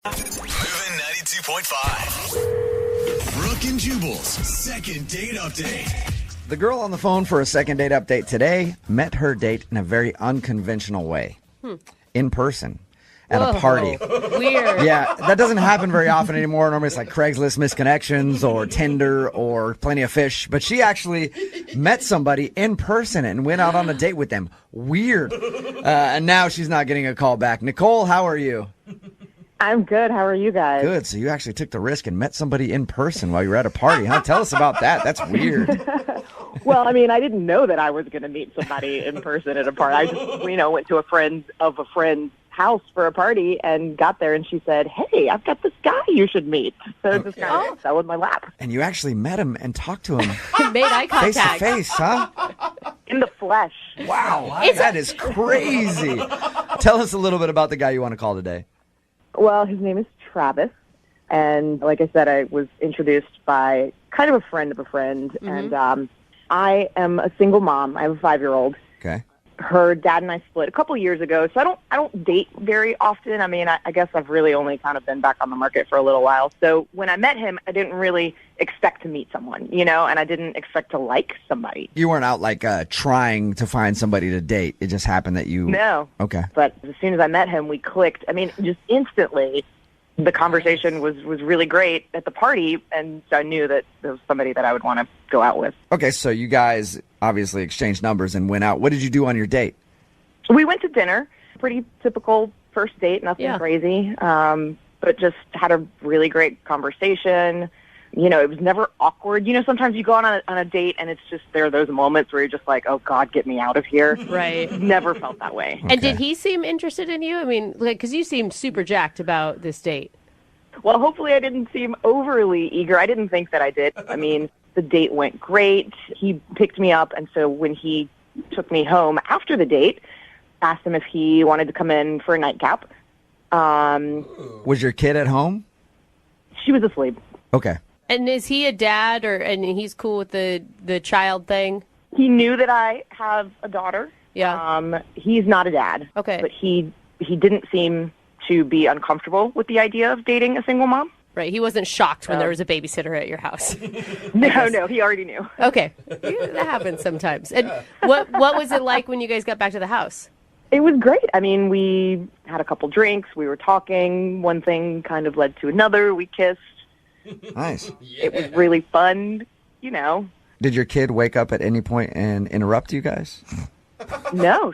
Moving 92.5. Brooke and Jubal's second date update. The girl on the phone for a second date update today met her date in a very unconventional way. In person. At a party. Weird. Yeah, that doesn't happen very often anymore. Normally it's like Craigslist misconnections or Tinder or Plenty of Fish. But she actually met somebody in person and went out on a date with them. Weird. And now she's not getting a call back. Nicole, how are you? I'm good. How are you guys? Good. So you actually took the risk and met somebody in person while you were at a party, huh? Tell us about that. That's weird. Well, I mean, I didn't know that I was going to meet somebody in person at a party. I just, went to a friend's house for a party and got there, and she said, "Hey, I've got this guy you should meet." So it just kind of fell in my lap. And you actually met him and talked to him Made eye face to contact. face, huh? In the flesh. Wow, that is crazy. Tell us a little bit about the guy you want to call today. Well, his name is Travis. And like I said, I was introduced by kind of a friend of a friend. And I am a single mom. I have a 5-year-old. Okay. Her dad and I split a couple years ago, so I don't date very often. I mean, I guess I've really only kind of been back on the market for a little while. So when I met him, I didn't really expect to meet someone, and I didn't expect to like somebody. You weren't out like trying to find somebody to date. It just happened that you... No. Okay. But as soon as I met him, we clicked. I mean, just instantly, the conversation was really great at the party, and so I knew that there was somebody that I would want to go out with. Okay, so you guys obviously exchanged numbers and went out. What did you do on your date? We went to dinner. Pretty typical first date, nothing crazy, but just had a really great conversation. It was never awkward. Sometimes you go on a date and it's just, there are those moments where you're just like, oh, God, get me out of here. Right. Never felt that way. Okay. And did he seem interested in you? I mean, because you seemed super jacked about this date. Well, hopefully I didn't seem overly eager. I didn't think that I did. I mean, the date went great. He picked me up, and so when he took me home after the date, asked him if he wanted to come in for a nightcap. Was your kid at home? She was asleep. Okay. And is he a dad, and he's cool with the child thing? He knew that I have a daughter. Yeah. He's not a dad. Okay. But he didn't seem to be uncomfortable with the idea of dating a single mom. Right. He wasn't shocked when there was a babysitter at your house. No, he already knew. Okay. Yeah, that happens sometimes. And what was it like when you guys got back to the house? It was great. I mean, we had a couple drinks. We were talking. One thing kind of led to another. We kissed. Nice. It was really fun, Did your kid wake up at any point and interrupt you guys? No,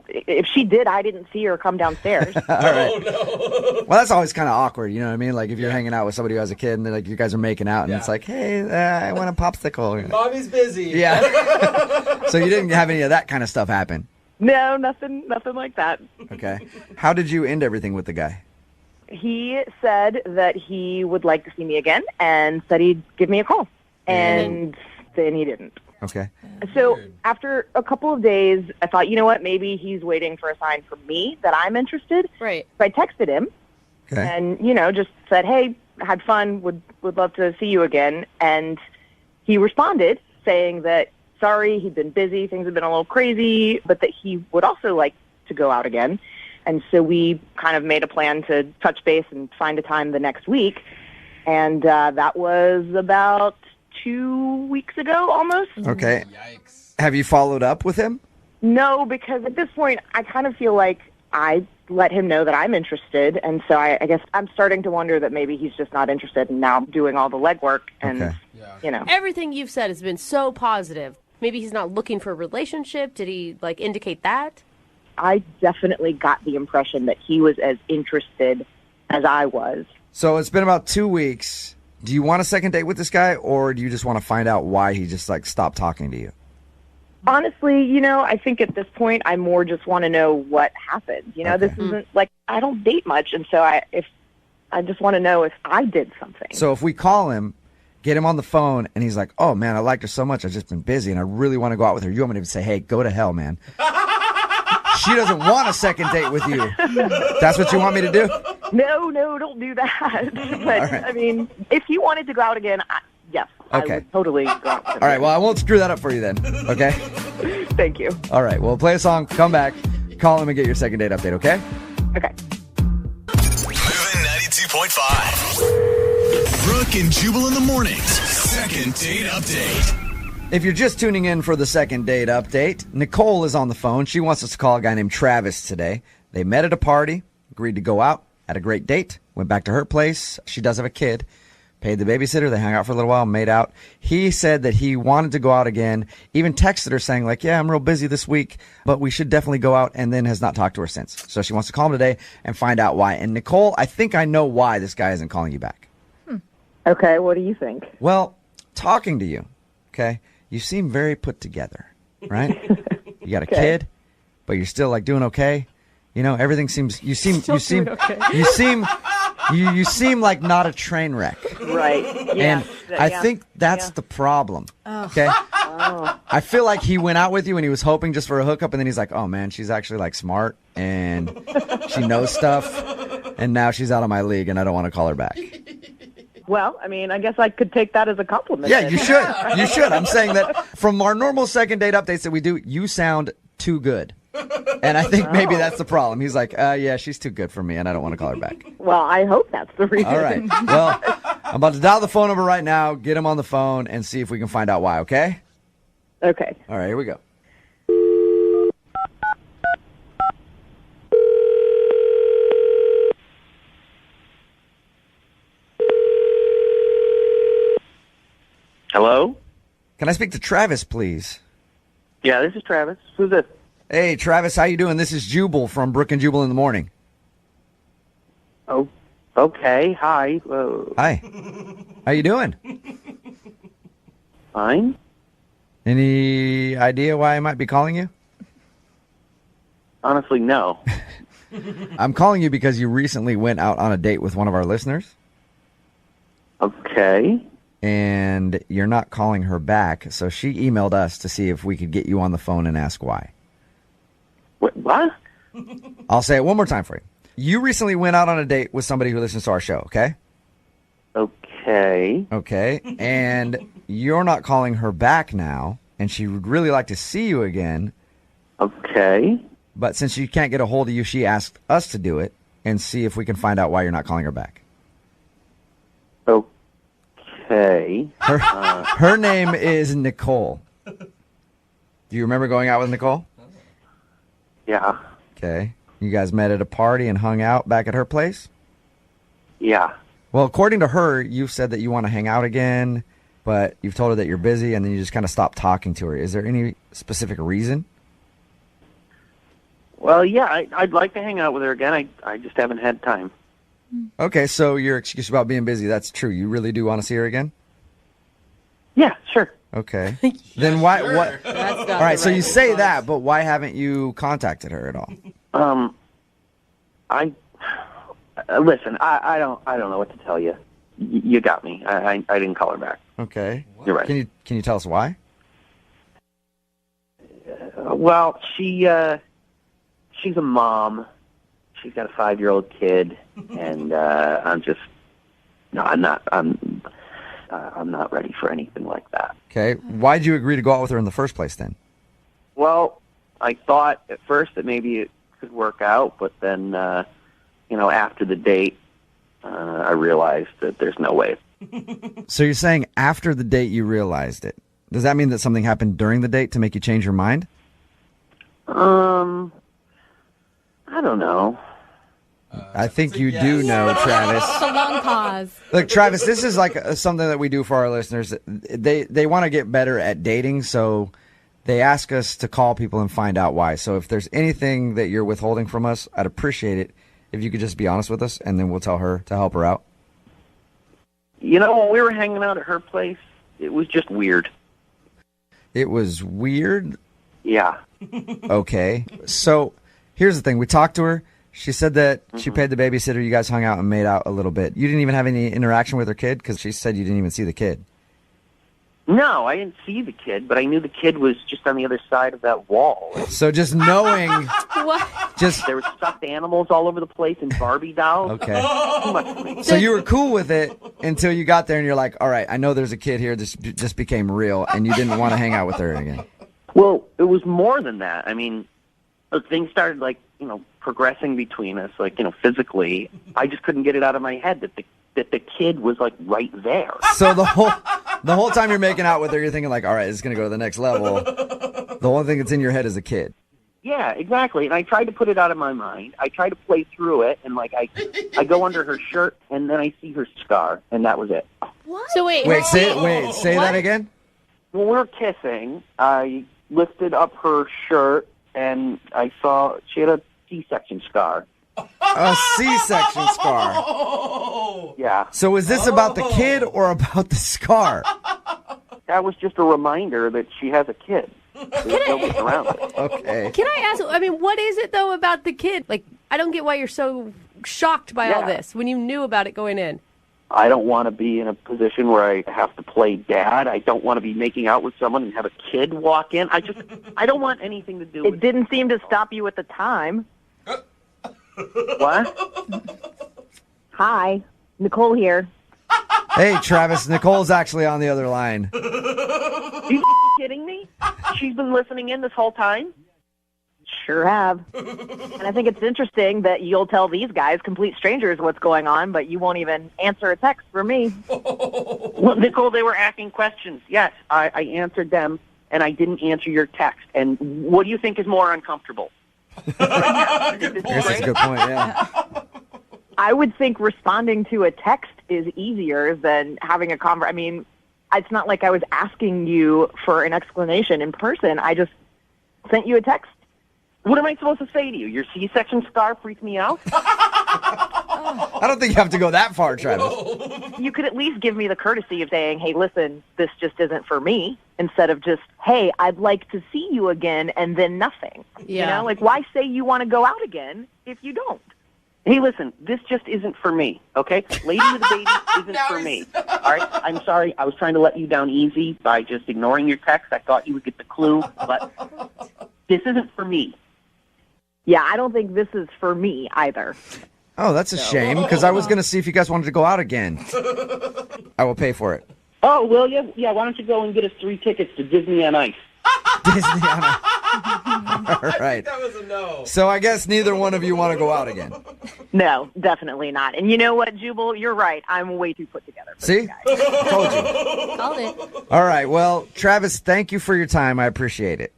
if she did, I didn't see her come downstairs. All right. Well, that's always kind of awkward, you know what I mean? Like if you're hanging out with somebody who has a kid and then like you guys are making out and it's like, hey, I want a popsicle. Mommy's busy. Yeah. So you didn't have any of that kind of stuff happen? No, nothing like that. Okay. How did you end everything with the guy? He said that he would like to see me again and said he'd give me a call. And then he didn't. Okay. So after a couple of days, I thought, you know what, maybe he's waiting for a sign from me that I'm interested. Right. So I texted him and, just said, hey, had fun, would love to see you again. And he responded saying that, sorry, he'd been busy, things had been a little crazy, but that he would also like to go out again. And so we kind of made a plan to touch base and find a time the next week. And that was about 2 weeks ago, almost. Okay. Yikes. Have you followed up with him? No, because at this point, I kind of feel like I let him know that I'm interested. And so I guess I'm starting to wonder that maybe he's just not interested and now I'm doing all the legwork. And, Everything you've said has been so positive. Maybe he's not looking for a relationship. Did he, indicate that? I definitely got the impression that he was as interested as I was. So it's been about 2 weeks. Do you want a second date with this guy, or do you just want to find out why he just stopped talking to you? Honestly, I think at this point I more just want to know what happened. This isn't I don't date much, and so I just want to know if I did something. So if we call him, get him on the phone, and he's like, "Oh man, I liked her so much. I've just been busy, and I really want to go out with her." You want me to say, "Hey, go to hell, man." She doesn't want a second date with you. That's what you want me to do? No, don't do that. But, right. I mean, if he wanted to go out again, yes, Okay. I would totally go out with him. All right, well, I won't screw that up for you then, okay? Thank you. All right, well, play a song, come back, call him and get your second date update, okay? Okay. Moving 92.5. 100.5. Brooke and Jubal in the mornings. Second date update. If you're just tuning in for the second date update, Nicole is on the phone. She wants us to call a guy named Travis today. They met at a party, agreed to go out, had a great date, went back to her place. She does have a kid. Paid the babysitter. They hung out for a little while, made out. He said that he wanted to go out again, even texted her saying like, yeah, I'm real busy this week, but we should definitely go out, and then has not talked to her since. So she wants to call him today and find out why. And Nicole, I think I know why this guy isn't calling you back. Okay, what do you think? Well, talking to you, okay, you seem very put together, right? You got a kid, but you're still like doing okay. You know, everything seems, you seem like not a train wreck. Right. Yeah. And I think that's the problem. Okay. I feel like he went out with you and he was hoping just for a hookup, and then he's like, oh man, she's actually like smart and she knows stuff, and now she's out of my league and I don't want to call her back. Well, I mean, I guess I could take that as a compliment. Yeah, you should. You should. I'm saying that from our normal second date updates that we do, you sound too good. And I think maybe that's the problem. He's like, yeah, she's too good for me, and I don't want to call her back. Well, I hope that's the reason. All right. Well, I'm about to dial the phone number right now, get him on the phone, and see if we can find out why, okay? Okay. All right, here we go. Hello? Can I speak to Travis, please? Yeah, this is Travis. Who's this? Hey, Travis, how you doing? This is Jubal from Brooke and Jubal in the Morning. Oh, okay. Hi. Hi. How you doing? Fine. Any idea why I might be calling you? Honestly, no. I'm calling you because you recently went out on a date with one of our listeners, Okay. and you're not calling her back, so she emailed us to see if we could get you on the phone and ask why. What? I'll say it one more time for you. You recently went out on a date with somebody who listens to our show, okay? Okay. Okay, and you're not calling her back now, and she would really like to see you again, Okay. but since she can't get a hold of you, she asked us to do it and see if we can find out why you're not calling her back. Okay. Her name is Nicole. Do you remember going out with Nicole? Yeah. Okay. You guys met at a party and hung out back at her place? Yeah. Well, according to her, you've said that you want to hang out again, but you've told her that you're busy, and then you just kind of stopped talking to her. Is there any specific reason? Well, yeah, I'd like to hang out with her again. I just haven't had time. Okay, so your excuse about being busy, that's true. You really do want to see her again? Yeah, sure. Okay. Then why? What? That's not All right, the so right you say response. that, but why haven't you contacted her at all? Listen, I don't know what to tell you. You got me. I didn't call her back. Okay. You're right. Can you tell us why? Well, she's a mom. She's got a 5-year-old kid, and I'm not ready for anything like that. Okay. Why'd you agree to go out with her in the first place then? Well, I thought at first that maybe it could work out, but then, after the date, I realized that there's no way. So you're saying after the date you realized it. Does that mean that something happened during the date to make you change your mind? I don't know. I think you do know, Travis. It's a long pause. Look, Travis, this is like something that we do for our listeners. They want to get better at dating, so they ask us to call people and find out why. So if there's anything that you're withholding from us, I'd appreciate it if you could just be honest with us, and then we'll tell her to help her out. When we were hanging out at her place, it was just weird. It was weird? Yeah. Okay. So here's the thing. We talked to her. She said that she paid the babysitter. You guys hung out and made out a little bit. You didn't even have any interaction with her kid because she said you didn't even see the kid. No, I didn't see the kid, but I knew the kid was just on the other side of that wall. So just knowing, What? just There were stuffed animals all over the place and Barbie dolls. okay. Too much for me. So you were cool with it until you got there and you're like, all right, I know there's a kid here. This just became real, and you didn't want to hang out with her again. Well, it was more than that. I mean, things started progressing between us, like, physically, I just couldn't get it out of my head that the kid was, like, right there. So the whole time you're making out with her, you're thinking like, all right, this is going to go to the next level. The only thing that's in your head is a kid. Yeah, exactly. And I tried to put it out of my mind. I tried to play through it, and, like, I go under her shirt, and then I see her scar, and that was it. What? So wait, say that again? When we were kissing, I lifted up her shirt, and I saw she had a C-section scar. A C-section scar. Yeah. So is this about the kid or about the scar? That was just a reminder that she has a kid. There's no getting around it. Okay. Can I ask, what is it, though, about the kid? Like, I don't get why you're so shocked by all this when you knew about it going in. I don't want to be in a position where I have to play dad. I don't want to be making out with someone and have a kid walk in. I don't want anything to do with it. It didn't seem to stop you at the time. What? Hi, Nicole here. Hey, Travis, Nicole's actually on the other line. Are you kidding me? She's been listening in this whole time? Sure have. And I think it's interesting that you'll tell these guys, complete strangers, what's going on, but you won't even answer a text for me. Well, Nicole, they were asking questions. Yes, I answered them, and I didn't answer your text. And what do you think is more uncomfortable? I guess that's a good point, yeah. I would think responding to a text is easier than having a conversation. I mean, it's not like I was asking you for an explanation in person. I just sent you a text. What am I supposed to say to you? Your C-section scar freaked me out? I don't think you have to go that far, Travis. You could at least give me the courtesy of saying, hey, listen, this just isn't for me, instead of just, hey, I'd like to see you again, and then nothing. Yeah. Like, why say you want to go out again if you don't? Hey, listen, this just isn't for me, okay? Lady with a baby isn't for me. All right? I'm sorry. I was trying to let you down easy by just ignoring your text. I thought you would get the clue, but this isn't for me. Yeah, I don't think this is for me either. Oh, that's a shame, because I was going to see if you guys wanted to go out again. I will pay for it. Oh, will you? Yeah, why don't you go and get us 3 tickets to Disney on Ice? Disney on Ice. All right. That was a no. So I guess neither one of you want to go out again. No, definitely not. And you know what, Jubal? You're right. I'm way too put together for See? this guy. Told you. Called it. All right. Well, Travis, thank you for your time. I appreciate it.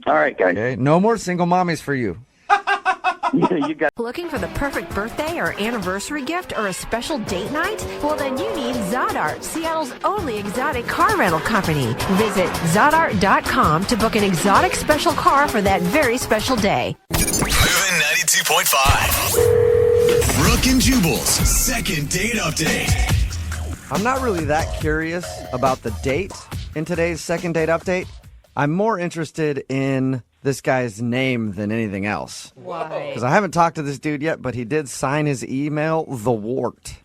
All right, guys. Okay. No more single mommies for you. You got. Looking for the perfect birthday or anniversary gift or a special date night? Well, then you need Zodart, Seattle's only exotic car rental company. Visit Zodart.com to book an exotic special car for that very special day. Moving 92.5. Brooke and Jubal's second date update. I'm not really that curious about the date in today's second date update. I'm more interested in this guy's name than anything else. Why? Because I haven't talked to this dude yet, but he did sign his email, The Wart.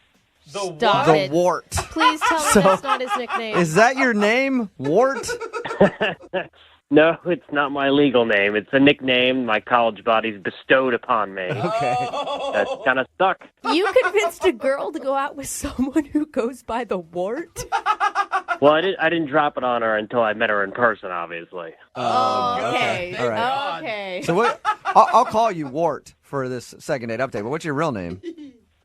Stop The it. Wart. Please tell me that's not his nickname. Is that your name, Wart? No, it's not my legal name. It's a nickname my college buddies bestowed upon me. Okay. That's kind of stuck. You convinced a girl to go out with someone who goes by the Wart? Well, I didn't drop it on her until I met her in person, obviously. Oh, okay. All right. Okay. So what? I'll call you Wart for this second date update, but what's your real name?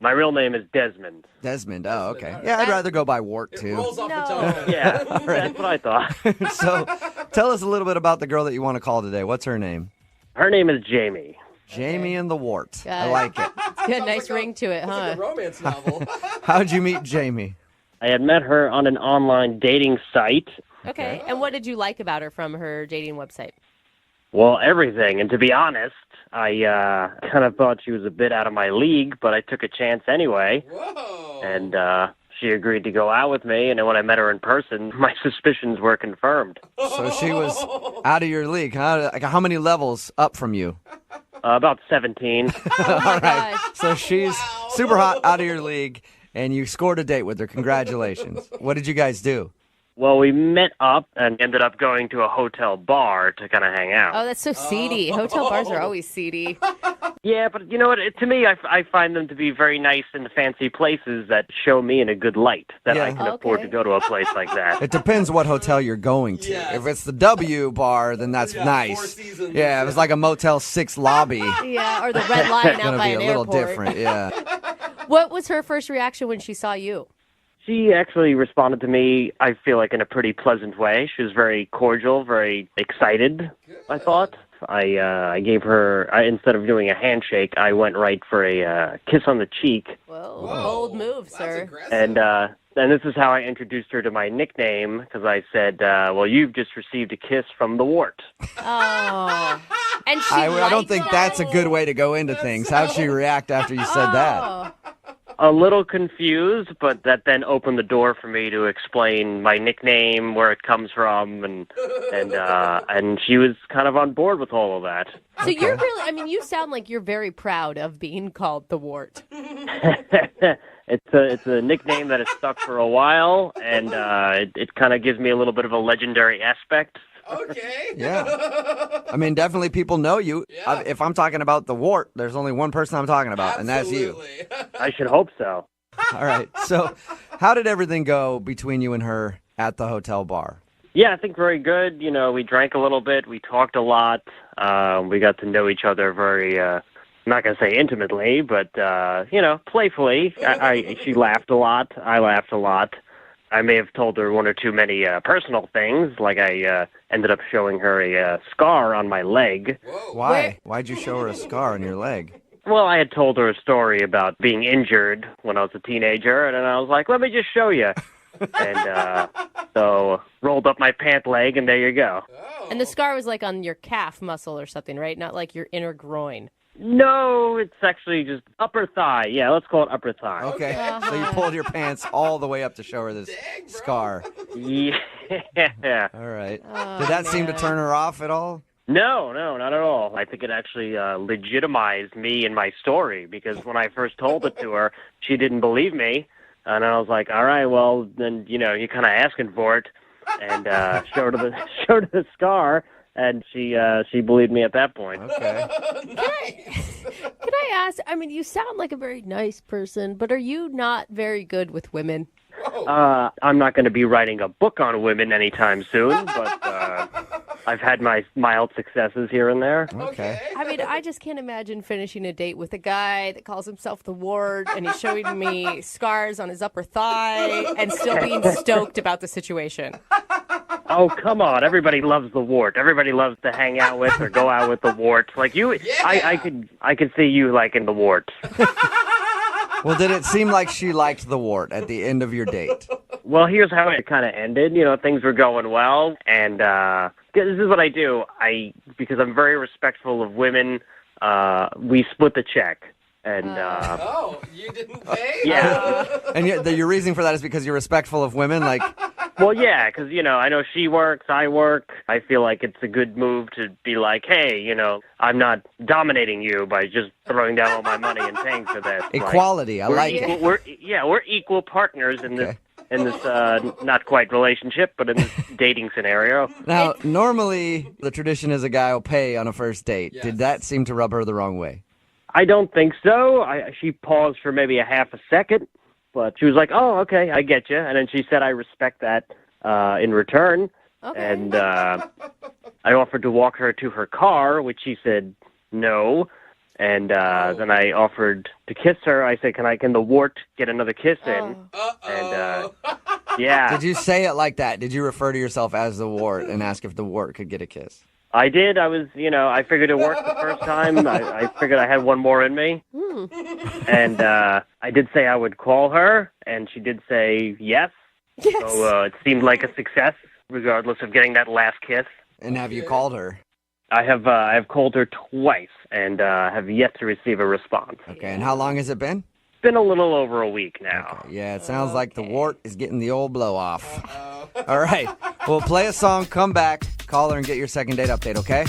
My real name is Desmond. Desmond. Oh, okay. Yeah, I'd rather go by Wart, too. Rolls off No. the tongue. Yeah, that's what I thought. So tell us a little bit about the girl that you want to call today. What's her name? Her name is Jamie. Jamie and the Wart. Got I it. like it. Good, nice ring to it, It's like a huh? romance novel. How'd you meet Jamie? I had met her on an online dating site. Okay. And what did you like about her from her dating website? Well, everything. And to be honest, I kind of thought she was a bit out of my league, but I took a chance anyway. Whoa. And she agreed to go out with me, and then when I met her in person, my suspicions were confirmed. So she was out of your league, huh? Like, how many levels up from you? About 17. Oh, my gosh. So she's super hot, out of your league, and you scored a date with her. Congratulations. What did you guys do? Well, we met up and ended up going to a hotel bar to kind of hang out. Oh, that's so seedy. Hotel bars are always seedy. Yeah, but you know what? To me, I find them to be very nice and fancy places that show me in a good light that I can afford to go to a place like that. It depends what hotel you're going to. Yeah. If it's the W bar, then that's nice. Four Seasons. Yeah, if it's like a Motel 6 lobby, Yeah, or the red line it's out going to by be an a little airport. different. Yeah. What was her first reaction when she saw you? She actually responded to me, I feel like, in a pretty pleasant way. She was very cordial, very excited, I thought. I gave her, instead of doing a handshake, I went right for a kiss on the cheek. Whoa, bold move, sir. And this is how I introduced her to my nickname, because I said, well, you've just received a kiss from the wart. Oh. And she I don't liked think that? that's a good way to go into things. How'd she react after you said that? Oh. A little confused, but that then opened the door for me to explain my nickname, where it comes from, and she was kind of on board with all of that. So you're really, I mean, you sound like you're very proud of being called the wart. It's a nickname that has stuck for a while, and it kind of gives me a little bit of a legendary aspect. Okay. Yeah. I mean, definitely people know you. Yeah. If I'm talking about the wart, there's only one person I'm talking about, and that's you. Absolutely. I should hope so. All right. So how did everything go between you and her at the hotel bar? Yeah, I think very good. You know, we drank a little bit. We talked a lot. We got to know each other very, I'm not going to say intimately, but, playfully. She laughed a lot. I laughed a lot. I may have told her one or too many personal things, like I ended up showing her a scar on my leg. Whoa. Why? Why'd you show her a scar on your leg? Well, I had told her a story about being injured when I was a teenager, and then I was like, let me just show you. And so rolled up my pant leg, and there you go. And the scar was like on your calf muscle or something, right? Not like your inner groin. No, it's actually just upper thigh. Yeah, let's call it upper thigh. Okay. So you pulled your pants all the way up to show her this scar. Yeah. All right. Did that seem to turn her off at all? No, not at all. I think it actually legitimized me and my story, because when I first told it to her, she didn't believe me. And I was like, all right, well, then, you're kind of asking for it. And showed her the scar. And she believed me at that point. Okay. Can I ask, I mean, you sound like a very nice person, but are you not very good with women? I'm not going to be writing a book on women anytime soon, but I've had my mild successes here and there. Okay. I mean, I just can't imagine finishing a date with a guy that calls himself the wart and he's showing me scars on his upper thigh and still being stoked about the situation. Oh, come on. Everybody loves the wart. Everybody loves to hang out with or go out with the wart. Like you, I could see you liking the wart. Well, did it seem like she liked the wart at the end of your date? Well, here's how it kind of ended. Things were going well, and this is what I do. Because I'm very respectful of women, we split the check. And you didn't pay? Yeah. And your reason for that is because you're respectful of women? Like, well, yeah, because, I know she works, I work. I feel like it's a good move to be like, hey, I'm not dominating you by just throwing down all my money and paying for this. Equality, I like it. We're equal partners in this. In this not quite relationship, but in this dating scenario. Now, normally the tradition is a guy will pay on a first date. Yes. Did that seem to rub her the wrong way? I don't think so. She paused for maybe a half a second, but she was like, oh, okay, I get you. And then she said, I respect that in return. Okay. And I offered to walk her to her car, which she said no. And then I offered to kiss her. I said, can the wart get another kiss in? And yeah. Did you say it like that? Did you refer to yourself as the wart and ask if the wart could get a kiss? I did. I was, I figured it worked the first time. I figured I had one more in me. And I did say I would call her, and she did say yes. So it seemed like a success, regardless of getting that last kiss. And have you called her? I have called her twice, and have yet to receive a response. Okay, and how long has it been? It's been a little over a week now. Okay, yeah, it sounds like the wart is getting the old blow off. All right, we'll play a song, come back, call her, and get your second date update, okay?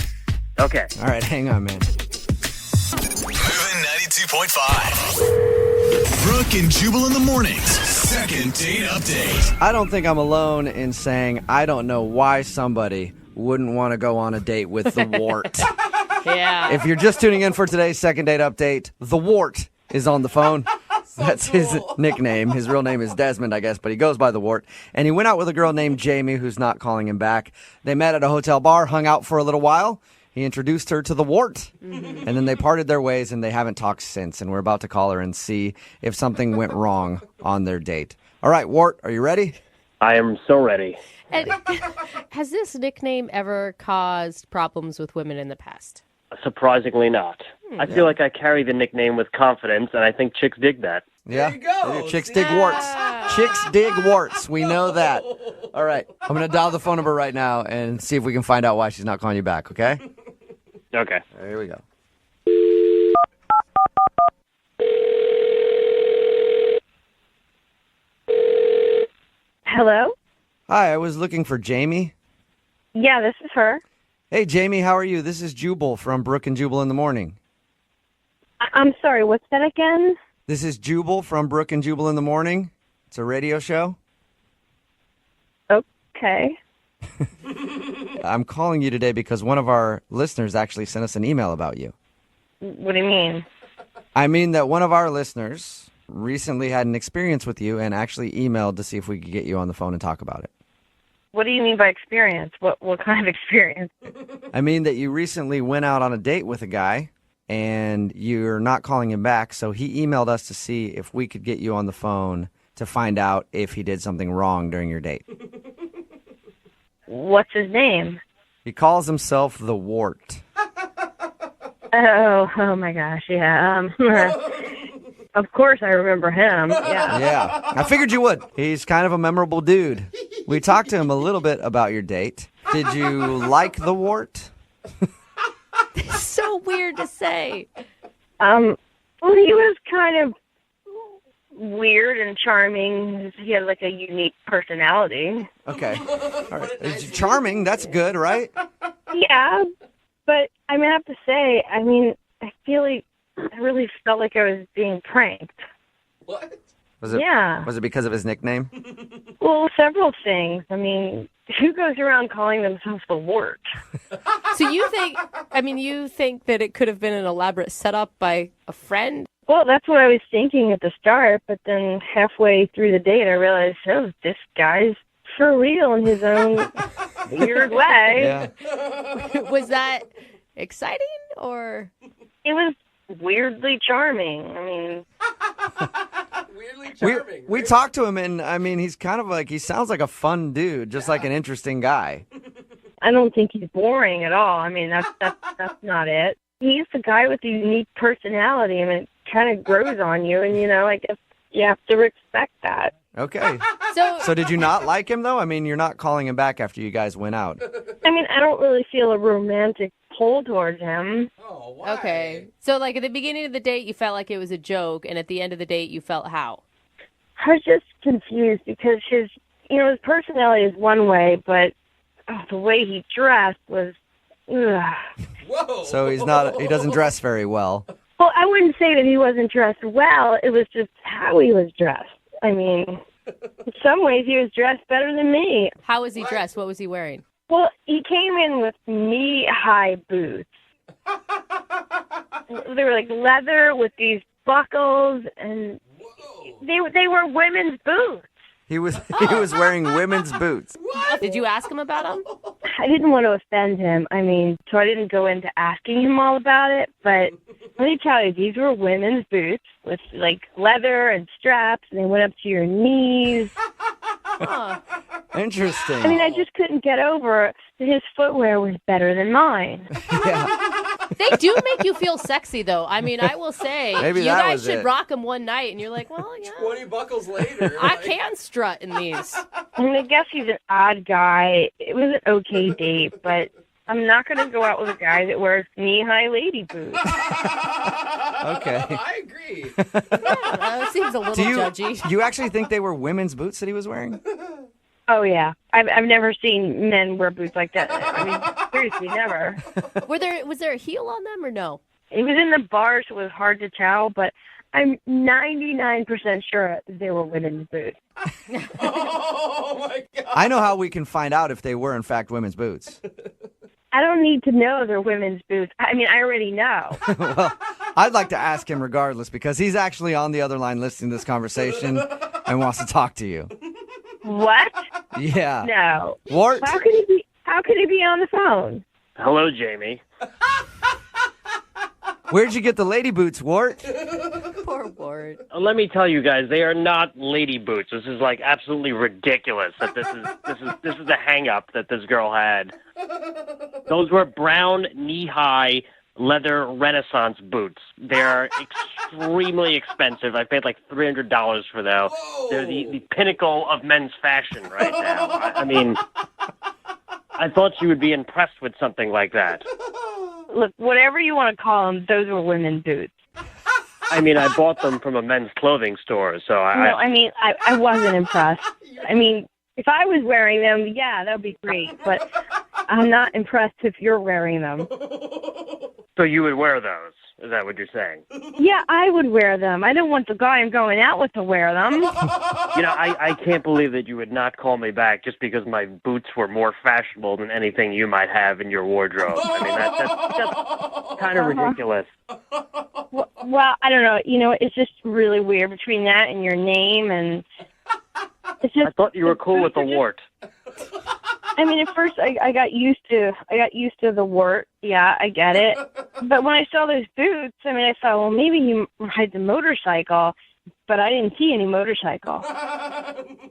Okay. All right, hang on, man. Moving 92.5. Brooke and Jubal in the mornings. Second date update. I don't think I'm alone in saying I don't know why somebody wouldn't want to go on a date with the Wart. Yeah. If you're just tuning in for today's second date update, the Wart is on the phone. That's his nickname. His real name is Desmond, I guess, but he goes by the Wart. And he went out with a girl named Jamie, who's not calling him back. They met at a hotel bar, hung out for a little while. He introduced her to the Wart, and then they parted their ways, and they haven't talked since. And we're about to call her and see if something went wrong on their date. All right, Wart, are you ready? I am so ready. And has this nickname ever caused problems with women in the past? Surprisingly not. I feel like I carry the nickname with confidence, and I think chicks dig that. Yeah. There you go. They do. Chicks dig warts. Chicks dig warts. We know that. All right. I'm going to dial the phone number right now and see if we can find out why she's not calling you back, okay? Okay. Here we go. Hello? Hi, I was looking for Jamie. Yeah, this is her. Hey, Jamie, how are you? This is Jubal from Brooke and Jubal in the Morning. I'm sorry, what's that again? This is Jubal from Brooke and Jubal in the Morning. It's a radio show. Okay. I'm calling you today because one of our listeners actually sent us an email about you. What do you mean? I mean that one of our listeners recently had an experience with you and actually emailed to see if we could get you on the phone and talk about it. What do you mean by experience? What kind of experience? I mean that you recently went out on a date with a guy and you're not calling him back, so he emailed us to see if we could get you on the phone to find out if he did something wrong during your date. What's his name? He calls himself the Wart. Oh my gosh, yeah. Of course I remember him, yeah. Yeah, I figured you would. He's kind of a memorable dude. We talked to him a little bit about your date. Did you like the Wart? It's so weird to say. Well, he was kind of weird and charming. He had like a unique personality. Okay. All right. It's charming. That's good, right? Yeah, but I mean, I have to say, I feel like I really felt like I was being pranked. What? Was it? Yeah. Was it because of his nickname? Well, several things. I mean, who goes around calling themselves the Wart? So you think that it could have been an elaborate setup by a friend? Well, that's what I was thinking at the start, but then halfway through the date, I realized, oh, this guy's for real in his own weird way. Yeah. Was that exciting or? It was weirdly charming. I mean, Weirdly charming. We talked to him, and I mean, he's kind of like, he sounds like a fun dude, just like an interesting guy. I don't think he's boring at all. I mean, that's not it. He's the guy with the unique personality. I mean, it kind of grows on you, and, I guess you have to respect that. Okay. So So did you not like him, though? I mean, you're not calling him back after you guys went out. I mean, I don't really feel a romantic pull towards him. Oh, why? okay. So like at the beginning of the date, you felt like it was a joke, and at the end of the date, you felt how? I was just confused because his personality is one way, but the way he dressed was, ugh. Whoa. So he doesn't dress very well. Well, I wouldn't say that he wasn't dressed well. It was just how he was dressed. I mean, in some ways he was dressed better than me. How was he dressed? What was he wearing? Well, he came in with knee-high boots. They were like leather with these buckles, and they were women's boots. He was wearing women's boots. Did you ask him about him? I didn't want to offend him. I mean, so I didn't go into asking him all about it, but let me tell you, these were women's boots with like leather and straps, and they went up to your knees. Huh. Interesting. I mean, I just couldn't get over that his footwear was better than mine. Yeah. They do make you feel sexy, though. I mean, I will say, Maybe you that guys was should it. rock them one night, and you're like, well, yeah, 20 buckles later. I can strut in these. I mean, I guess he's an odd guy. It was an okay date, but I'm not going to go out with a guy that wears knee-high lady boots. Okay. I agree. It seems a little Do judgy. you actually think they were women's boots that he was wearing? Oh, yeah. I've never seen men wear boots like that. I mean, seriously, never. Was there a heel on them or no? It was in the bar, so it was hard to tell, but I'm 99% sure they were women's boots. Oh my God. I know how we can find out if they were, in fact, women's boots. I don't need to know they're women's boots. I mean, I already know. Well, I'd like to ask him regardless because he's actually on the other line listening to this conversation and wants to talk to you. What? Yeah. No. Wart? How could he be on the phone? Hello, Jamie. Where'd you get the lady boots, Wart? Poor Ward. Let me tell you guys, they are not lady boots. This is like absolutely ridiculous that this is the hang up that this girl had. Those were brown knee-high leather Renaissance boots. They're extremely expensive. I paid like $300 for them. They're the pinnacle of men's fashion right now. I mean, I thought you would be impressed with something like that. Look, whatever you want to call them, those were women's boots. I mean, I bought them from a men's clothing store, so I wasn't impressed. I mean, if I was wearing them, yeah, that would be great. But I'm not impressed if you're wearing them. So you would wear those? Is that what you're saying? Yeah, I would wear them. I don't want the guy I'm going out with to wear them. You know, I can't believe that you would not call me back just because my boots were more fashionable than anything you might have in your wardrobe. I mean, that's kind of ridiculous. Well, I don't know. You know, it's just really weird between that and your name, and it's just. I thought you were cool with the wart. I mean, at first I got used to the wart. Yeah, I get it. But when I saw those boots, I mean, I thought, well, maybe he rides a motorcycle, but I didn't see any motorcycle.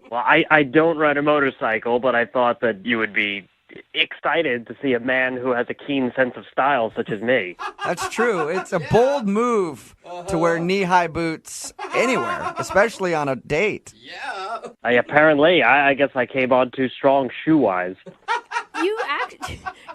Well, I don't ride a motorcycle, but I thought that you would be excited to see a man who has a keen sense of style such as me. That's true. It's a bold move to wear knee-high boots anywhere, especially on a date. Yeah. I guess I came on too strong shoe-wise.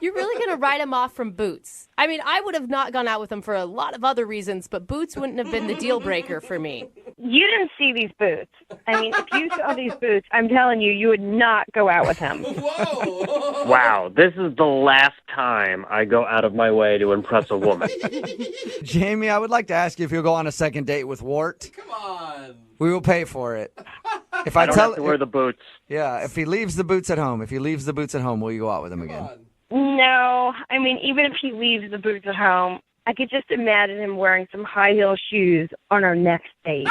You're really going to write him off from boots. I mean, I would have not gone out with him for a lot of other reasons, but boots wouldn't have been the deal breaker for me. You didn't see these boots. I mean, if you saw these boots, I'm telling you, you would not go out with him. Whoa. Wow, this is the last time I go out of my way to impress a woman. Jamie, I would like to ask you if you'll go on a second date with Wart. Come on. We will pay for it. If I don't have to wear the boots. Yeah, if he leaves the boots at home, will you go out with him again? No, I mean, even if he leaves the boots at home, I could just imagine him wearing some high heel shoes on our next date.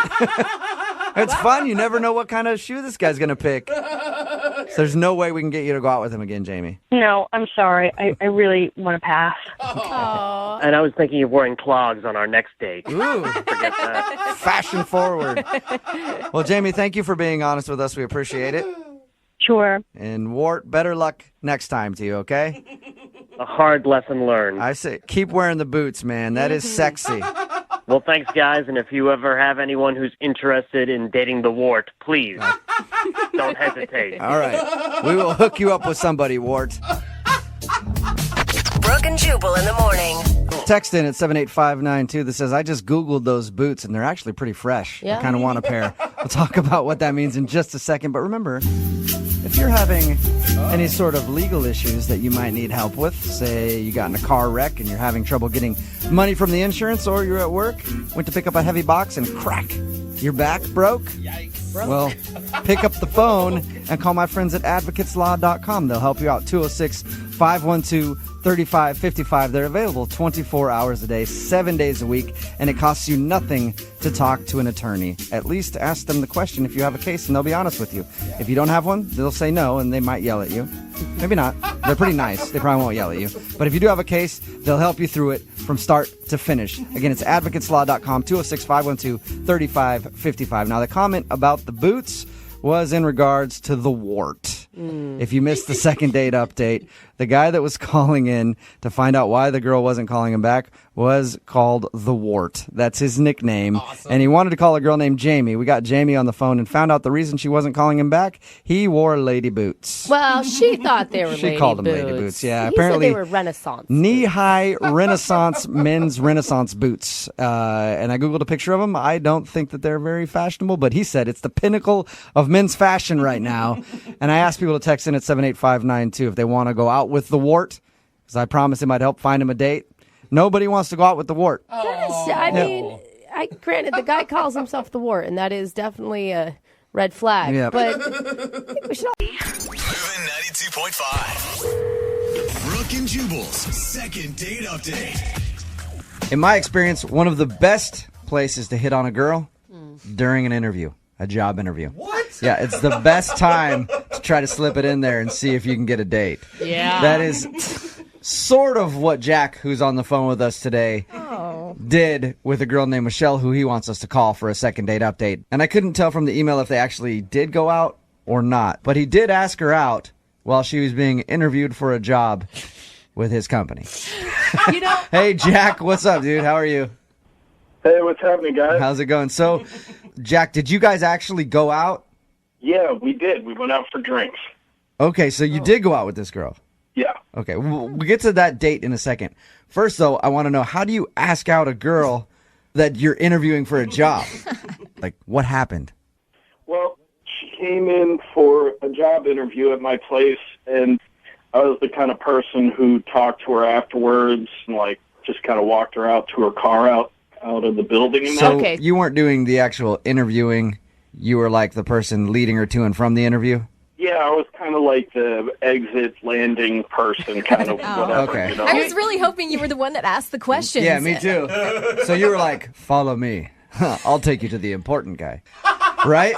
It's fun. You never know what kind of shoe this guy's going to pick. So there's no way we can get you to go out with him again, Jamie. No, I'm sorry. I really want to pass. Aww. And I was thinking of wearing clogs on our next date. Ooh, Forget that. fashion forward. Well, Jamie, thank you for being honest with us. We appreciate it. Sure. And Wart, better luck next time to you, okay? A hard lesson learned. I say, keep wearing the boots, man. That is sexy. Well, thanks, guys. And if you ever have anyone who's interested in dating the Wart, please don't hesitate. All right. We will hook you up with somebody, Wart. Brooke and Jubal in the morning. Text in at 78592 that says, I just Googled those boots, and they're actually pretty fresh. Yeah. I kind of want a pair. We'll talk about what that means in just a second. But remember, if you're having any sort of legal issues that you might need help with, say you got in a car wreck and you're having trouble getting money from the insurance, or you're at work, went to pick up a heavy box and crack, your back broke. Yikes. Well, pick up the phone and call my friends at advocateslaw.com. They'll help you out. 206-512-3555. They're available 24 hours a day, 7 days a week, and it costs you nothing to talk to an attorney. At least ask them the question if you have a case, and they'll be honest with you. If you don't have one, they'll say no, and they might yell at you. Maybe not. They're pretty nice. They probably won't yell at you. But if you do have a case, they'll help you through it from start to finish. Again, it's advocateslaw.com, 206-512-3555. Now, the comment about the boots was in regards to the Wart. If you missed the second date update, the guy that was calling in to find out why the girl wasn't calling him back was called the Wart. That's his nickname. Awesome. And he wanted to call a girl named Jamie. We got Jamie on the phone and found out the reason she wasn't calling him back, he wore lady boots. Well, she thought they were She lady called them boots. lady boots, yeah. He Apparently said they were Renaissance. Knee-high Renaissance, men's Renaissance boots. And I Googled a picture of them. I don't think that they're very fashionable, but he said it's the pinnacle of men's fashion right now. And I asked people to text in at 78592 if they want to go out with the Wart, because I promised it might help find him a date. Nobody wants to go out with the Wart. I mean, granted, the guy calls himself the Wart, and that is definitely a red flag. Yeah. But we should all... Moving 92.5. Brooke and Jubal's second date update. In my experience, one of the best places to hit on a girl during an interview, a job interview. What? Yeah, it's the best time to try to slip it in there and see if you can get a date. Yeah. That is sort of what Jack, who's on the phone with us today, did with a girl named Michelle, who he wants us to call for a second date update. And I couldn't tell from the email if they actually did go out or not. But he did ask her out while she was being interviewed for a job with his company. You know, Hey, Jack, what's up, dude? How are you? Hey, what's happening, guys? How's it going? So, Jack, did you guys actually go out? Yeah, we did. We went out for drinks. Okay, so you did go out with this girl. Yeah. Okay, we'll get to that date in a second. First, though, I want to know, how do you ask out a girl that you're interviewing for a job? Like, what happened? Well, she came in for a job interview at my place, and I was the kind of person who talked to her afterwards and, like, just kind of walked her out to her car out of the building. And So Okay. you weren't doing the actual interviewing. You were like the person leading her to and from the interview? yeah, I was kind of like the exit landing person, kind of whatever. Okay. You know? I was really hoping you were the one that asked the questions. Yeah, me too. So you were like, follow me. I'll take you to the important guy. Right?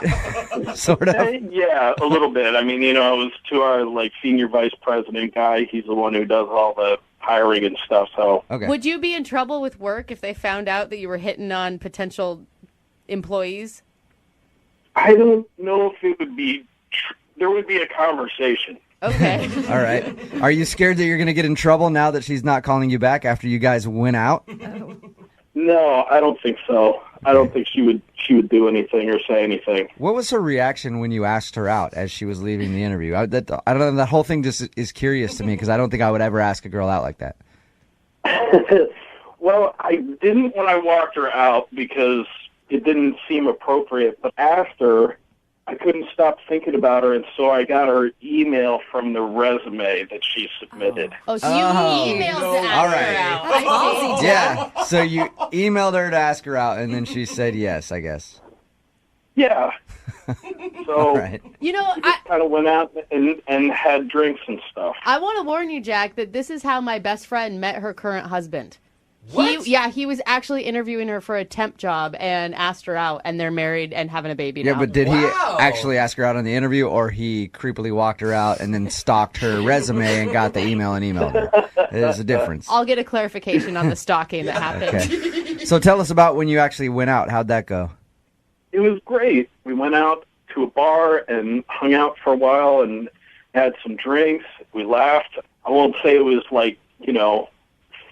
Sort of. Yeah, a little bit. I mean, I was to our, like, senior vice president guy. He's the one who does all the hiring and stuff, so. Okay. would you be in trouble with work if they found out that you were hitting on potential employees? I don't know if it would be. There would be a conversation. Okay. All right. Are you scared that you're going to get in trouble now that she's not calling you back after you guys went out? No, I don't think so. I don't think she would do anything or say anything. What was her reaction when you asked her out as she was leaving the interview? I don't know. That whole thing just is curious to me because I don't think I would ever ask a girl out like that. Well, I didn't when I walked her out because it didn't seem appropriate. But after, I couldn't stop thinking about her, and so I got her email from the resume that she submitted. Oh, so you emailed no. to ask All her right. out. That's ballsy, Jack. Yeah. So you emailed her to ask her out, and then she said yes, I guess. Yeah. So All right. You know, kind of went out and had drinks and stuff. I want to warn you, Jack, that this is how my best friend met her current husband. What? He was actually interviewing her for a temp job and asked her out, and they're married and having a baby now. Yeah, but did he Wow. actually ask her out on the interview, or he creepily walked her out and then stalked her resume and got the email and emailed her? There's a difference. I'll get a clarification on the stalking that happened. Okay. So tell us about when you actually went out. How'd that go? It was great. We went out to a bar and hung out for a while and had some drinks. We laughed. I won't say it was like,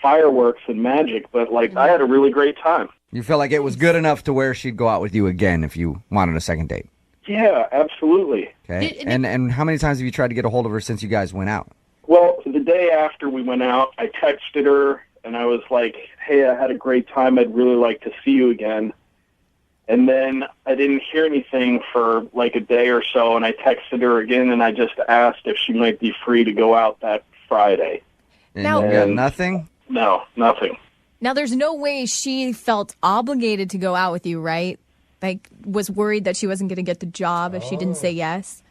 fireworks and magic, but like I had a really great time. You feel like it was good enough to where she'd go out with you again if you wanted a second date? Yeah, absolutely. Okay. And how many times have you tried to get a hold of her since you guys went out? Well, the day after we went out, I texted her and I was like, hey, I had a great time. I'd really like to see you again. And then I didn't hear anything for like a day or so, and I texted her again and I just asked if she might be free to go out that Friday. And Now- you got nothing? No, nothing. Now, there's no way she felt obligated to go out with you, right? Like, was worried that she wasn't going to get the job if she didn't say yes?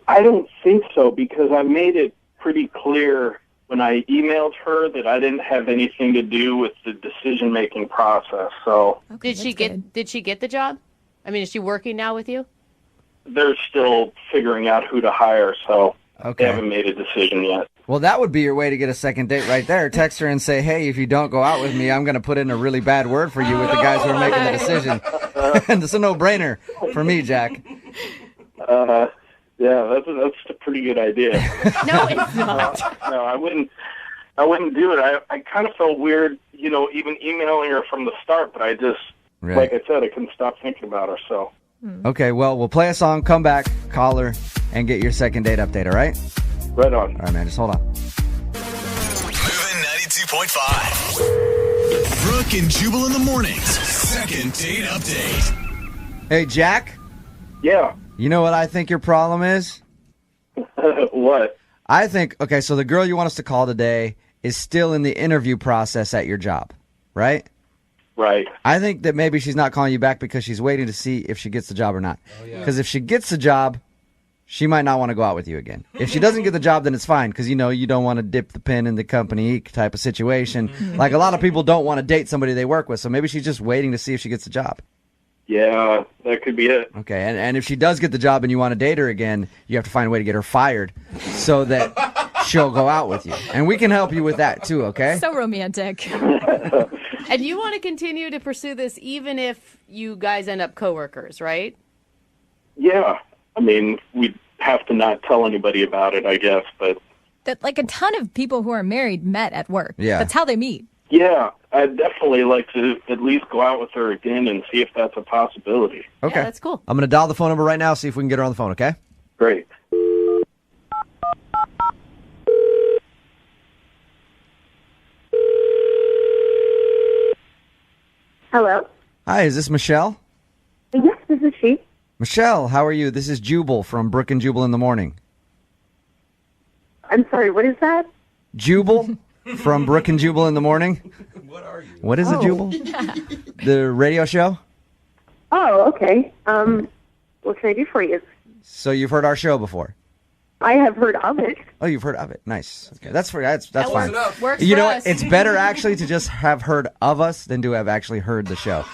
I don't think so, because I made it pretty clear when I emailed her that I didn't have anything to do with the decision-making process. So Okay, Did she that's get good. Did she get the job? I mean, is she working now with you? they're still figuring out who to hire, so Okay. they haven't made a decision yet. Well, that would be your way to get a second date right there. Text her and say, hey, if you don't go out with me, I'm going to put in a really bad word for you with the guys who are making the decision. And it's a no-brainer for me, Jack. Yeah, that's a pretty good idea. No, it's not. No, I wouldn't do it. I kind of felt weird, even emailing her from the start, but I just, Right. like I said, I couldn't stop thinking about her, so. Okay, well, we'll play a song, come back, call her, and get your second date update, all right? Right on. All right, man, just hold on. Moving 92.5. Brooke and Jubal in the mornings. Second date update. Hey, Jack, Yeah. you know what I think your problem is? What? I think, okay, so the girl you want us to call today is still in the interview process at your job, right? Right. I think that maybe she's not calling you back because she's waiting to see if she gets the job or not. Because if she gets the job, she might not want to go out with you again. If she doesn't get the job, then it's fine because, you know, you don't want to dip the pen in the company type of situation. Like a lot of people don't want to date somebody they work with, so maybe she's just waiting to see if she gets the job. Yeah, that could be it. Okay, and if she does get the job and you want to date her again, you have to find a way to get her fired so that she'll go out with you. And we can help you with that too, okay? So romantic. And you want to continue to pursue this even if you guys end up coworkers, right? Yeah. I mean, we'd have to not tell anybody about it, I guess, but... That like a ton of people who are married met at work. Yeah. That's how they meet. Yeah, I'd definitely like to at least go out with her again and see if that's a possibility. Okay. Yeah, that's cool. I'm going to dial the phone number right now, see if we can get her on the phone, okay? Great. Hello? Hi, is this Michelle? Yes, this is she. Michelle, how are you? This is Jubal from Brook and Jubal in the Morning. I'm sorry, what is that? Jubal from Brook and Jubal in the Morning. What are you? What is it, Jubal? The radio show? Oh, okay. What can I do for you? So you've heard our show before? I have heard of it. Oh, you've heard of it. Nice. Okay, that's That fine. works You for know us. what? It's better actually to just have heard of us than to have actually heard the show.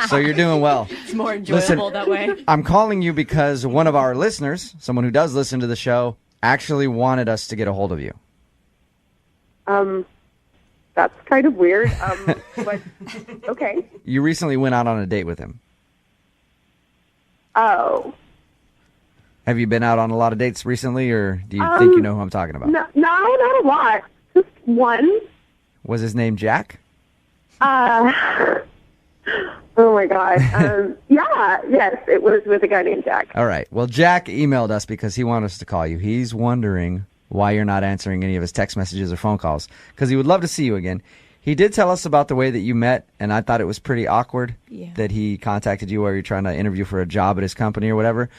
So you're doing well. It's more enjoyable Listen, that way. I'm calling you because one of our listeners, someone who does listen to the show, actually wanted us to get a hold of you. That's kind of weird. But okay. You recently went out on a date with him. Oh. Have you been out on a lot of dates recently, or do you think you know who I'm talking about? No, not a lot. Just one. Was his name Jack? Oh my God. Yes, it was with a guy named Jack. All right. Well, Jack emailed us because he wanted us to call you. He's wondering why you're not answering any of his text messages or phone calls because he would love to see you again. He did tell us about the way that you met, and I thought it was pretty awkward that he contacted you while you were trying to interview for a job at his company or whatever.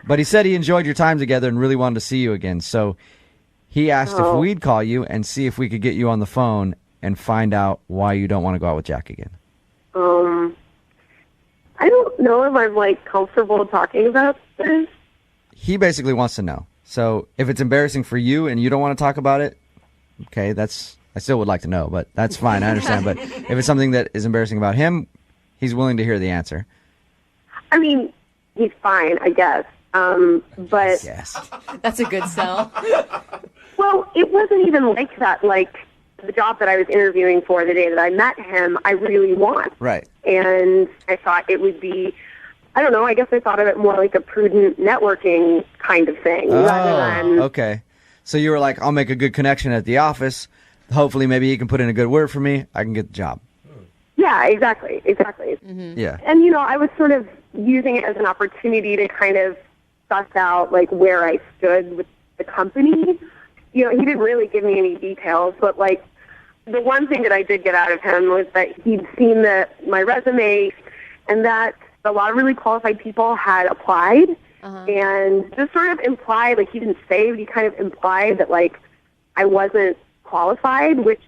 But he said he enjoyed your time together and really wanted to see you again. So he asked if we'd call you and see if we could get you on the phone and find out why you don't want to go out with Jack again. I don't know if I'm comfortable talking about this. He basically wants to know. So if it's embarrassing for you and you don't want to talk about it, okay, I still would like to know, but that's fine. I understand. But if it's something that is embarrassing about him, he's willing to hear the answer. I mean, he's fine, I guess. But yes, that's a good sell. Well, it wasn't even like that. Like the job that I was interviewing for the day that I met him, I really want. Right. And I thought it would be, I don't know, I guess I thought of it more like a prudent networking kind of thing. Rather than, okay. So you were like, I'll make a good connection at the office. Hopefully maybe he can put in a good word for me. I can get the job. Yeah, exactly. Yeah. And, I was sort of using it as an opportunity to kind of suss out, where I stood with the company. He didn't really give me any details, but, the one thing that I did get out of him was that he'd seen my resume and that a lot of really qualified people had applied and just sort of implied, he didn't say, but he kind of implied that, I wasn't qualified, which,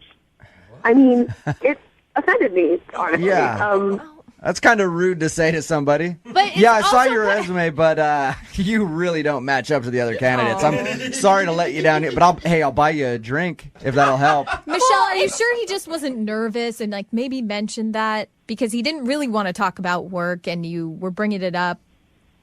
I mean, it offended me, honestly. Yeah. That's kind of rude to say to somebody. But yeah, I saw your resume, but you really don't match up to the other candidates. I'm sorry to let you down here, but I'll buy you a drink if that'll help. Michelle, are you sure he just wasn't nervous and maybe mentioned that because he didn't really want to talk about work and you were bringing it up?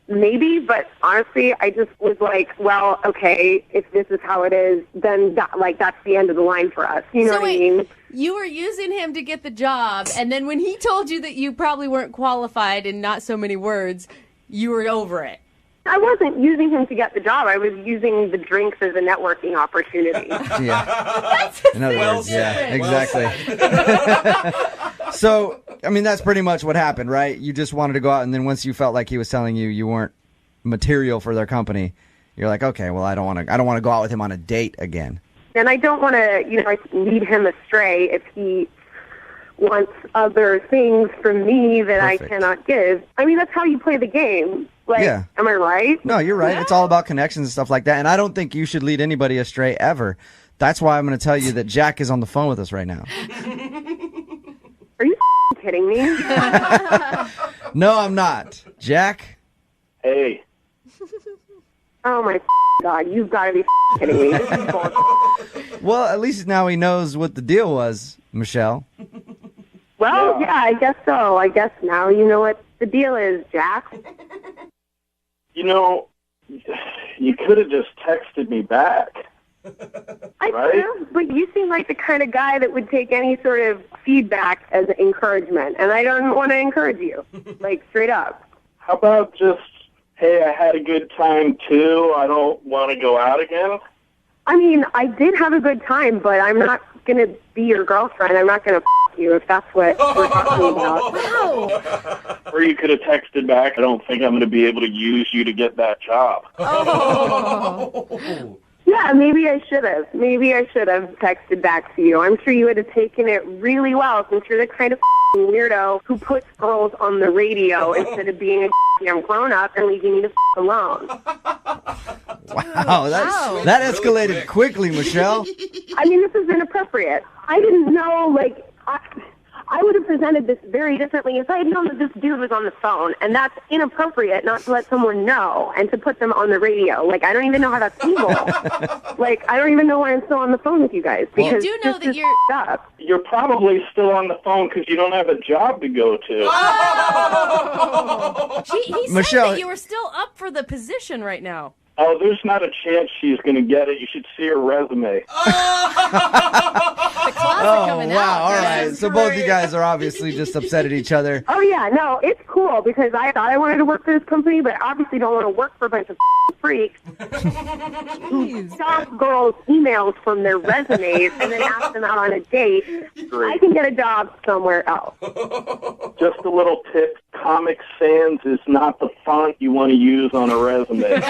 Maybe, but honestly, I just was like, well, okay, if this is how it is, then that's the end of the line for us. You know what I mean? You were using him to get the job, and then when he told you that you probably weren't qualified in not so many words, you were over it. I wasn't using him to get the job. I was using the drinks as a networking opportunity. Yeah. In other words, yeah, exactly. So, I mean, that's pretty much what happened, right? You just wanted to go out, and then once you felt like he was telling you you weren't material for their company, you're like, okay, well, I don't want to go out with him on a date again. And I don't want to, lead him astray if he wants other things from me that I cannot give. I mean, that's how you play the game. Am I right? No, you're right. Yeah. It's all about connections and stuff like that. And I don't think you should lead anybody astray ever. That's why I'm going to tell you that Jack is on the phone with us right now. Are you kidding me? No, I'm not. Jack? Hey. Oh my God, you've got to be kidding me. This is bullshit. Well, at least now he knows what the deal was, Michelle. Well, yeah, I guess so. I guess now you know what the deal is, Jack. You know, you could have just texted me back. I Right? do, but you seem like the kind of guy that would take any sort of feedback as encouragement, and I don't want to encourage you, like straight up. How about just, hey, I had a good time too. I don't want to go out again. I mean, I did have a good time, but I'm not going to be your girlfriend. I'm not going to you if that's what we're talking about. Wow. Or you could have texted back, I don't think I'm going to be able to use you to get that job. Oh. Yeah, maybe I should have. Maybe I should have texted back to you. I'm sure you would have taken it really well since you're the kind of weirdo who puts girls on the radio instead of being a damn grown-up and leaving me the alone. Wow, that escalated quickly, Michelle. I mean, this is inappropriate. I didn't know, like, I would have presented this very differently if I had known that this dude was on the phone, and that's inappropriate not to let someone know and to put them on the radio. Like, I don't even know how that's legal. Like, I don't even know why I'm still on the phone with you guys. Because You do know this that is you're... up. You're probably still on the phone because you don't have a job to go to. He said Michelle- that you were still up for the position right now. Oh, there's not a chance she's going to get it. You should see her resume. The closet coming wow, out. all man. right. So both you guys are obviously just upset at each other. Oh, yeah, no, it's cool because I thought I wanted to work for this company, but I obviously don't want to work for a bunch of freaks who stop girls' emails from their resumes and then ask them out on a date. I can get a job somewhere else. Just a little tip, Comic Sans is not the font you want to use on a resume.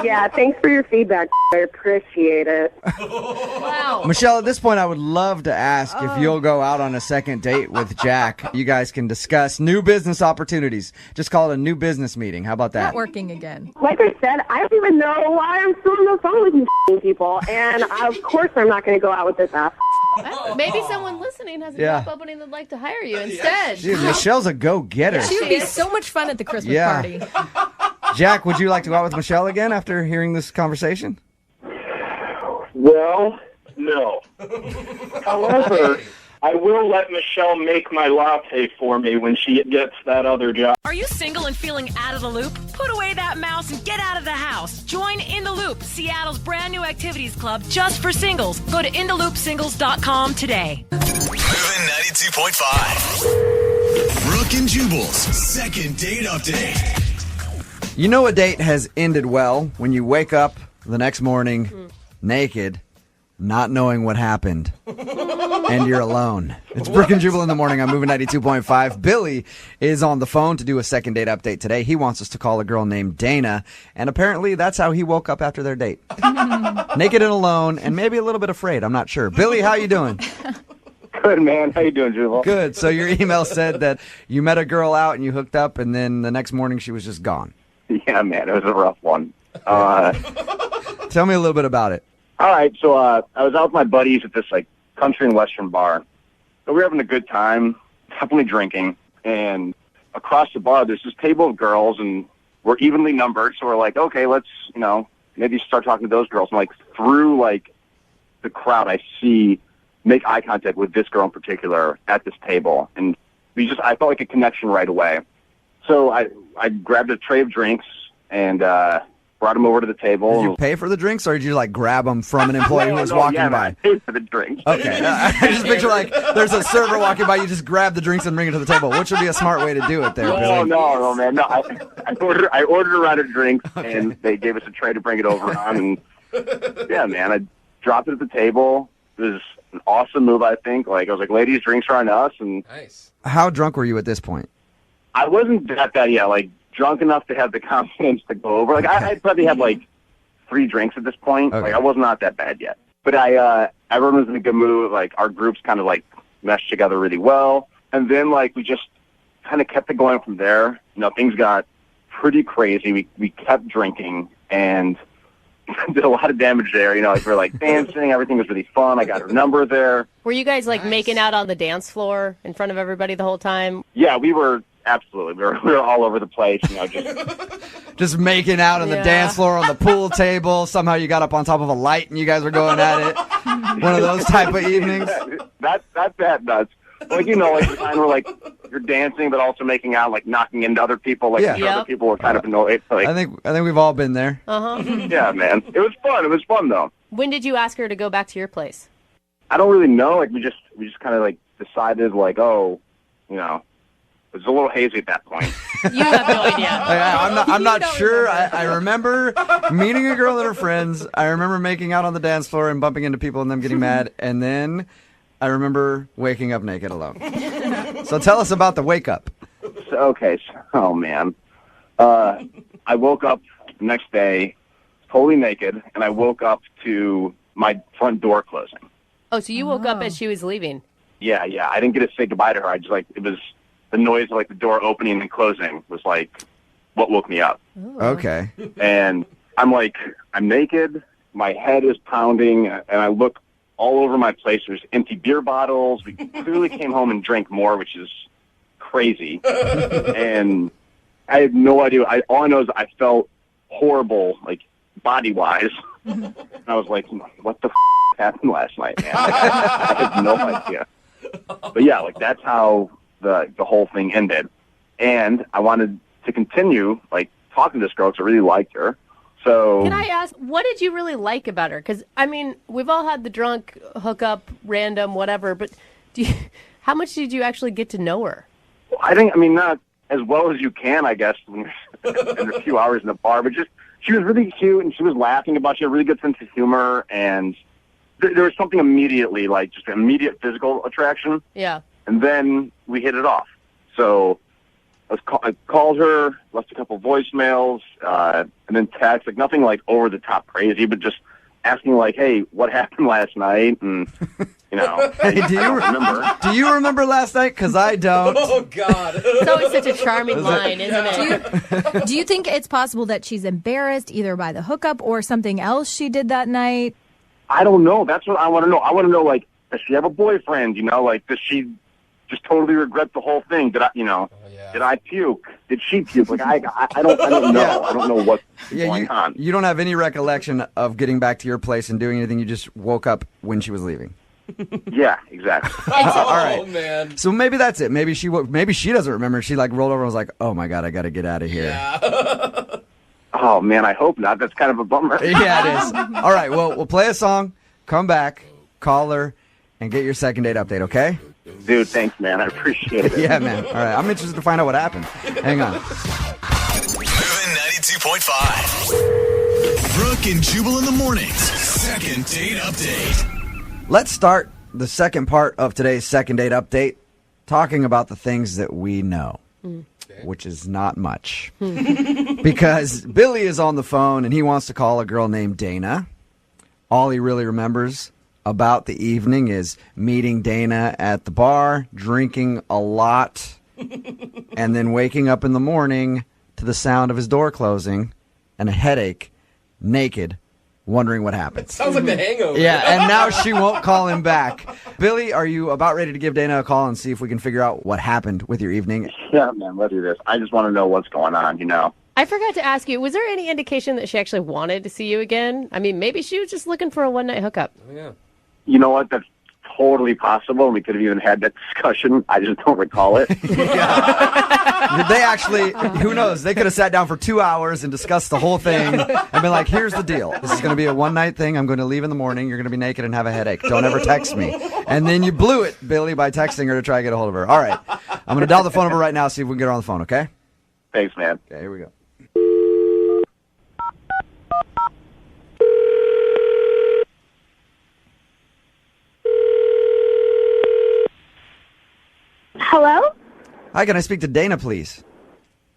Yeah, thanks for your feedback. I appreciate it. Wow. Michelle, at this point, I would love to ask if you'll go out on a second date with Jack. You guys can discuss new business opportunities. Just call it a new business meeting. How about that? Not working again. Like I said, I don't even know why I'm still on the phone with you people, and of course I'm not going to go out with this ass. Maybe someone listening has a Yeah. job opening that'd like to hire you instead. Dude, Michelle's a go-getter. She would be so much fun at the Christmas Yeah. party. Jack, would you like to go out with Michelle again after hearing this conversation? Well, no. However, I will let Michelle make my latte for me when she gets that other job. Are you single and feeling out of the loop? Put away that mouse and get out of the house. Join In the Loop, Seattle's brand new activities club just for singles. Go to intheloopsingles.com today. Moving 92.5. Brooke and Jubal's second date update. You know a date has ended well when you wake up the next morning naked, not knowing what happened, and you're alone. It's Brooke and Jubal in the morning. I'm moving 92.5. Billy is on the phone to do a second date update today. He wants us to call a girl named Dana, and apparently that's how he woke up after their date. Naked and alone, and maybe a little bit afraid. I'm not sure. Billy, how you doing? Good, man. How you doing, Jubal? Good. So your email said that you met a girl out and you hooked up, and then the next morning she was just gone. Yeah, man. It was a rough one. Tell me a little bit about it. All right, so I was out with my buddies at this like country and western bar. So we were having a good time, definitely drinking, and across the bar there's this table of girls, and we're evenly numbered. So we're like, okay, let's maybe start talking to those girls. And like through like the crowd, I make eye contact with this girl in particular at this table, and I felt like a connection right away. So I grabbed a tray of drinks and brought them over to the table. Did you pay for the drinks, or did you like grab them from an employee who was walking yeah, by? I paid for the drinks. Okay, I just picture like there's a server walking by, you just grab the drinks and bring it to the table, which would be a smart way to do it there, Billy. No, man. No, I ordered a round of drinks, and they gave us a tray to bring it over on. And yeah, man, I dropped it at the table. It was an awesome move, I think. Like I was like, ladies, drinks are on us. And nice. How drunk were you at this point? I wasn't that bad yet. Like drunk enough to have the confidence to go over. Like I probably had like 3 drinks at this point. Okay. Like I was not that bad yet. But everyone was in a good mood. Like our groups kind of like meshed together really well. And then like we just kind of kept it going from there. Things got pretty crazy. We kept drinking, and did a lot of damage there. You know, like we were like dancing. Everything was really fun. I got her number there. Were you guys like making out on the dance floor in front of everybody the whole time? Yeah, we were. Absolutely. We were all over the place, you know, just making out on the dance floor, on the pool table. Somehow you got up on top of a light and you guys were going at it. One of those type of evenings. That's that nuts. Like, you know, like the kind where like you're dancing but also making out, like knocking into other people, like other people were kind of annoyed. Like, I think we've all been there. Yeah, man. It was fun. It was fun though. When did you ask her to go back to your place? I don't really know. Like we just kind of like decided like, oh, you know, it was a little hazy at that point. You have no idea. I'm not sure. I remember meeting a girl and her friends. I remember making out on the dance floor and bumping into people and them getting mad. And then I remember waking up naked alone. So tell us about the wake up. Oh man. I woke up the next day totally naked, and I woke up to my front door closing. Oh, so you woke up as she was leaving. Yeah. I didn't get to say goodbye to her. I just it was the noise of like the door opening and closing was like what woke me up. Ooh. Okay. And I'm naked, my head is pounding, and I look all over my place. There's empty beer bottles. We clearly came home and drank more, which is crazy. And I had no idea. All I know is I felt horrible, like body-wise. And I was like, what the happened last night, man? I had no idea. But yeah, like that's how the whole thing ended. And I wanted to continue like talking to this girl because I really liked her. So can I ask, what did you really like about her? Because I mean, we've all had the drunk hookup, random, whatever. But how much did you actually get to know her? I think, not as well as you can, I guess, when you're in a few hours in the bar. But just she was really cute, and she was laughing about. She had a really good sense of humor, and there was something immediately, like just immediate physical attraction. Yeah. And then we hit it off. So I called her, left a couple voicemails, and then text, like nothing like over the top crazy, but just asking like, hey, what happened last night? And, you know, hey, do you remember last night? Because I don't. Oh, God. It's always such a charming line, isn't it? Do you think it's possible that she's embarrassed either by the hookup or something else she did that night? I don't know. That's what I want to know. I want to know, like, does she have a boyfriend? You know, like, does she just totally regret the whole thing? Did I puke? Did she puke? Like, I don't know. Yeah. I don't know what's going on. You don't have any recollection of getting back to your place and doing anything. You just woke up when she was leaving. Yeah, exactly. All right. Oh, man. So maybe that's it. Maybe she doesn't remember. She like rolled over and was like, "Oh my God, I got to get out of here." Yeah. Oh man, I hope not. That's kind of a bummer. Yeah, it is. All right. Well, we'll play a song, come back, call her, and get your second date update. Okay? Dude, thanks, man. I appreciate it. Yeah, man. All right. I'm interested to find out what happened. Hang on. Moving 92.5. Brooke and Jubal in the mornings. Second date update. Let's start the second part of today's second date update talking about the things that we know, which is not much. Because Billy is on the phone and he wants to call a girl named Dana. All he really remembers about the evening is meeting Dana at the bar, drinking a lot, and then waking up in the morning to the sound of his door closing and a headache, naked, wondering what happened. Sounds like The Hangover. Yeah, and now she won't call him back. Billy, are you about ready to give Dana a call and see if we can figure out what happened with your evening? Yeah, man, let's do this. I just want to know what's going on, you know. I forgot to ask you, was there any indication that she actually wanted to see you again? I mean, maybe she was just looking for a one-night hookup. Oh, yeah. You know what? That's totally possible. We could have even had that discussion. I just don't recall it. They actually, who knows, they could have sat down for 2 hours and discussed the whole thing and been like, here's the deal. This is going to be a one-night thing. I'm going to leave in the morning. You're going to be naked and have a headache. Don't ever text me. And then you blew it, Billy, by texting her to try to get a hold of her. All right. I'm going to dial the phone number right now, see if we can get her on the phone, okay? Thanks, man. Okay, here we go. Hello? Hi, can I speak to Dana, please?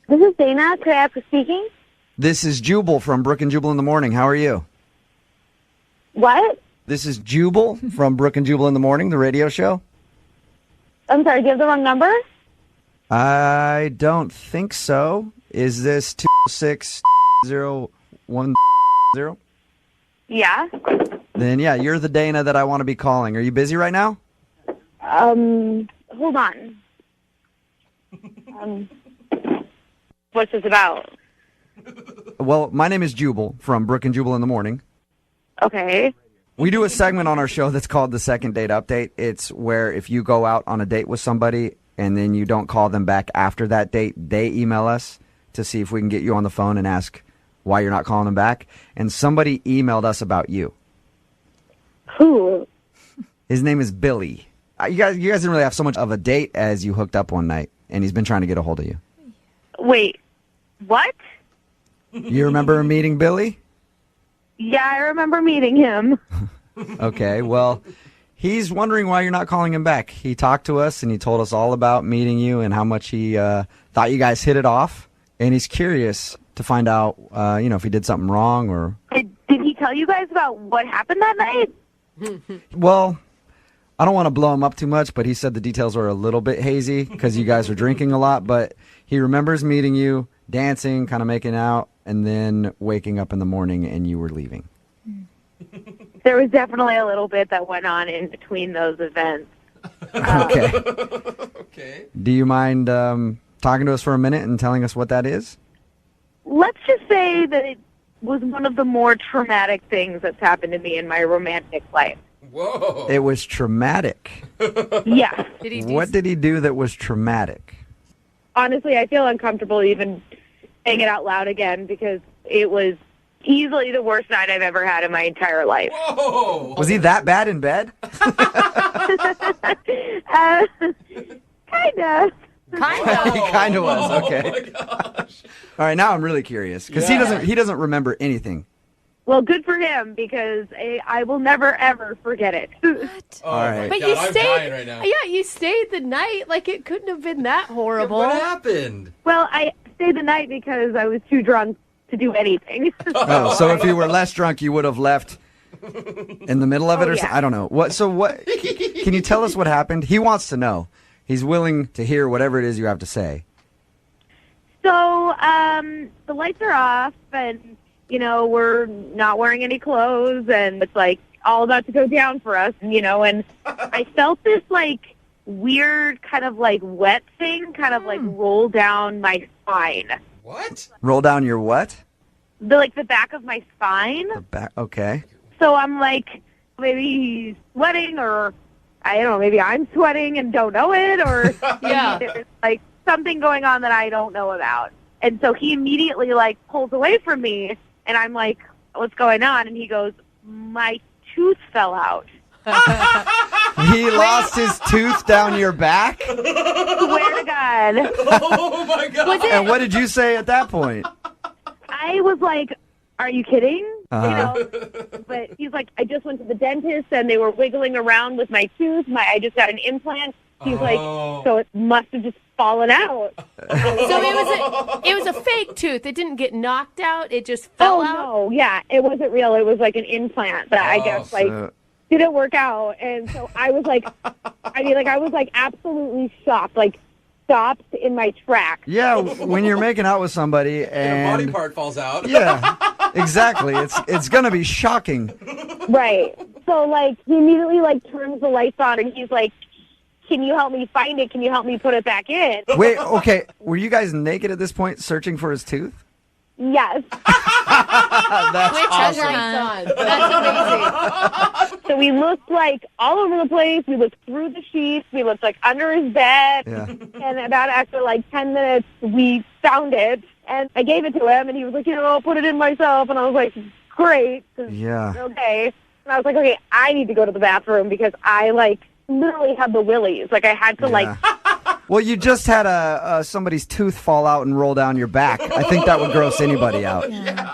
This is Dana. Could I ask who's speaking? This is Jubal from Brooke and Jubal in the Morning. How are you? What? This is Jubal from Brooke and Jubal in the Morning, the radio show. I'm sorry, do you have the wrong number? I don't think so. Is this 26010? Yeah. Then, yeah, you're the Dana that I want to be calling. Are you busy right now? Hold on. What's this about? Well, my name is Jubal from Brooke and Jubal in the Morning. Okay. We do a segment on our show that's called the Second Date Update. It's where if you go out on a date with somebody and then you don't call them back after that date, they email us to see if we can get you on the phone and ask why you're not calling them back. And somebody emailed us about you. Who? His name is Billy. You guys didn't really have so much of a date as you hooked up one night, and he's been trying to get a hold of you. Wait, what? You remember meeting Billy? Yeah, I remember meeting him. Okay, well, he's wondering why you're not calling him back. He talked to us, and he told us all about meeting you and how much he thought you guys hit it off, and he's curious to find out, if he did something wrong or... Did he tell you guys about what happened that night? Well, I don't want to blow him up too much, but he said the details were a little bit hazy because you guys were drinking a lot, but he remembers meeting you, dancing, kind of making out, and then waking up in the morning and you were leaving. There was definitely a little bit that went on in between those events. Okay. Okay. Do you mind talking to us for a minute and telling us what that is? Let's just say that it was one of the more traumatic things that's happened to me in my romantic life. Whoa. It was traumatic. Yeah. What did he do that was traumatic? Honestly, I feel uncomfortable even saying it out loud again because it was easily the worst night I've ever had in my entire life. Whoa. Was he that bad in bed? Kind of. He kind of was. Okay. Oh my gosh. All right, now I'm really curious because he doesn't remember anything. Well, good for him because I will never ever forget it. What? All right. But God, you I'm stayed. dying right now. Yeah, you stayed the night. Like it couldn't have been that horrible. What happened? Well, I stayed the night because I was too drunk to do anything. Oh, so if you were less drunk, you would have left in the middle of it, or something? I don't know. What? So what? Can you tell us what happened? He wants to know. He's willing to hear whatever it is you have to say. So the lights are off, and we're not wearing any clothes, and it's like all about to go down for us, and I felt this like weird kind of like wet thing kind of like roll down my spine. What? Roll down your what? The back of my spine. The back. Okay. So I'm like, maybe he's sweating, or I don't know, maybe I'm sweating and don't know it, or Yeah. there's like something going on that I don't know about. And so he immediately like pulls away from me, and I'm like, what's going on? And he goes, my tooth fell out. He lost his tooth down your back? Swear to God. Oh my God. And what did you say at that point? I was like, are you kidding? Uh-huh. But he's like, I just went to the dentist and they were wiggling around with my tooth. I just got an implant. He's like, so it must have just fallen out. So it was a fake tooth. It didn't get knocked out. It just fell out. No, yeah, it wasn't real. It was like an implant that I guess didn't work out. And so I was like, I was like absolutely shocked, like stopped in my tracks. Yeah, when you're making out with somebody And and a body part falls out. Yeah, exactly. It's gonna be shocking. Right. So like he immediately like turns the lights on and he's like, can you help me find it? Can you help me put it back in? Wait, okay. Were you guys naked at this point searching for his tooth? Yes. That's With awesome. lights on. That's amazing. So we looked like all over the place. We looked through the sheets. We looked like under his bed. Yeah. And about after like 10 minutes, we found it. And I gave it to him, and he was like, I'll put it in myself. And I was like, great. Yeah. Okay. And I was like, okay, I need to go to the bathroom because I like literally had the willies. Like I had to like. Well, you just had somebody's tooth fall out and roll down your back. I think that would gross anybody out.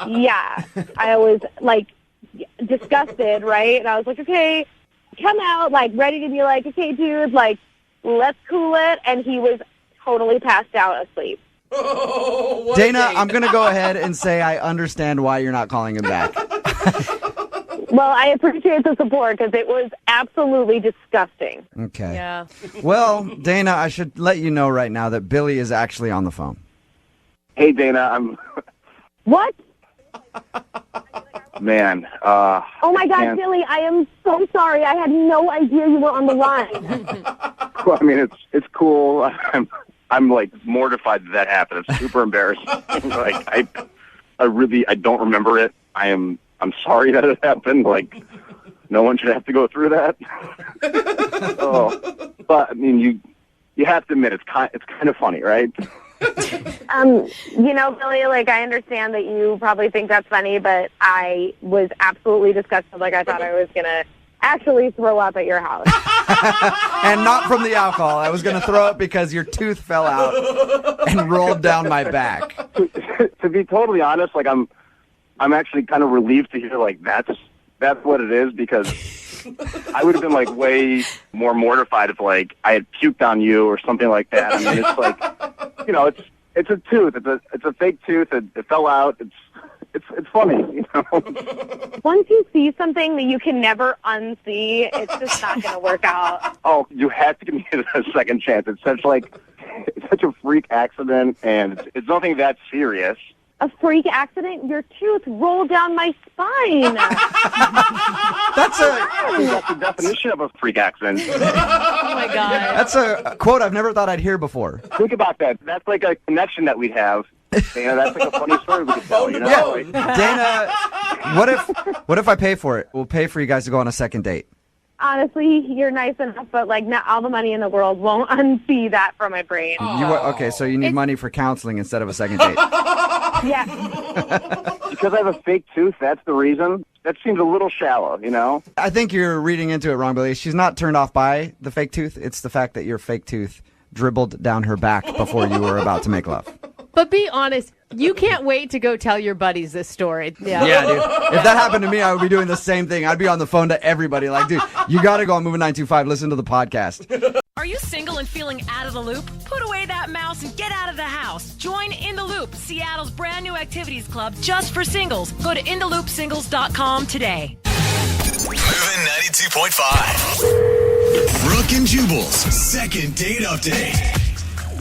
Yeah. I was like disgusted, right? And I was like, okay, come out, like ready to be like, okay, dude, like let's cool it. And he was totally passed out asleep. Oh, Dana, I'm going to go ahead and say I understand why you're not calling him back. Well, I appreciate the support because it was absolutely disgusting. Okay. Yeah. Well, Dana, I should let you know right now that Billy is actually on the phone. Hey, Dana, I'm... What? man. Oh my God, can't- Billy, I am so sorry. I had no idea you were on the line. Well, I mean, it's cool. I'm like mortified that happened. It's super embarrassing. Like I don't remember it. I'm sorry that it happened. Like no one should have to go through that. But I mean, you have to admit it's kind of funny, right? Billy, like, I understand that you probably think that's funny, but I was absolutely disgusted. Like, I thought I was going to actually throw up at your house. And not from the alcohol. I was going to throw up because your tooth fell out and rolled down my back. To be totally honest, like I'm actually kind of relieved to hear like that's what it is, because I would have been like way more mortified if like I had puked on you or something like that. I mean, it's like, it's a tooth. It's a fake tooth. It fell out. It's funny, Once you see something that you can never unsee, it's just not going to work out. Oh, you have to give me a second chance. It's such a freak accident, and it's nothing that serious. A freak accident? Your tooth rolled down my spine. That's the definition of a freak accident. Oh my God. That's a quote I've never thought I'd hear before. Think about that. That's like a connection that we'd have. That's like a funny story we could tell, Yeah. Like, Dana, what if I pay for it? We'll pay for you guys to go on a second date. Honestly, you're nice enough, but like not all the money in the world won't unsee that from my brain. Okay, so you need money for counseling instead of a second date. Yeah. because I have a fake tooth, that's the reason? That seems a little shallow, I think you're reading into it wrong, Billy. She's not turned off by the fake tooth. It's the fact that your fake tooth dribbled down her back before you were about to make love. But be honest, you can't wait to go tell your buddies this story. Yeah, dude. If that happened to me, I would be doing the same thing. I'd be on the phone to everybody. Like, dude, you got to go on Moving 925. Listen to the podcast. Are you single and feeling out of the loop? Put away that mouse and get out of the house. Join In the Loop, Seattle's brand new activities club just for singles. Go to intheloopsingles.com today. Moving 92.5. Brooke and Jubal's second date update.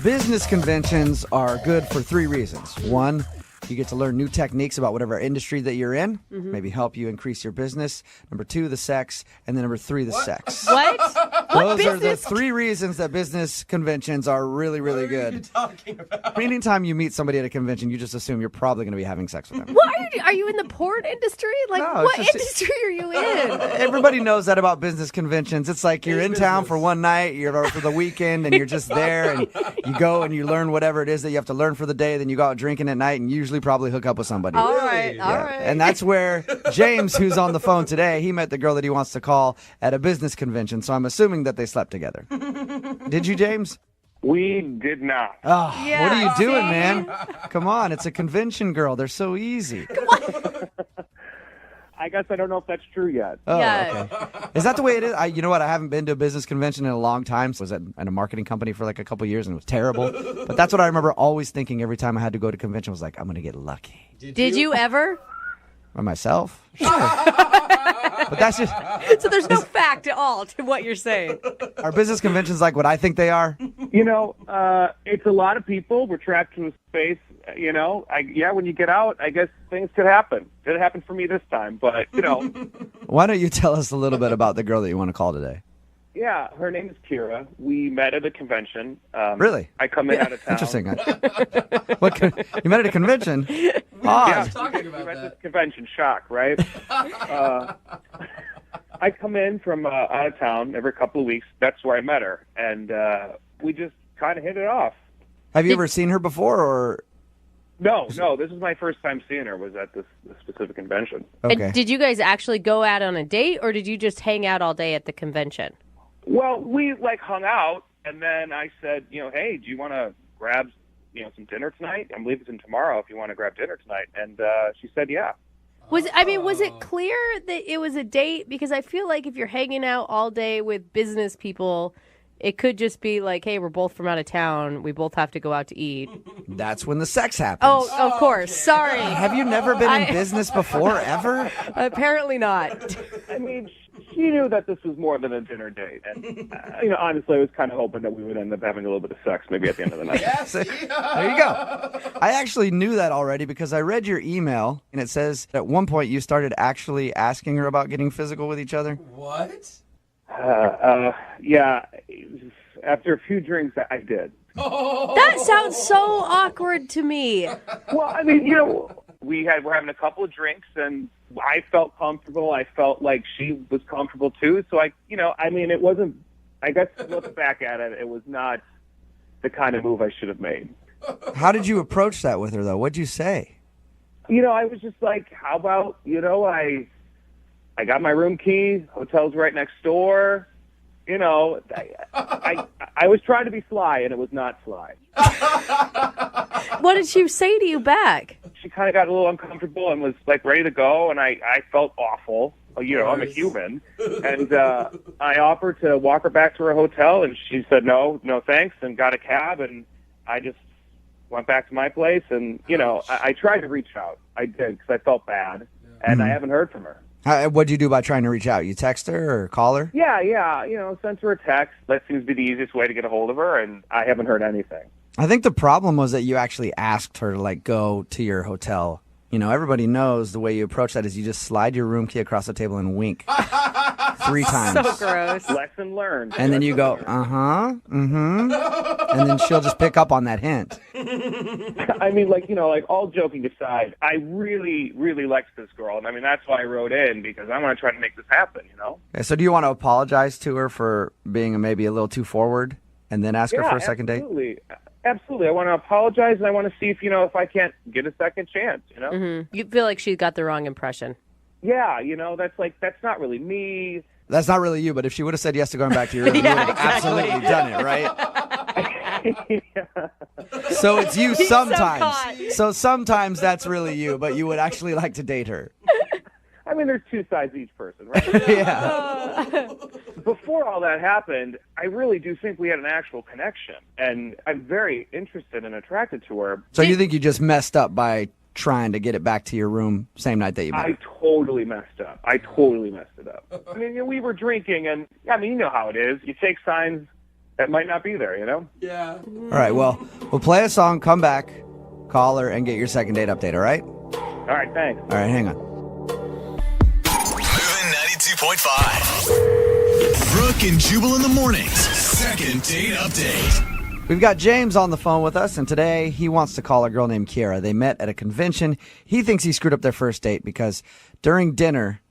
Business conventions are good for three reasons. One, you get to learn new techniques about whatever industry that you're in, maybe help you increase your business. Number two, the sex. And then number three, the sex. What? Those are the three reasons that business conventions are really, really good. What are you talking about? Anytime you meet somebody at a convention, you just assume you're probably going to be having sex with them. What are you in the porn industry? Like, No, what it's just- industry are you in? Everybody knows that about business conventions. It's like you're in town for one night, you're for the weekend, and you're just there, and you go and you learn whatever it is that you have to learn for the day. Then you go out drinking at night, and you usually probably hook up with somebody. All right. And that's where James, who's on the phone today, he met the girl that he wants to call at a business convention. So I'm assuming that they slept together. Did you, James? We did not. Oh, Yeah, what are you doing, see? man? Come on, it's a convention girl. They're so easy. I guess I don't know if that's true yet. Oh, Yeah. okay. Is that the way it is? You know what? I haven't been to a business convention in a long time. So I was at a marketing company for like a couple years, and it was terrible. But that's what I remember always thinking every time I had to go to convention was like, I'm going to get lucky. Did you ever? By myself? Sure. But that's just... So there's no fact at all to what you're saying. Are business conventions like what I think they are? It's a lot of people. We're trapped in space. When you get out, I guess things could happen. It happened for me this time, but, Why don't you tell us a little bit about the girl that you want to call today? Yeah, her name is Kira. We met at a convention. Really? I come in out of town. Interesting. You met at a convention? Yeah, Odd. we met at this convention. Shock, right? I come in from out of town every couple of weeks. That's where I met her, and we just kind of hit it off. Have you ever seen her before, or? No. This is my first time seeing her. Was at this specific convention. Okay. And did you guys actually go out on a date, or did you just hang out all day at the convention? Well, we hung out, and then I said, hey, do you want to grab some dinner tonight? I'm leaving tomorrow if you want to grab dinner tonight. And she said, yeah. Was it clear that it was a date? Because I feel like if you're hanging out all day with business people, it could just be like, hey, we're both from out of town. We both have to go out to eat. That's when the sex happens. Oh, of course. Sorry. Have you never been in business before, ever? Apparently not. I mean, she she knew that this was more than a dinner date. And, honestly, I was kind of hoping that we would end up having a little bit of sex maybe at the end of the night. There you go. I actually knew that already because I read your email, and it says at one point you started actually asking her about getting physical with each other. What? Yeah. After a few drinks, I did. That sounds so awkward to me. Well, I mean, we're having a couple of drinks, and I felt comfortable. I felt like she was comfortable too. So it wasn't. I guess looking back at it, it was not the kind of move I should have made. How did you approach that with her, though? What'd you say? I was just like, how about, I got my room key. Hotel's right next door. I was trying to be sly, and it was not sly. What did she say to you back? She kind of got a little uncomfortable and was like ready to go, and I felt awful. I'm a human. And I offered to walk her back to her hotel, and she said no thanks, and got a cab, and I just went back to my place. And, I tried to reach out. I did, because I felt bad, and I haven't heard from her. What'd you do by trying to reach out? You text her or call her? Yeah, sent her a text. That seems to be the easiest way to get a hold of her, and I haven't heard anything. I think the problem was that you actually asked her to, go to your hotel. Everybody knows the way you approach that is you just slide your room key across the table and wink 3 times. So gross. Lesson learned. And then you go, uh-huh, mm-hmm. And then she'll just pick up on that hint. I mean, all joking aside, I really, really liked this girl. And, that's why I wrote in, because I want to try to make this happen, Okay, so do you want to apologize to her for being maybe a little too forward and then ask her for a second date? Absolutely. I want to apologize, and I want to see if I can't get a second chance, Mm-hmm. You feel like she got the wrong impression. Yeah, that's not really me. That's not really you, but if she would have said yes to going back to your room, you would have absolutely done it, right? So it's you sometimes. So sometimes that's really you, but you would actually like to date her. There's 2 sides to each person, right? Yeah. Before all that happened, I really do think we had an actual connection, and I'm very interested and attracted to her. So you think you just messed up by trying to get it back to your room same night that you met? I totally messed up. I totally messed it up. We were drinking, and, you know how it is. You take signs that might not be there, Yeah. All right, well, we'll play a song, come back, call her, and get your second date update, all right? All right, thanks. All right, hang on. 92.5. Brooke and Jubal in the mornings. Second date update. We've got James on the phone with us, and today he wants to call a girl named Kiera. They met at a convention. He thinks he screwed up their first date because during dinner,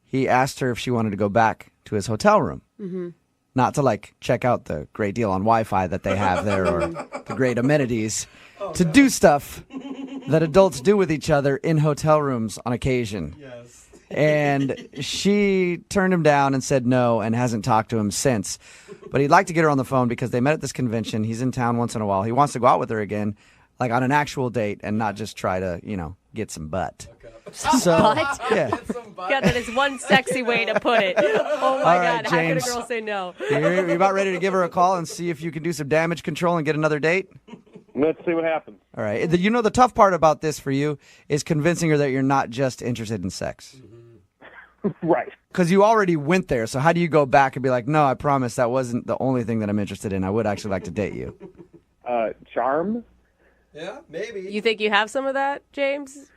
he asked her if she wanted to go back to his hotel room. Mm-hmm. Not to check out the great deal on Wi-Fi that they have there or the great amenities, to do stuff that adults do with each other in hotel rooms on occasion. Yes. And she turned him down and said no and hasn't talked to him since. But he'd like to get her on the phone because they met at this convention. He's in town once in a while. He wants to go out with her again, on an actual date and not just try to, get some butt. So, butt? Yeah. God, that is one sexy way to put it. Oh, my God. How could a girl say no? You're about ready to give her a call and see if you can do some damage control and get another date? Let's see what happens. All right. The tough part about this for you is convincing her that you're not just interested in sex. Right. Because you already went there, so how do you go back and be like, no, I promise that wasn't the only thing that I'm interested in. I would actually like to date you. Charm? Yeah, maybe. You think you have some of that, James?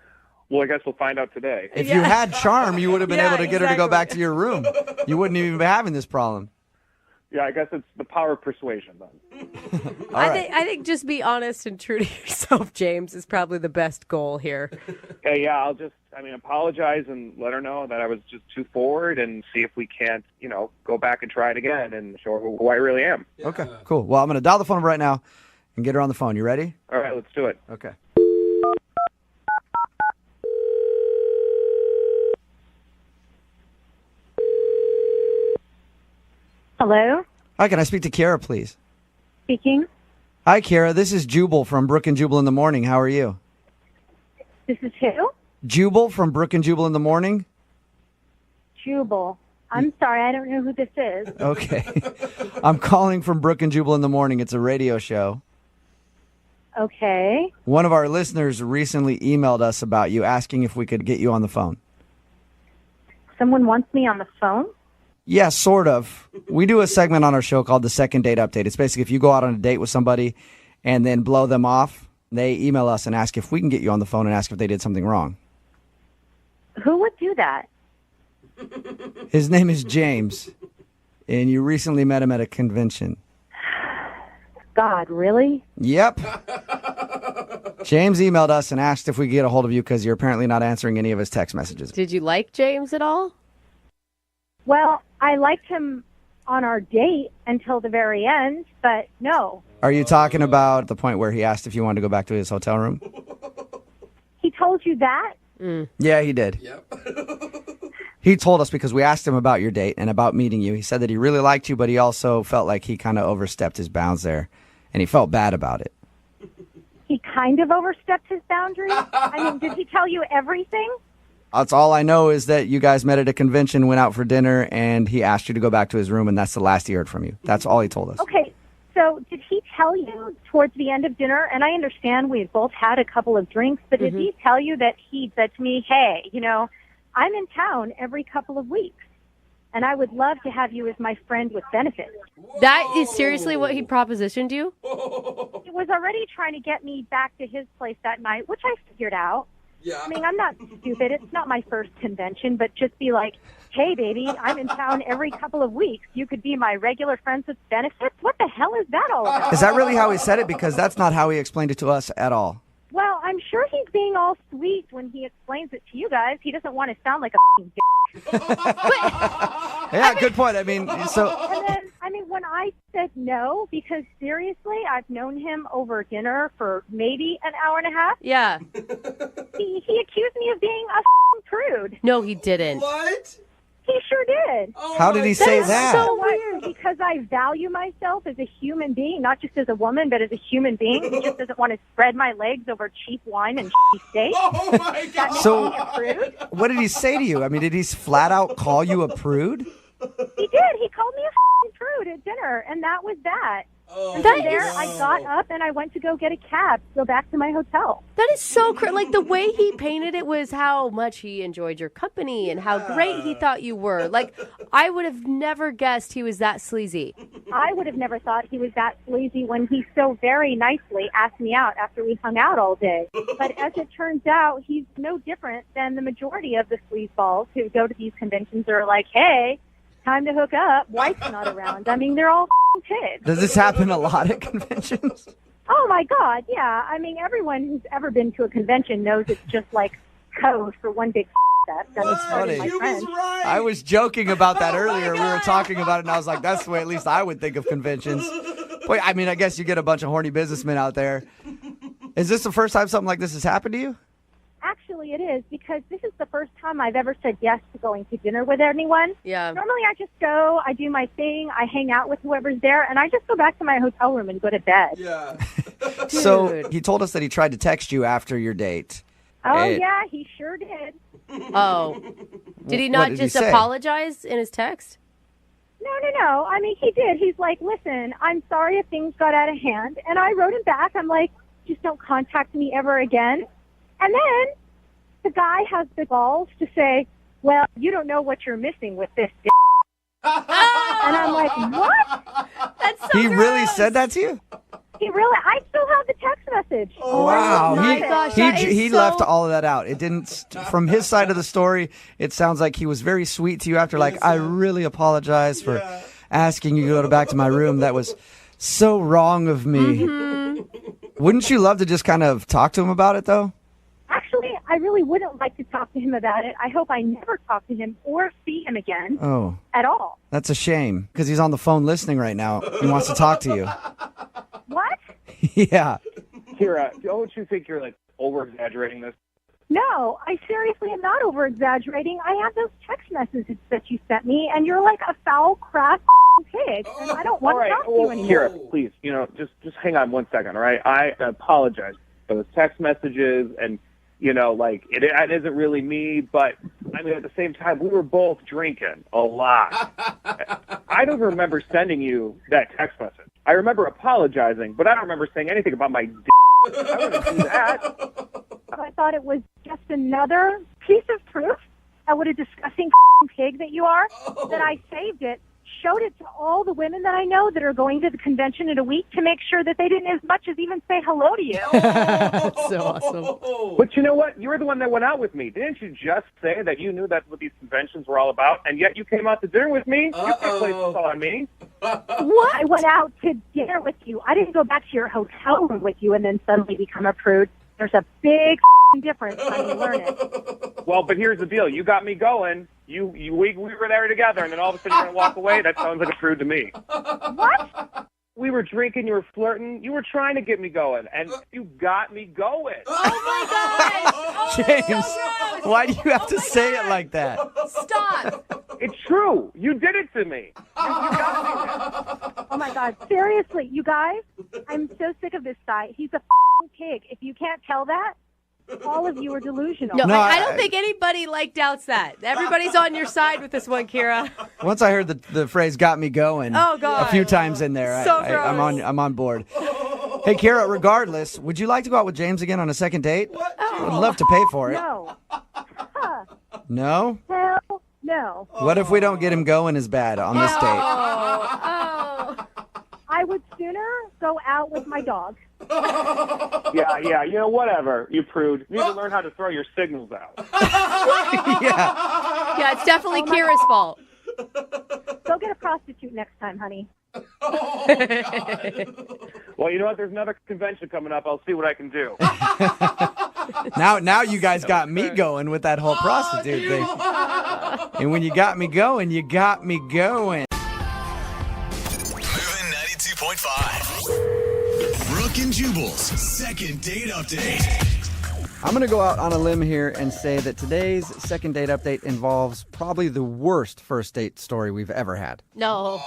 Well, I guess we'll find out today. If you had charm, you would have been able to get her to go back to your room. You wouldn't even be having this problem. Yeah, I guess it's the power of persuasion then. I think just be honest and true to yourself, James, is probably the best goal here. Okay, yeah, I'll just, apologize and let her know that I was just too forward and see if we can't, go back and try it again and show her who I really am. Yeah. Okay, cool. Well, I'm going to dial the phone right now and get her on the phone. You ready? All right, let's do it. Okay. Hello? Hi, can I speak to Kiera, please? Speaking. Hi, Kiera. This is Jubal from Brooke and Jubal in the Morning. How are you? This is who? Jubal from Brooke and Jubal in the Morning. Jubal. I'm sorry, I don't know who this is. Okay. I'm calling from Brooke and Jubal in the Morning. It's a radio show. Okay. One of our listeners recently emailed us about you, asking if we could get you on the phone. Someone wants me on the phone? Yeah, sort of. We do a segment on our show called the Second Date Update. It's basically if you go out on a date with somebody and then blow them off, they email us and ask if we can get you on the phone and ask if they did something wrong. Who would do that? His name is James, and you recently met him at a convention. God, really? Yep. James emailed us and asked if we could get a hold of you because you're apparently not answering any of his text messages. Did you like James at all? Well, I liked him on our date until the very end, but no. Are you talking about the point where he asked if you wanted to go back to his hotel room? He told you that? Yeah, he did. He told us because we asked him about your date and about meeting you. He said that he really liked you, but he also felt like he kind of overstepped his bounds there, and he felt bad about it. He kind of overstepped his boundaries? I mean, did he tell you everything? That's all I know is that you guys met at a convention, went out for dinner, and he asked you to go back to his room, and that's the last he heard from you. That's all he told us. Okay, so did he tell you towards the end of dinner, and I understand we had both had a couple of drinks, but did he tell you that he said to me, hey, you know, I'm in town every couple of weeks, and I would love to have you as my friend with benefits. That is seriously what he propositioned you? He was already trying to get me back to his place that night, which I figured out. Yeah. I mean, I'm not stupid. It's not my first convention, but just be like, hey, baby, I'm in town every couple of weeks. You could be my regular friends with benefits? What the hell is that all about? Is that really how he said it? Because that's not how he explained it to us at all. Well, I'm sure he's being all sweet when he explains it to you guys. He doesn't want to sound like a f***ing dick. Yeah, good point. I mean, so... And then, I mean, when I said no, because seriously, I've known him over dinner for maybe an hour and a half. Yeah. He accused me of being a f***ing prude. No, he didn't. What? He sure did. How did he say that? So weird. Because I value myself as a human being, not just as a woman, but as a human being who just doesn't want to spread my legs over cheap wine and shitty steak. Oh, my God. That makes So- me a prude. What did he say to you? I mean, did he flat out call you a prude? He did. He called me a f***ing prude at dinner, and that was that. Oh, And That from there, is- I got up and I went to go get a cab to go back to my hotel. That is so like the way he painted it was how much he enjoyed your company and how great he thought you were. Like, I would have never guessed he was that sleazy. I would have never thought he was that sleazy when he so very nicely asked me out after we hung out all day. But as it turns out, he's no different than the majority of the sleazeballs who go to these conventions or are like, hey, time to hook up. Wife's not around. I mean, they're all kids. Does this happen a lot at conventions? Oh, my God, yeah. I mean, everyone who's ever been to a convention knows it's just like code for one big fest. And it's funny. my friends. I was joking about that earlier. We were talking about it, and I was like, that's the way at least I would think of conventions. But, I mean, I guess you get a bunch of horny businessmen out there. Is this the first time something like this has happened to you? Actually, it is, because this is the first time I've ever said yes to going to dinner with anyone. Yeah. Normally, I just go, I do my thing, I hang out with whoever's there, and I just go back to my hotel room and go to bed. Yeah. So he told us that he tried to text you after your date. Oh, Eh. yeah, he sure did. Oh. Did he What not did he just say? apologize in his text? No. I mean, he did. He's like, listen, I'm sorry if things got out of hand. And I wrote him back. I'm like, just don't contact me ever again. And then the guy has the balls to say, well, you don't know what you're missing with this d-. And I'm like, what? That's so He really gross. said that to you? He really, I still have the text message. Wow. my gosh, that is He so- left all of that out. It didn't, from his side of the story, it sounds like he was very sweet to you after, like, I really apologize for asking you to go back to my room. That was so wrong of me. Wouldn't you love to just kind of talk to him about it, though? Actually, I really wouldn't like to talk to him about it. I hope I never talk to him or see him again Oh, at all. that's a shame, because he's on the phone listening right now. He wants to talk to you. What? Yeah. Kira, don't you think you're like over-exaggerating this? No, I seriously am not over-exaggerating. I have those text messages that you sent me, and you're like a foul, crass pig, and I don't want All right, to talk to you well, anymore. Kira, please, just hang on 1 second, all right? I apologize for those text messages, and, like, it isn't really me, but, I mean, at the same time, we were both drinking a lot. I don't remember sending you that text message. I remember apologizing, but I don't remember saying anything about my d***. I wouldn't do that. I thought it was just another piece of proof what a disgusting pig that you are, that I saved it, showed it to all the women that I know that are going to the convention in a week to make sure that they didn't as much as even say hello to you. That's so awesome. But you know what? You were the one that went out with me. Didn't you just say that you knew that's what these conventions were all about, and yet you came out to dinner with me? You can't place this on me. What? I went out to dinner with you. I didn't go back to your hotel room with you and then suddenly become a prude. There's a big difference. I mean, learn it. Well, but here's the deal. You got me going. We were there together, and then all of a sudden you're going to walk away? That sounds like a prude to me. What? We were drinking, you were flirting, you were trying to get me going, and you got me going. Oh, my gosh! James, why do you have to say it like that? Stop! It's true. You did it to me. You got me there. Oh, my God. Seriously, you guys, I'm so sick of this guy. He's a pig. If you can't tell that, all of you are delusional. No, I don't think anybody doubts that. Everybody's on your side with this one, Kira. Once I heard the phrase "got me going" Oh, God. a few times in there, So I'm on board. Hey, Kira, regardless, would you like to go out with James again on a second date? I'd love to pay for it. No. No? Hell no. What if we don't get him going as bad on this date? I would sooner go out with my dog. Yeah, you know, whatever, you prude. You need to learn how to throw your signals out. Yeah, it's definitely Kira's fault. Go get a prostitute next time, honey. Well, you know what? There's another convention coming up. I'll see what I can do. Now you guys got me going with that whole prostitute thing. And when you got me going, you got me going. Moving 92.5. Brooke and Jubal's second date update. I'm going to go out on a limb here and say that today's second date update involves probably the worst first date story we've ever had. No.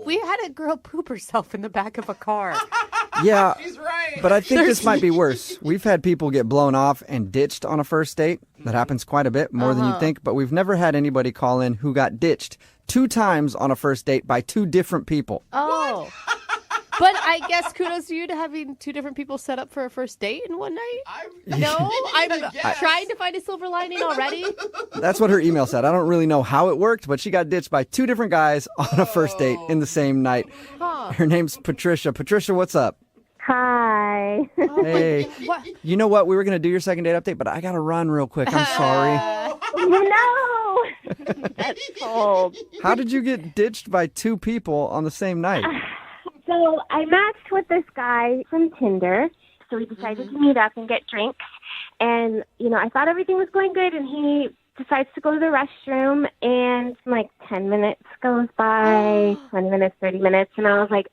We had a girl poop herself in the back of a car. Yeah, but I think this might be worse. We've had people get blown off and ditched on a first date. That happens quite a bit, more than you think, but we've never had anybody call in who got ditched 2 times on a first date by 2 different people. Oh. But I guess kudos to you to having 2 different people set up for a first date in one night. I'm trying to find a silver lining already. That's what her email said. I don't really know how it worked, but she got ditched by 2 different guys on a first date in the same night. Huh. Her name's Patricia. Patricia, what's up? Hi. Hey. What? You know what? We were going to do your second date update, but I got to run real quick. I'm sorry. No. That's cold. How did you get ditched by 2 people on the same night? So I matched with this guy from Tinder. So we decided to meet up and get drinks. And, you know, I thought everything was going good. And he decides to go to the restroom. And like 10 minutes goes by, 20 minutes, 30 minutes. And I was like,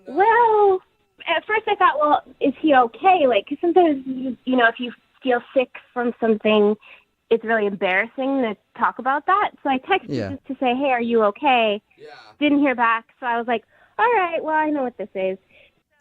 well, at first I thought, well, is he okay? Like, 'cause sometimes, you know, if you feel sick from something, it's really embarrassing to talk about that. So I texted just to say, hey, are you okay? Didn't hear back. So I was like, all right, well, I know what this is.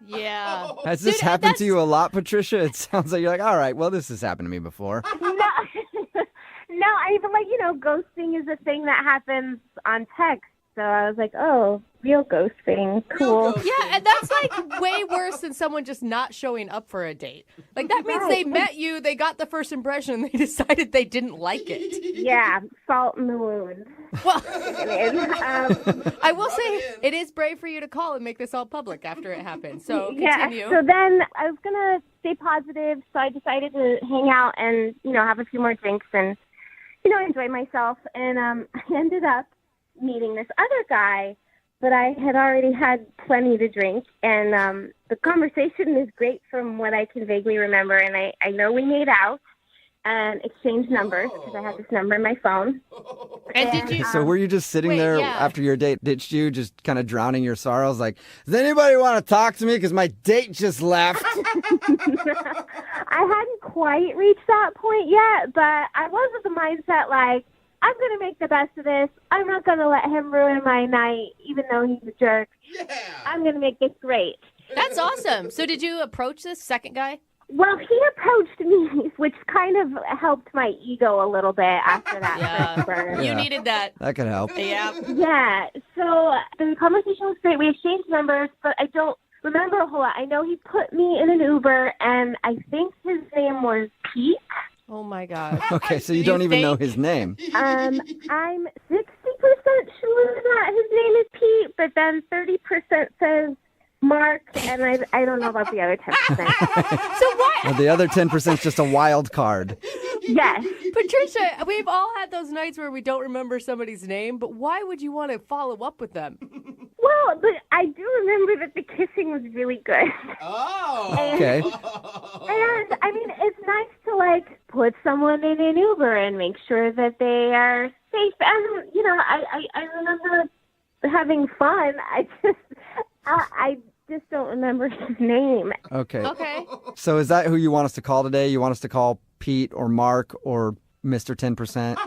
Yeah. Has this happened to you a lot, Patricia? It sounds like you're like, all right, well, this has happened to me before. No, I even like, you know, ghosting is a thing that happens on text. So I was like, oh, real ghosting. Cool. Yeah, and that's like way worse than someone just not showing up for a date. Like that means they met you, they got the first impression, and they decided they didn't like it. Yeah, salt in the wound. Well, I will say it is brave for you to call and make this all public after it happened. So continue. So then I was going to stay positive, so I decided to hang out and, you know, have a few more drinks and, you know, enjoy myself. And I ended up meeting this other guy, but I had already had plenty to drink. And the conversation is great from what I can vaguely remember. And I know we made out and exchanged numbers because I had this number in my phone. And did you? So were you just sitting there after your date ditched you, just kind of drowning your sorrows? Like, does anybody want to talk to me? Because my date just left. I hadn't quite reached that point yet, but I was with the mindset like, I'm going to make the best of this. I'm not going to let him ruin my night, even though he's a jerk. Yeah. I'm going to make this great. That's awesome. So did you approach this second guy? Well, he approached me, which kind of helped my ego a little bit after that first burn. You needed that. That could help. Yeah. Yeah. So the conversation was great. We exchanged numbers, but I don't remember a whole lot. I know he put me in an Uber, and I think his name was Pete. Oh my God. Okay, so you don't even know his name. I'm 60% sure that his name is Pete, but then 30% says Mark, and I don't know about the other 10%. So what? Well, the other 10% is just a wild card. Yes. Patricia, we've all had those nights where we don't remember somebody's name, but why would you want to follow up with them? Well, but I do remember that the kissing was really good. Oh. Okay. And, I mean, it's nice to, like, put someone in an Uber and make sure that they are safe. And, you know, I remember having fun. I just don't remember his name. Okay. Okay. So is that who you want us to call today? You want us to call Pete or Mark or Mr. 10%?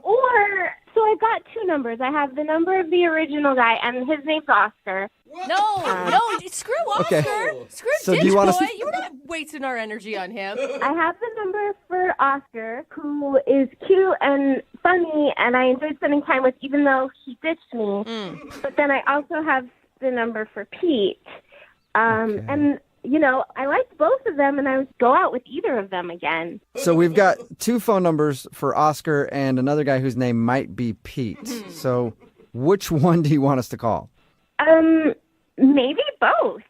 Or, so I've got two numbers. I have the number of the original guy, and his name's Oscar. No, screw Oscar. Okay. Screw So do Ditch you want us Boy. to- You're not wasting our energy on him. I have the number for Oscar, who is cute and funny, and I enjoyed spending time with, even though he ditched me. But then I also have the number for Pete. And, you know, I liked both of them, and I would go out with either of them again. So we've got two phone numbers for Oscar and another guy whose name might be Pete. So which one do you want us to call? Maybe both.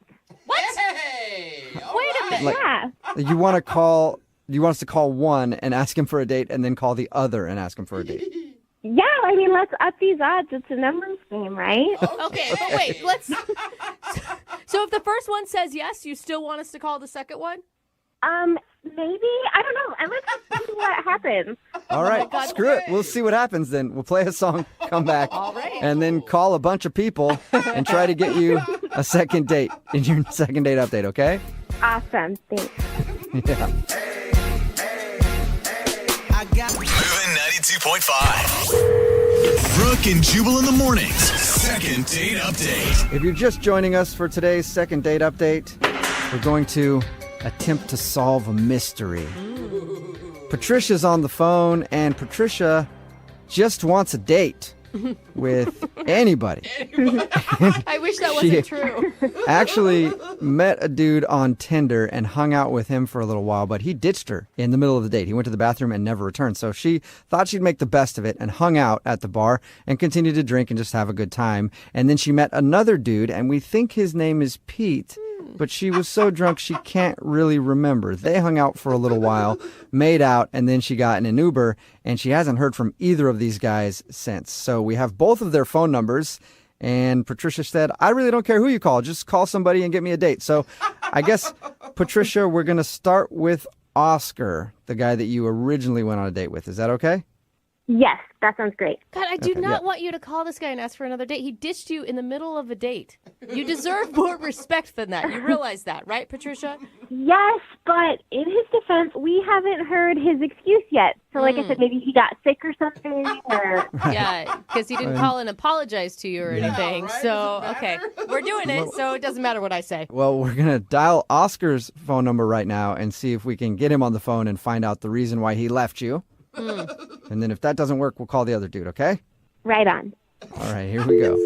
What? Hey, Wait a minute. Like- Yeah. You want us to call one and ask him for a date and then call the other and ask him for a date? Yeah, I mean, let's up these odds. It's a numbers game, right? Okay, but wait, let's... So if the first one says yes, you still want us to call the second one? Maybe. I don't know. And let's just see what happens. All right, God. screw it. We'll see what happens then. We'll play a song, come back, All right. and then call a bunch of people and try to get you a second date in your second date update, okay? Awesome. Thanks. Yeah. Moving 92.5. Brooke and Jubal in the mornings. Second date update. If you're just joining us for today's second date update, we're going to attempt to solve a mystery. Patricia's on the phone, and Patricia just wants a date with anybody. I wish that wasn't true. Actually met a dude on Tinder and hung out with him for a little while, but he ditched her in the middle of the date. He went to the bathroom and never returned. So she thought she'd make the best of it and hung out at the bar and continued to drink and just have a good time. And then she met another dude, and we think his name is Pete, but she was so drunk she can't really remember. They hung out for a little while, made out, and then she got in an Uber, and she hasn't heard from either of these guys since. So we have both of their phone numbers, and Patricia said, I really don't care who you call, just call somebody and get me a date. So I guess, Patricia, we're going to start with Oscar, the guy that you originally went on a date with. Is that okay? Yes, that sounds great. God, I do Okay, not yeah. want you to call this guy and ask for another date. He ditched you in the middle of a date. You deserve more respect than that. You realize that, right, Patricia? Yes, but in his defense, we haven't heard his excuse yet. So, like I said, maybe he got sick or something. Or... Yeah, because he didn't call and apologize to you or anything. right? So, okay, we're doing it, so it doesn't matter what I say. Well, we're going to dial Oscar's phone number right now and see if we can get him on the phone and find out the reason why he left you. And then if that doesn't work, we'll call the other dude, okay? Right on. All right, here we go.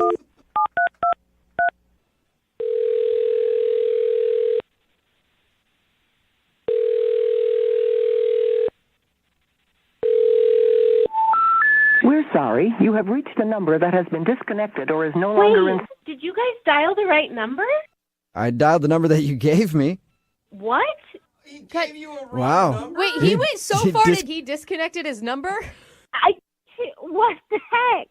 We're sorry. You have reached a number that has been disconnected or is no longer in... Wait, did you guys dial the right number? I dialed the number that you gave me. What? He gave you a wrong Wow. number? Wait, he went so He far dis- that he disconnected his number? What the heck?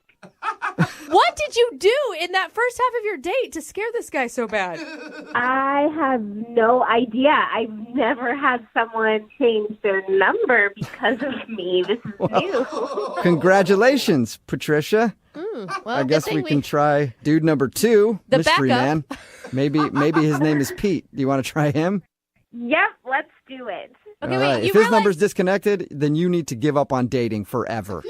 What did you do in that first half of your date to scare this guy so bad? I have no idea. I've never had someone change their number because of me. This is new. Congratulations, Patricia. Well, I guess we can try dude number 2, The mystery backup. man. Maybe his name is Pete. Do you want to try him? Yep, let's do it. Okay, All wait, right. you If his realize- number's disconnected, then you need to give up on dating forever.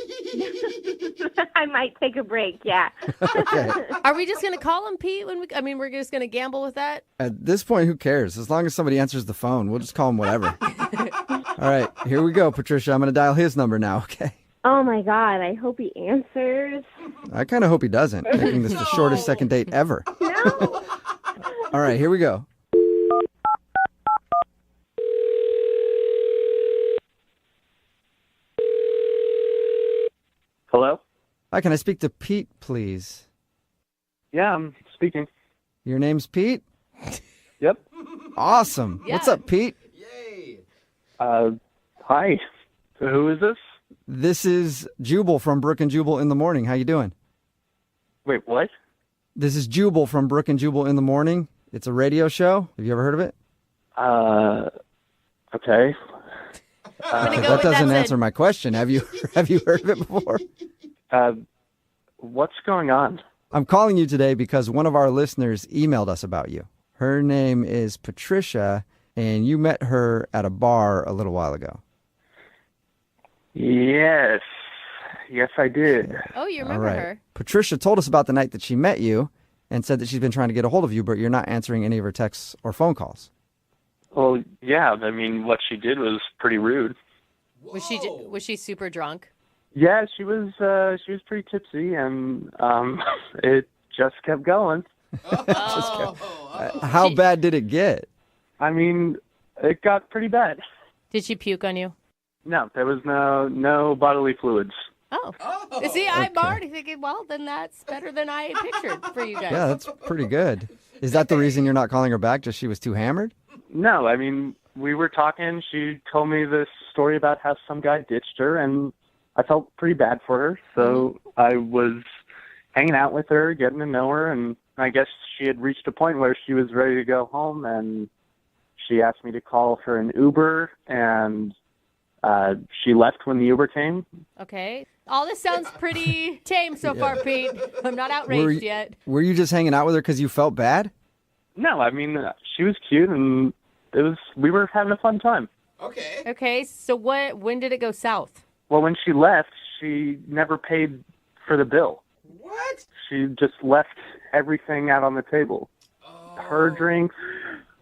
I might take a break, yeah. Okay. Are we just going to call him Pete? We're just going to gamble with that? At this point, who cares? As long as somebody answers the phone, we'll just call him whatever. All right, here we go, Patricia. I'm going to dial his number now, okay? Oh my God, I hope he answers. I kind of hope he doesn't, making this the shortest second date ever. No. All right, here we go. Hello? Hi, can I speak to Pete, please? Yeah, I'm speaking. Your name's Pete? Yep. Awesome. What's up, Pete? Hi. So who is this? This is Jubal from Brook and Jubal in the Morning. How you doing? Wait, what? This is Jubal from Brook and Jubal in the Morning. It's a radio show. Have you ever heard of it? Okay. That doesn't answer my question. Have you heard of it before? What's going on? I'm calling you today because one of our listeners emailed us about you. Her name is Patricia, and you met her at a bar a little while ago. Yes, I did. Oh, you remember her? Patricia told us about the night that she met you and said that she's been trying to get a hold of you, but you're not answering any of her texts or phone calls. Well, yeah, I mean, what she did was pretty rude. Was she super drunk? Yeah, she was pretty tipsy, and it just kept going. How bad did it get? I mean, it got pretty bad. Did she puke on you? No, there was no bodily fluids. Oh. See, I'm already thinking, well, then that's better than I pictured for you guys. Yeah, that's pretty good. Is that the reason you're not calling her back? Just she was too hammered? No, I mean, we were talking. She told me this story about how some guy ditched her, and I felt pretty bad for her. So I was hanging out with her, getting to know her, and I guess she had reached a point where she was ready to go home, and she asked me to call her an Uber, and she left when the Uber came. Okay. All this sounds pretty tame so far, Pete. I'm not outraged yet. Were you just hanging out with her because you felt bad? No, I mean, she was cute, and we were having a fun time. Okay, so when did it go south? Well, when she left, she never paid for the bill. What? She just left everything out on the table. Her drinks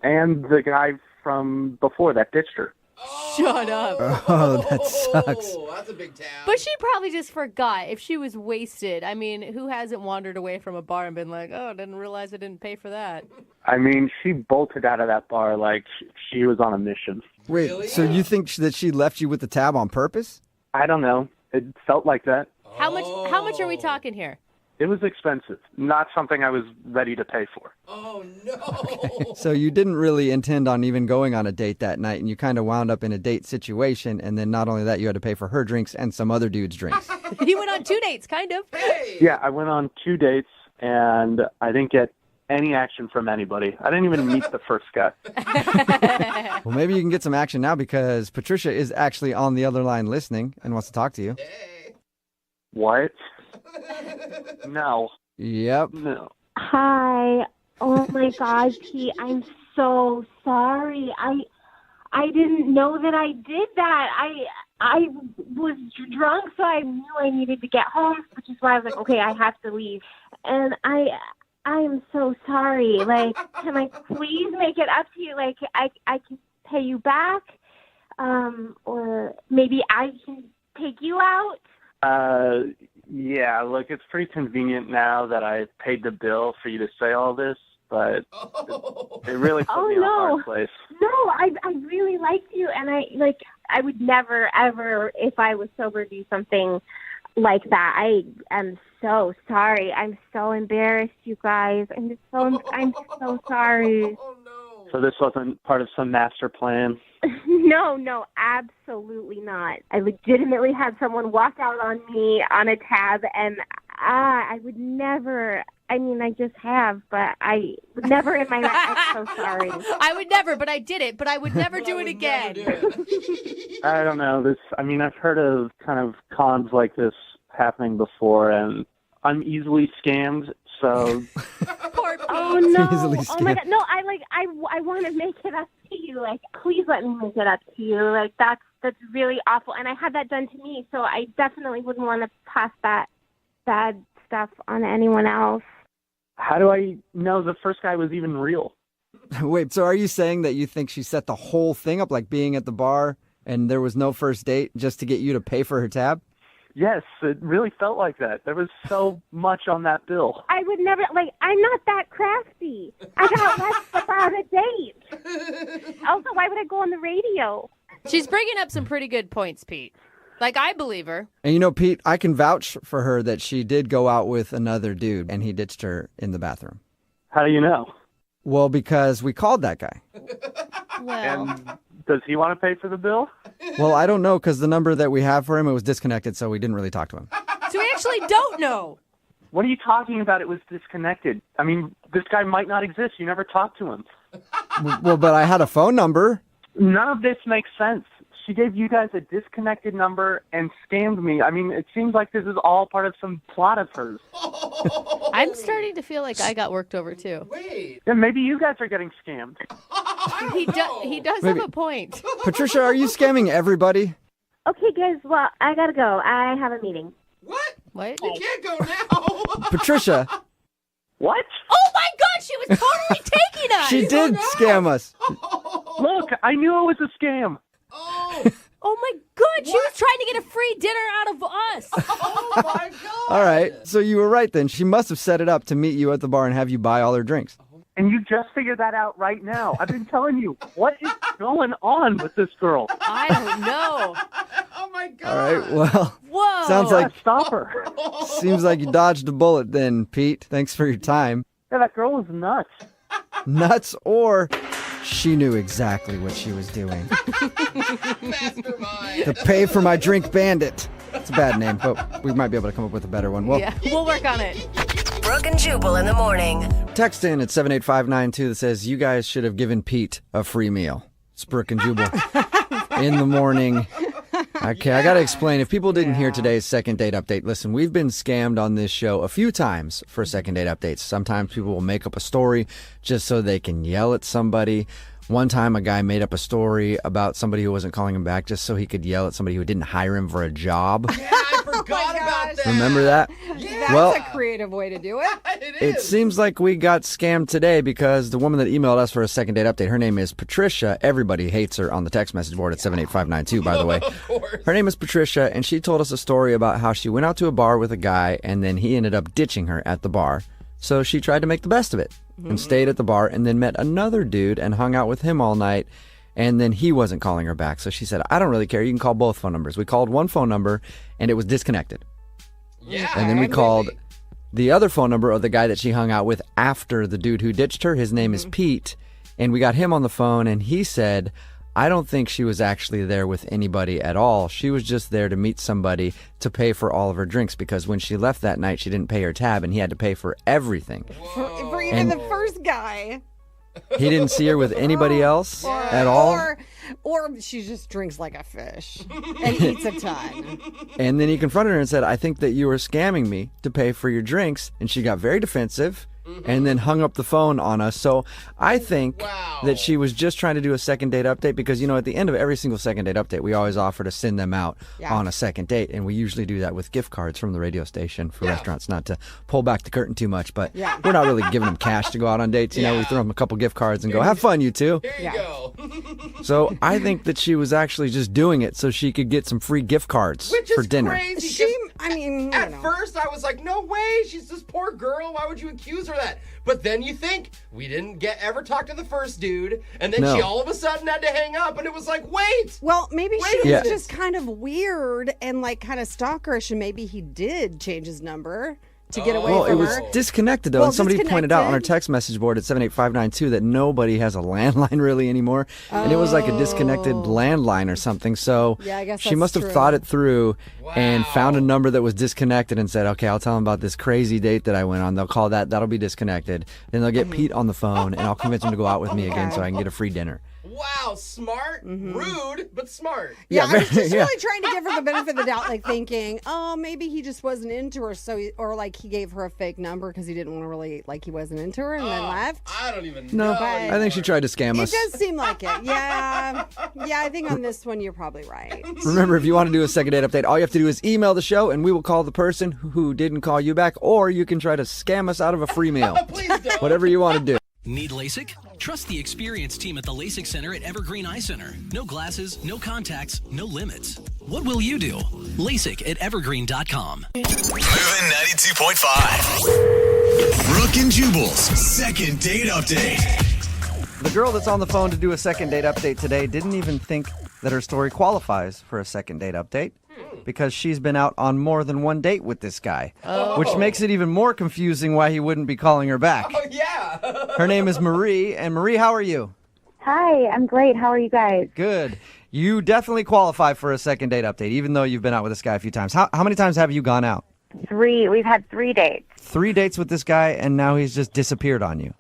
and the guy from before that ditched her. Shut up. Oh, that sucks. That's a big town. But she probably just forgot. If she was wasted, I mean, who hasn't wandered away from a bar and been like, oh, I didn't realize I didn't pay for that? I mean, she bolted out of that bar like she was on a mission. Wait, so you think that she left you with the tab on purpose? I don't know. It felt like that. How much are we talking here? It was expensive. Not something I was ready to pay for. Oh, no. So you didn't really intend on even going on a date that night, and you kind of wound up in a date situation, and then not only that, you had to pay for her drinks and some other dude's drinks. He went on 2 dates, kind of. Yeah, I went on 2 dates, and I didn't get any action from anybody. I didn't even meet the first guy. Well, maybe you can get some action now because Patricia is actually on the other line listening and wants to talk to you. What? No. Yep. No. Hi. Oh my God, Pete, I'm so sorry. I didn't know that I did that. I was drunk, so I knew I needed to get home, which is why I was like, okay, I have to leave. And I am so sorry. Like, can I please make it up to you? Like, I can pay you back, or maybe I can take you out. Yeah, look, it's pretty convenient now that I paid the bill for you to say all this, but it really put me in a hard place. No, I really liked you, and I would never, ever, if I was sober, do something like that. I am so sorry. I'm so embarrassed, you guys. I'm so sorry. So this wasn't part of some master plan? No, absolutely not. I legitimately had someone walk out on me on a tab, and I would never. I mean, I just have, but I would never in my life. I'm so sorry. I would never, but I did it. But I would never do it again. I don't know. I've heard of kind of cons like this happening before, and I'm easily scammed. So. Oh no! Oh my God! No, I want to make it up to you. Like, please let me make it up to you. Like, that's really awful. And I had that done to me, so I definitely wouldn't want to pass that bad stuff on anyone else. How do I know the first guy was even real? Wait, so are you saying that you think she set the whole thing up, like being at the bar and there was no first date just to get you to pay for her tab? Yes, it really felt like that. There was so much on that bill. I would never, I'm not that crafty. I got less about a date. Also, why would I go on the radio? She's bringing up some pretty good points, Pete. Like, I believe her. And you know, Pete, I can vouch for her that she did go out with another dude and he ditched her in the bathroom. How do you know? Well, because we called that guy. Well, And does he want to pay for the bill? Well, I don't know because the number that we have for him, it was disconnected, so we didn't really talk to him. so we actually don't know. What are you talking about? It was disconnected. I mean, this guy might not exist. You never talked to him. Well, but I had a phone number. None of this makes sense. She gave you guys a disconnected number and scammed me. I mean, it seems like this is all part of some plot of hers. I'm starting to feel like I got worked over, too. Wait. Yeah, maybe you guys are getting scammed. He does Maybe. have a point. Patricia, are you scamming everybody? Okay, guys. Well, I gotta go. I have a meeting. What? What? You can't go now. Patricia, What? Oh, my God, she was totally taking us. she did scam us. Look, I knew it was a scam. Oh. Oh, my God, she was trying to get a free dinner out of us. Oh, my God. All right, so you were right then. She must have set it up to meet you at the bar and have you buy all her drinks. And you just figured that out right now. I've been telling you, what is going on with this girl? I don't know. Oh, my God. All right, well, Whoa. sounds like Stop her. seems like you dodged a bullet then, Pete. Thanks for your time. Yeah, that girl is nuts. Nuts, or she knew exactly what she was doing. Mastermind. The Pay for My Drink Bandit. It's a bad name, but we might be able to come up with a better one. Well, Yeah, we'll work on it. Brooke and Jubal in the morning. text in at 78592 that says, you guys should have given Pete a free meal. It's Brooke and Jubal in the morning. Okay, I got to explain. If people didn't hear today's second date update, listen, we've been scammed on this show a few times for second date updates. Sometimes people will make up a story just so they can yell at somebody. One time, a guy made up a story about somebody who wasn't calling him back just so he could yell at somebody who didn't hire him for a job. Yeah, I forgot about that. Remember that? Yeah. Well, That's a creative way to do it. it seems like we got scammed today because the woman that emailed us for a second date update, her name is Patricia. Everybody hates her on the text message board at 78592, by the way. Of course. Her name is Patricia, and she told us a story about how she went out to a bar with a guy, and then he ended up ditching her at the bar. So she tried to make the best of it and stayed at the bar and then met another dude and hung out with him all night. And then he wasn't calling her back. So she said, I don't really care. You can call both phone numbers. We called one phone number and it was disconnected. Yeah. And then we called the other phone number of the guy that she hung out with after the dude who ditched her. His name is Pete. And we got him on the phone and he said, I don't think she was actually there with anybody at all. She was just there to meet somebody to pay for all of her drinks because when she left that night, she didn't pay her tab and he had to pay for everything. For even the first guy. He didn't see her with anybody else at all. Or she just drinks like a fish and eats a ton. And then he confronted her and said, I think that you were scamming me to pay for your drinks. And she got very defensive and then hung up the phone on us. So I think that she was just trying to do a second date update because, you know, at the end of every single second date update, we always offer to send them out on a second date. And we usually do that with gift cards from the radio station for restaurants, not to pull back the curtain too much. But we're not really giving them cash to go out on dates. You know, we throw them a couple gift cards and go, have fun, you two. Here you go. So I think that she was actually just doing it so she could get some free gift cards Which for is dinner. crazy. At First, I was like, no way. She's this poor girl. Why would you accuse her of that? But then you think, we didn't ever talk to the first dude. And then she all of a sudden had to hang up. And it was like, wait. Well, maybe Wait she a was minute. just kind of weird and like kind of stalkerish, and maybe he did change his number to get away Well, from it was her. disconnected, though. Well, And somebody pointed out on our disconnected. text message board at 78592 that nobody has a landline really anymore. And it was like a disconnected landline or something. So Yeah, I guess she that's must have true. thought it through and found a number that was disconnected and said, okay, I'll tell them about this crazy date that I went on. They'll call that. That'll be disconnected. Then they'll get Pete on the phone, and I'll convince him to go out with me again so I can get a free dinner. Wow, smart, rude, but smart. Yeah, I was just yeah. really trying to give her the benefit of the doubt, like thinking, oh, maybe he just wasn't into her, or like he gave her a fake number because he didn't want to really, like he wasn't into her and then left. I don't even No, know. I think she tried to scam It us. does seem like it. Yeah, I think on this one you're probably right. Remember, if you want to do a second date update, all you have to do is email the show, and we will call the person who didn't call you back, or you can try to scam us out of a free meal. Whatever you want to do. Need LASIK? Trust the experienced team at the LASIK Center at Evergreen Eye Center. No glasses, no contacts, no limits. What will you do? LASIK at evergreen.com. Moving 92.5. Brooke and Jubal's second date update. The girl that's on the phone to do a second date update today didn't even think that her story qualifies for a second date update. because she's been out on more than one date with this guy, Oh. which makes it even more confusing why he wouldn't be calling her back. Oh, yeah. Her name is Marie, and Marie, how are you? Hi, I'm great. How are you guys? Good. You definitely qualify for a second date update, even though you've been out with this guy a few times. How many times have you gone out? 3. We've had 3 dates. 3 dates with this guy, and now he's just disappeared on you.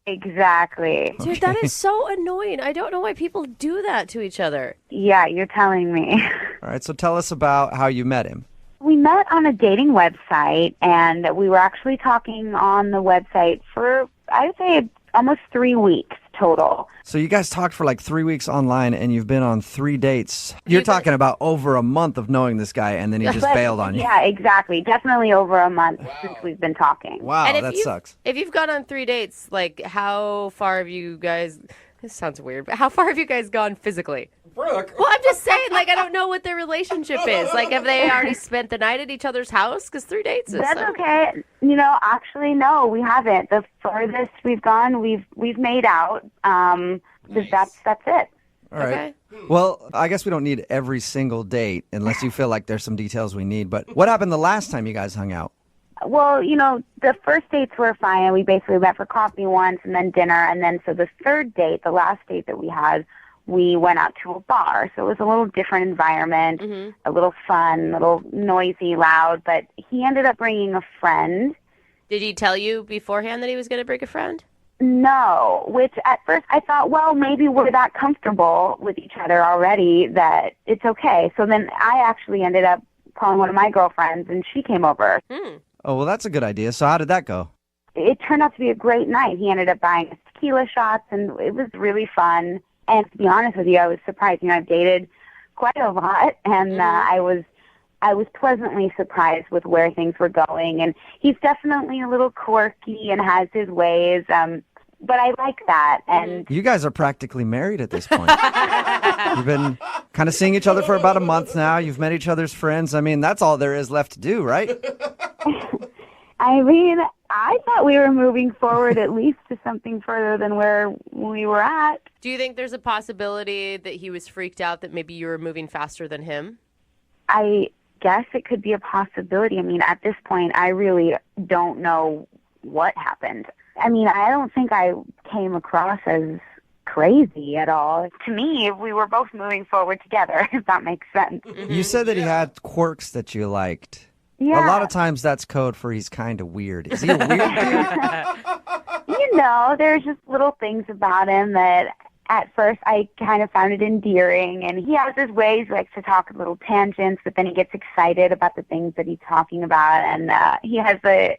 Exactly. Dude, that is so annoying. I don't know why people do that to each other. Yeah, you're telling me. All right, so tell us about how you met him. We met on a dating website, and we were actually talking on the website for, I would say, almost 3 weeks total. So you guys talked for like 3 weeks online, and you've been on 3 dates. You're talking about over a month of knowing this guy, and then he just bailed on you. Yeah, exactly. Definitely over a month since we've been talking. Wow, And that sucks. If you've gone on 3 dates, like how far have you guys? This sounds weird, but how far have you guys gone physically? Brooke. Well, I'm just saying, like, I don't know what their relationship is. Like, have they already spent the night at each other's house? Because 3 dates is That's okay. You know, actually, no, we haven't. The furthest we've gone, we've made out. That's it. All right. Well, I guess we don't need every single date unless you feel like there's some details we need. But what happened the last time you guys hung out? Well, you know, the first dates were fine. We basically went for coffee once and then dinner. And then so the third date, the last date that we had, we went out to a bar. So it was a little different environment, a little fun, a little noisy, loud. But he ended up bringing a friend. Did he tell you beforehand that he was going to bring a friend? No, which at first I thought, well, maybe we're that comfortable with each other already that it's okay. So then I actually ended up calling one of my girlfriends, and she came over. Oh, well, that's a good idea. So how did that go? It turned out to be a great night. He ended up buying us tequila shots, and it was really fun. And to be honest with you, I was surprised. You know, I've dated quite a lot, and I was pleasantly surprised with where things were going. And he's definitely a little quirky and has his ways, but I like that. And You guys are practically married at this point. You've been kind of seeing each other for about a month now. You've met each other's friends. I mean, that's all there is left to do, right? I mean, I thought we were moving forward at least to something further than where we were at. Do you think there's a possibility that he was freaked out that maybe you were moving faster than him? I guess it could be a possibility. I mean, at this point, I really don't know what happened. I mean, I don't think I came across as crazy at all. To me, we were both moving forward together, if that makes sense. You said that he had quirks that you liked. Yeah. A lot of times that's code for he's kind of weird. Is he a weird dude? You know, there's just little things about him that at first I kind of found it endearing, and he has his ways, he likes to talk little tangents, but then he gets excited about the things that he's talking about, and he has a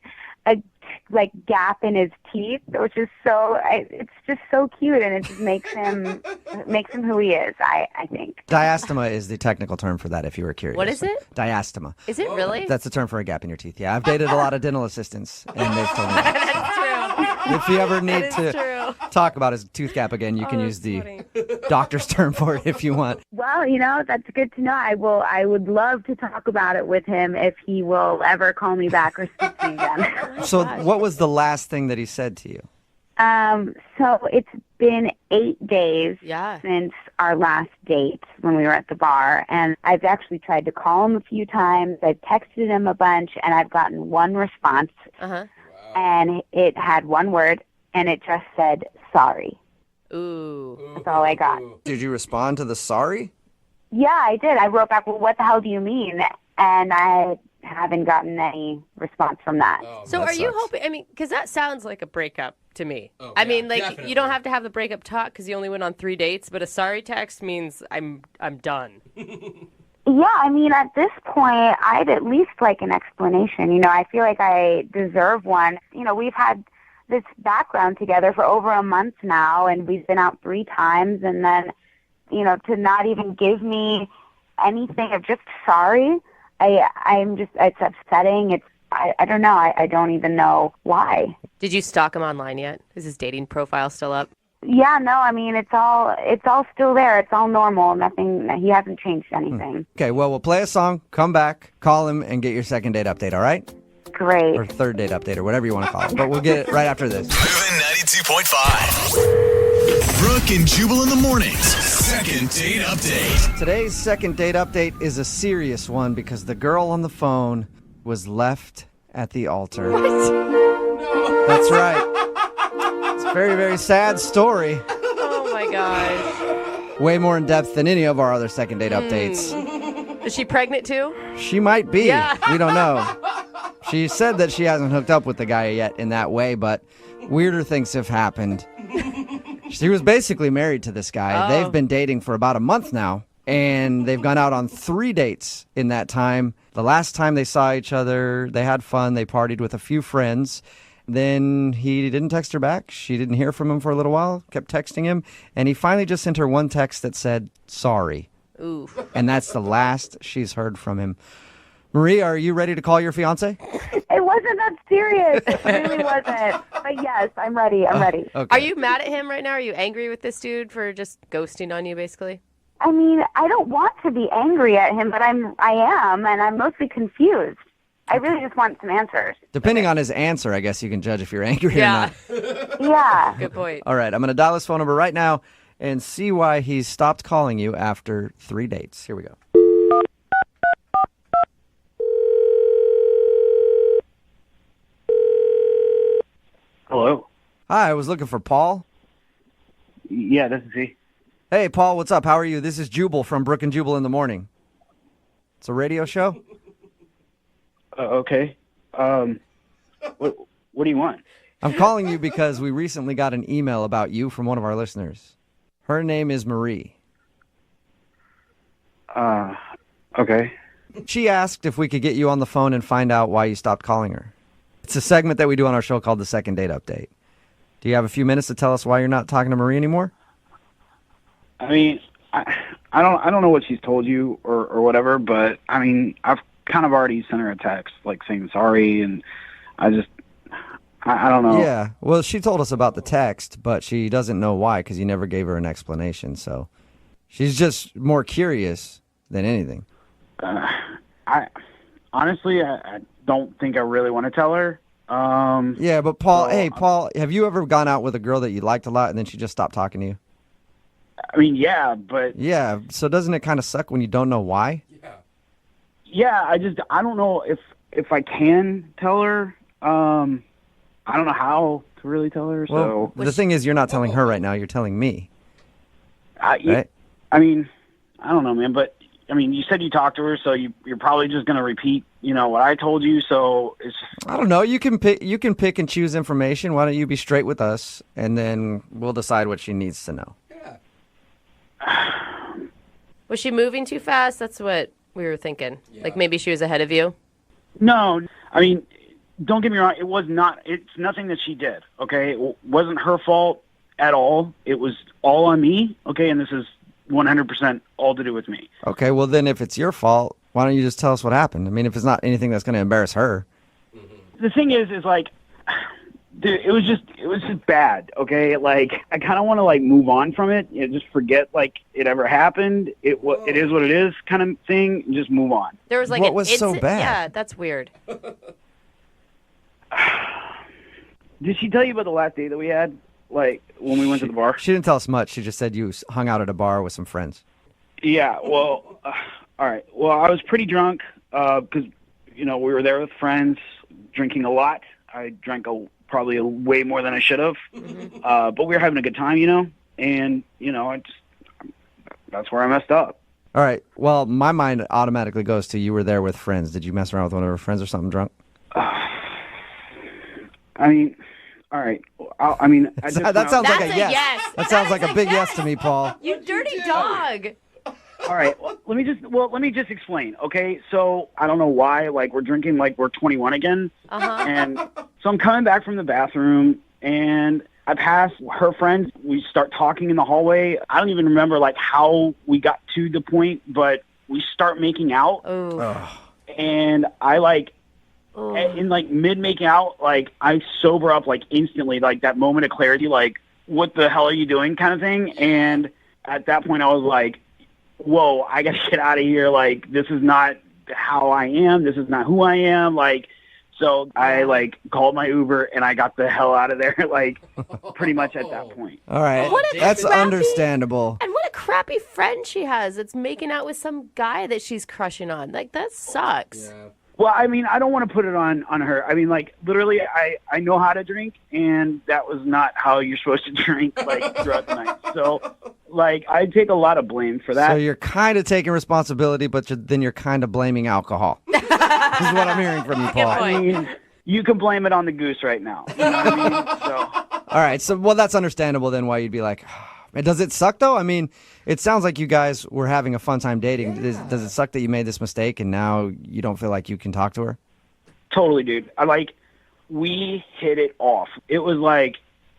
like gap in his teeth, which is it's just so cute, and it just makes him who he is, I think. Diastema is the technical term for that, if you were curious. What is it? Diastema. Is it really? That's the term for a gap in your teeth. Yeah, I've dated a lot of dental assistants, and they've told me that. That's true. If you ever need That to is true. talk about his tooth gap again, you can use the doctor's term for it if you want. Well, you know, that's good to know. I would love to talk about it with him if he will ever call me back or speak to me again. So what was the last thing that he said to you? So it's been 8 days since our last date when we were at the bar, and I've actually tried to call him a few times. I've texted him a bunch, and I've gotten one response, and it had one word, and it just said, sorry. Ooh. That's all I got. Did you respond to the sorry? Yeah, I did. I wrote back, well, what the hell do you mean? And I haven't gotten any response from that. So are you hoping, I mean, because that sounds like a breakup to me. I mean, like, definitely. you don't have to have the breakup talk because you only went on 3 dates, but a sorry text means I'm done. Yeah, I mean, at this point, I'd at least like an explanation. You know, I feel like I deserve one. You know, we've had this background together for over a month now, and we've been out 3 times, and then, you know, to not even give me anything of just sorry, I'm just, it's upsetting. I don't know. I don't even know why. Did you stalk him online yet? Is his dating profile still up? Yeah, no, I mean, it's all still there. It's all normal. Nothing, he hasn't changed anything. Okay, well, we'll play a song, come back, call him, and get your second date update, all right? Great. Or third date update, or whatever you want to call it. But we'll get it right after this. Moving 92.5. Brooke and Jubal in the mornings. Second date update. Today's second date update is a serious one because the girl on the phone was left at the altar. What? No. That's right. It's a very, very sad story. Oh my gosh. Way more in depth than any of our other second date updates. Is she pregnant too? She might be. Yeah. We don't know. She said that she hasn't hooked up with the guy yet in that way, but weirder things have happened. She was basically married to this guy. Oh. They've been dating for about a month now, and they've gone out on 3 dates in that time. The last time they saw each other, they had fun. They partied with a few friends. Then he didn't text her back. She didn't hear from him for a little while, kept texting him, and he finally just sent her one text that said, sorry. Ooh. And that's the last she's heard from him. Marie, are you ready to call your fiance? It wasn't that serious. It really wasn't. But yes, I'm ready. I'm ready. Okay. Are you mad at him right now? Are you angry with this dude for just ghosting on you, basically? I mean, I don't want to be angry at him, but I am, and I'm mostly confused. I really just want some answers. Depending on his answer, I guess you can judge if you're angry or not. Yeah. Good point. All right, I'm going to dial his phone number right now and see why he's stopped calling you after 3 dates. Here we go. Hello. Hi, I was looking for Paul. Yeah, this is he. Hey, Paul, what's up? How are you? This is Jubal from Brooke and Jubal in the Morning. It's a radio show. Okay. What do you want? I'm calling you because we recently got an email about you from one of our listeners. Her name is Marie. Okay. She asked if we could get you on the phone and find out why you stopped calling her. It's a segment that we do on our show called the Second Date Update. Do you have a few minutes to tell us why you're not talking to Marie anymore? I mean, I don't know what she's told you or whatever, but I mean, I've kind of already sent her a text like saying sorry, and I don't know. Yeah, well, she told us about the text, but she doesn't know why because you never gave her an explanation. So she's just more curious than anything. I honestly don't think I really want to tell her. Yeah, but Paul, hey, Paul, have you ever gone out with a girl that you liked a lot and then she just stopped talking to you? I mean, yeah, but... Yeah, so doesn't it kind of suck when you don't know why? Yeah, I don't know if I can tell her. I don't know how to really tell her, Well, so... the thing is, you're not telling her right now, you're telling me. Right? I mean, I don't know, man, but... I mean, you said you talked to her, so you're probably just going to repeat, what I told you, so it's... I don't know. You can pick and choose information. Why don't you be straight with us, and then we'll decide what she needs to know. Was she moving too fast? That's what we were thinking. Yeah. Like maybe she was ahead of you? No. I mean, don't get me wrong. It's nothing that she did, okay? It wasn't her fault at all. It was all on me, okay? And this is 100% all to do with me. Okay, well then if it's your fault, why don't you just tell us what happened? I mean, if it's not anything that's going to embarrass her. The thing is like, dude, it was just bad, okay? Like, I kind of want to, like, move on from it, just forget, like, it ever happened. It is what it is kind of thing, and just move on. There was, like, what was so bad? Yeah, that's weird. Did she tell you about the last date that we had? Like, when we went to the bar? She didn't tell us much. She just said you hung out at a bar with some friends. Yeah, well, all right. Well, I was pretty drunk because, we were there with friends, drinking a lot. I drank probably way more than I should have. But we were having a good time, and, that's where I messed up. All right. Well, my mind automatically goes to you were there with friends. Did you mess around with one of her friends or something drunk? I mean... All right. That sounds like a yes. That sounds like a big yes to me, Paul. You dirty dog. All right. Well, let me just explain. Okay. So I don't know why. Like we're drinking like we're 21 again. And so I'm coming back from the bathroom and I pass her friends. We start talking in the hallway. I don't even remember like how we got to the point, but we start making out. And I like. In like mid making out, like I sober up like instantly, like that moment of clarity, like what the hell are you doing kind of thing. And at that point I was like, whoa, I gotta get out of here. Like this is not how I am. This is not who I am. Like, So I like called my Uber and I got the hell out of there, like pretty much at that point. All right. What a That's crappy- understandable. And what a crappy friend she has that's making out with some guy that she's crushing on. Like, that sucks. Well, I mean, I don't want to put it on her. I mean, like, literally, I know how to drink, and that was not how you're supposed to drink, like, throughout the night. So, like, I take a lot of blame for that. So you're kind of taking responsibility, but then you're kind of blaming alcohol. This is what I'm hearing from you, Paul. I mean, you can blame it on the goose right now. You know what I mean? So. All right. So, well, that's understandable then why you'd be like, does it suck, though? I mean, it sounds like you guys were having a fun time dating. Does it suck that you made this mistake and now you don't feel like you can talk to her? Totally, dude. We hit it off. It was like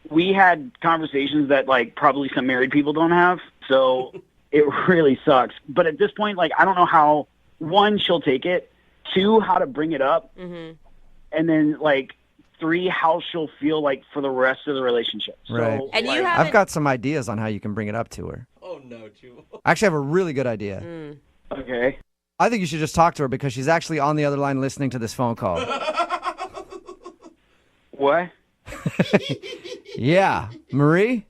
we had conversations that, like, probably some married people don't have. So it really sucks. But at this point, like, I don't know how, one, she'll take it, two, how to bring it up, and then, like, three, how she'll feel like for the rest of the relationship. So, Right. And you I've got some ideas on how you can bring it up to her. Oh, no, Jubal. I actually have a really good idea. Okay. I think you should just talk to her because she's actually on the other line listening to this phone call. What? Yeah. Marie?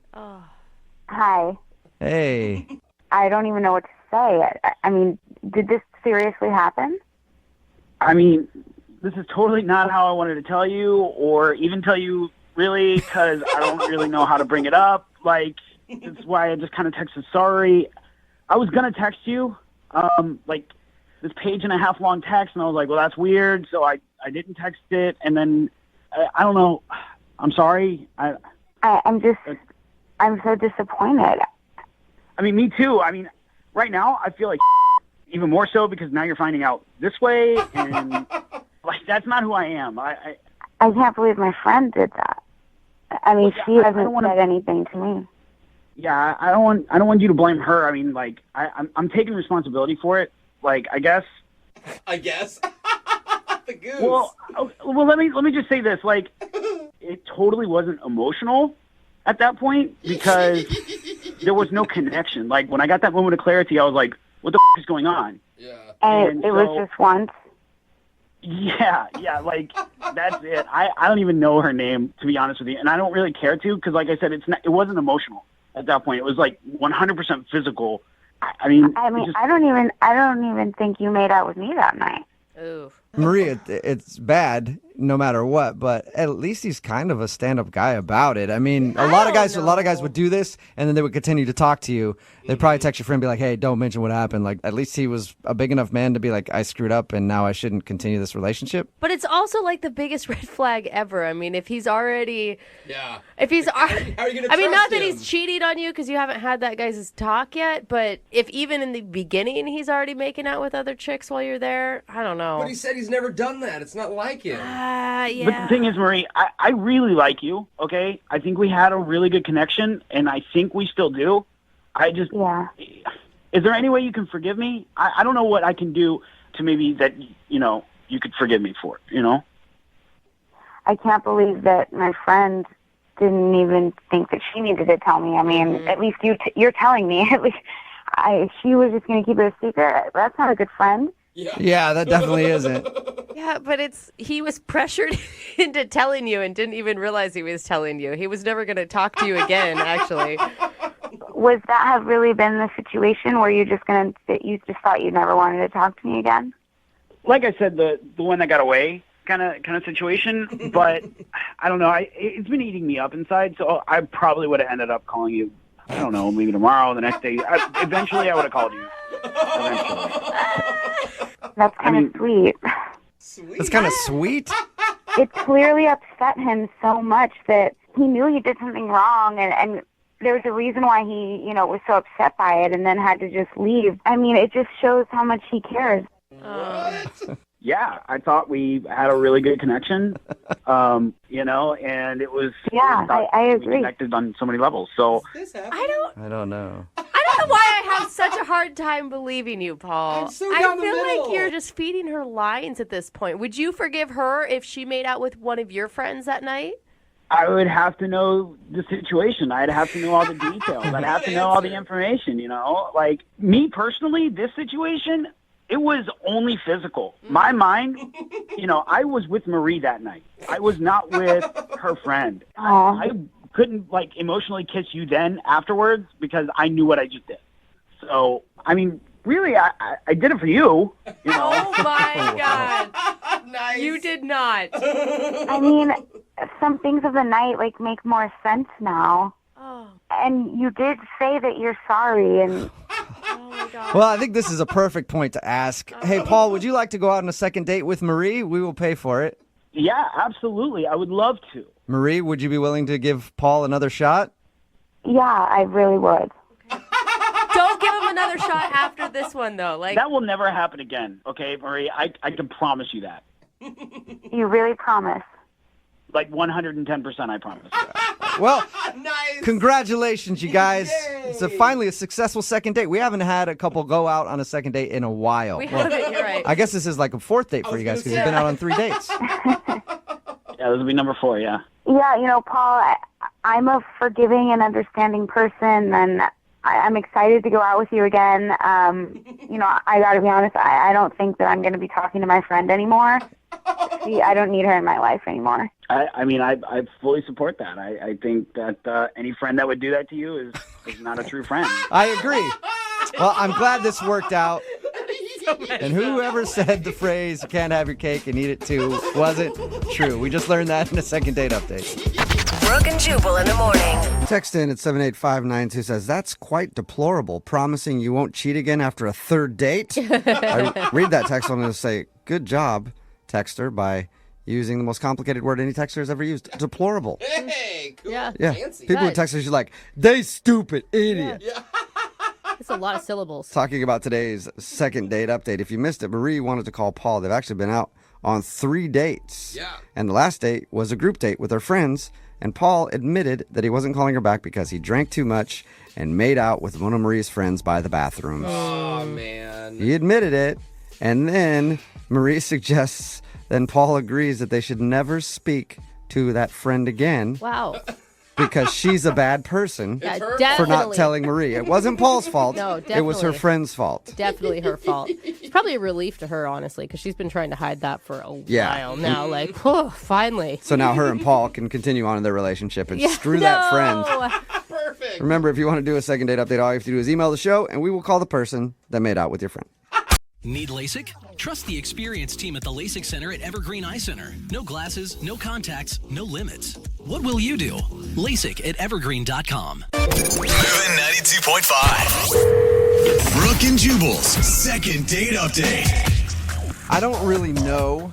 Hi. Hey. I don't even know what to say. I mean, did this seriously happen? I mean, this is totally not how I wanted to tell you or even tell you, really, because I don't really know how to bring it up. Like, that's why I just kind of texted sorry. I was going to text you, like, this page-and-a-half long text, and I was like, well, that's weird, so I didn't text it, and then, I don't know, I'm sorry. I'm so disappointed. I mean, me too. I mean, right now, I feel like even more so because now you're finding out this way, and... Like, that's not who I am. I can't believe my friend did that. I mean, she hasn't said anything to me. Yeah, I don't want you to blame her. I mean, like, I'm taking responsibility for it. Like, I guess. The goose. Well, let me just say this. Like, it totally wasn't emotional at that point because there was no connection. Like, when I got that moment of clarity, I was like, what the is going on? Yeah. And it was just once. Yeah, like, that's it. I don't even know her name, to be honest with you, and I don't really care to, because like I said, it wasn't emotional at that point. It was like 100% physical. I mean, I don't even think you made out with me that night. Ooh. Marie, it's bad no matter what, but at least he's kind of a stand-up guy about it. I mean, a lot of guys would do this, and then they would continue to talk to you. They'd probably text your friend, and be like, "Hey, don't mention what happened." Like, at least he was a big enough man to be like, "I screwed up, and now I shouldn't continue this relationship." But it's also like the biggest red flag ever. I mean, if he's already, if he's, how are you gonna I mean, not trust that him? he's cheating on you because you haven't had that guy's talk yet, but if even in the beginning he's already making out with other chicks while you're there, I don't know. But he said he's never done that. It's not like him. Yeah. But the thing is, Marie, I really like you, okay? I think we had a really good connection, and I think we still do. Is there any way you can forgive me? I don't know what I can do to maybe that, you could forgive me for, I can't believe that my friend didn't even think that she needed to tell me. I mean, at least you're telling me. At least she was just going to keep it a secret. That's not a good friend. Yeah, that definitely isn't. Yeah, but he was pressured into telling you and didn't even realize he was telling you. He was never going to talk to you again, actually. Was that have really been the situation where you just thought you never wanted to talk to me again? Like I said, the one that got away kind of situation, but I don't know. It's been eating me up inside, so I probably would have ended up calling you, I don't know, maybe tomorrow, the next day. Eventually, I would have called you. That's kind of sweet. That's kind of sweet. It clearly upset him so much that he knew he did something wrong, and there was a reason why he, was so upset by it and then had to just leave. I mean, it just shows how much he cares. Yeah, I thought we had a really good connection, and it was... Yeah, I agree. We connected on so many levels, so... I don't know. I don't know why I have such a hard time believing you, Paul. I feel like you're just feeding her lines at this point. Would you forgive her if she made out with one of your friends that night? I would have to know the situation. I'd have to know all the details. I'd have to know all the information, Like, me personally, this situation, it was only physical. My mind I was with Marie that night. I was not with her friend. Aw. I couldn't, emotionally kiss you then afterwards because I knew what I just did. So, really, I did it for you. Oh, my God. Nice. You did not. Some things of the night, make more sense now. Oh. And you did say that you're sorry, and... Oh, my God. Well, I think this is a perfect point to ask. Hey, Paul, would you like to go out on a second date with Marie? We will pay for it. Yeah, absolutely. I would love to. Marie, would you be willing to give Paul another shot? Yeah, I really would. Don't give him another shot after this one, though. That will never happen again, okay, Marie? I can promise you that. You really promise? 110%, I promise. Well, Nice. Congratulations, you guys. It's finally a successful second date. We haven't had a couple go out on a second date in a while. We haven't, you're right. I guess this is like a fourth date for you guys because you've been out on 3 dates. Yeah, this will be number 4, yeah. Yeah, Paul, I'm a forgiving and understanding person, and I'm excited to go out with you again. I got to be honest, I don't think that I'm going to be talking to my friend anymore. See, I don't need her in my life anymore. I fully support that. I think that any friend that would do that to you is not a true friend. I agree. Well, I'm glad this worked out. And whoever said the phrase, you can't have your cake and eat it too, wasn't true. We just learned that in a second date update. Brooke and Jubal in the morning. Text in at 78592 says, that's quite deplorable, promising you won't cheat again after a third date. I read that text, I'm going to say, good job, texter, by using the most complicated word any texter has ever used. Deplorable. Hey, cool. Yeah. Fancy. People who text us, you're like, they stupid idiot. Yeah. It's a lot of syllables. Talking about today's second date update. If you missed it, Marie wanted to call Paul. They've actually been out on 3 dates. Yeah. And the last date was a group date with her friends. And Paul admitted that he wasn't calling her back because he drank too much and made out with one of Marie's friends by the bathroom. Oh, man. He admitted it. And then Marie suggests, then Paul agrees that they should never speak to that friend again. Wow. Because she's a bad person Yeah, for definitely. not telling Marie. It wasn't Paul's fault. No, It was her definitely. friend's fault. Definitely her fault. It's probably a relief to her, honestly, because she's been trying to hide that for a while now. Finally. So now her and Paul can continue on in their relationship and Yeah, screw that friend. Perfect. Remember, if you want to do a second date update, all you have to do is email the show, and we will call the person that made out with your friend. Need LASIK? Trust the experienced team at the LASIK Center at Evergreen Eye Center. No glasses, no contacts, no limits. What will you do? LASIK at evergreen.com. Moving 92.5. Brooke and Jubal's second date update. I don't really know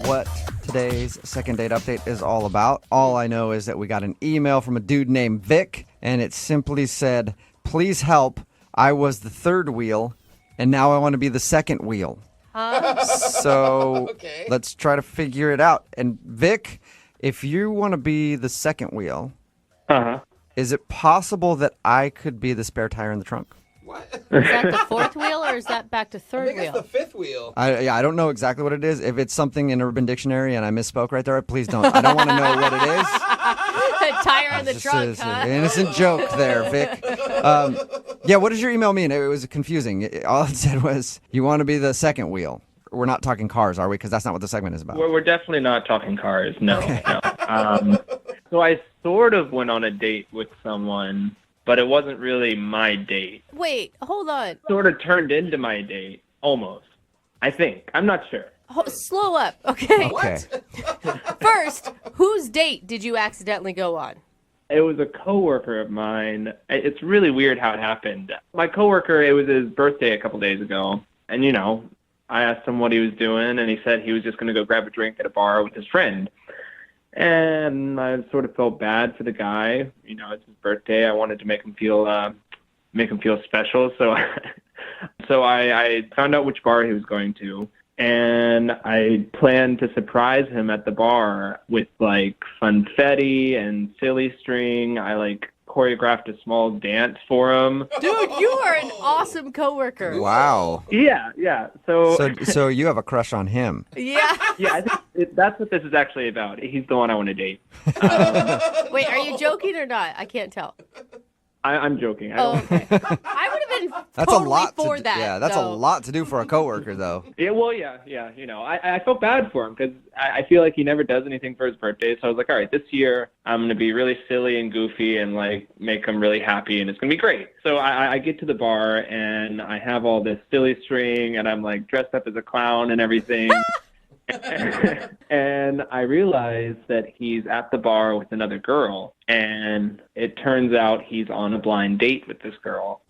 what today's second date update is all about. All I know is that we got an email from a dude named Vic, and it simply said, please help. I was the third wheel, and now I want to be the second wheel. So let's try to figure it out. And Vic, if you want to be the second wheel, is it possible that I could be the spare tire in the trunk? Is that the fourth wheel or is that back to third wheel? It's the fifth wheel. I don't know exactly what it is. If it's something in Urban Dictionary and I misspoke right there, please don't. I don't want to know what it is. The tire in the trunk, It's huh? an innocent joke there, Vic. Yeah, what does your email mean? It was confusing. All it said was, you want to be the second wheel. We're not talking cars, are we? Because that's not what the segment is about. We're definitely not talking cars. No. So I sort of went on a date with someone, but it wasn't really my date. Wait, hold on. Sort of turned into my date, almost. I think. I'm not sure. Slow up, okay? Okay. First, whose date did you accidentally go on? It was a coworker of mine. It's really weird how it happened. My coworker, it was his birthday a couple days ago, and I asked him what he was doing, and he said he was just going to go grab a drink at a bar with his friend. And I sort of felt bad for the guy. It's his birthday. I wanted to make him feel special. So, I found out which bar he was going to, and I planned to surprise him at the bar with funfetti and silly string. I choreographed a small dance for him. Dude, you are an awesome coworker. Wow. Yeah. So you have a crush on him. Yeah. Yeah, I think that's what this is actually about. He's the one I want to date. Wait, are you joking or not? I can't tell. I'm joking. I Oh, don't. okay. I would have been That's totally a lot. for to, that. Yeah, that's though. a lot to do for a coworker, though. Yeah, well, yeah. You know, I felt bad for him because I feel like he never does anything for his birthday. So I was like, all right, this year I'm going to be really silly and goofy and like make him really happy, and it's going to be great. So I get to the bar and I have all this silly string, and I'm like dressed up as a clown and everything. And I realize that he's at the bar with another girl, and it turns out he's on a blind date with this girl.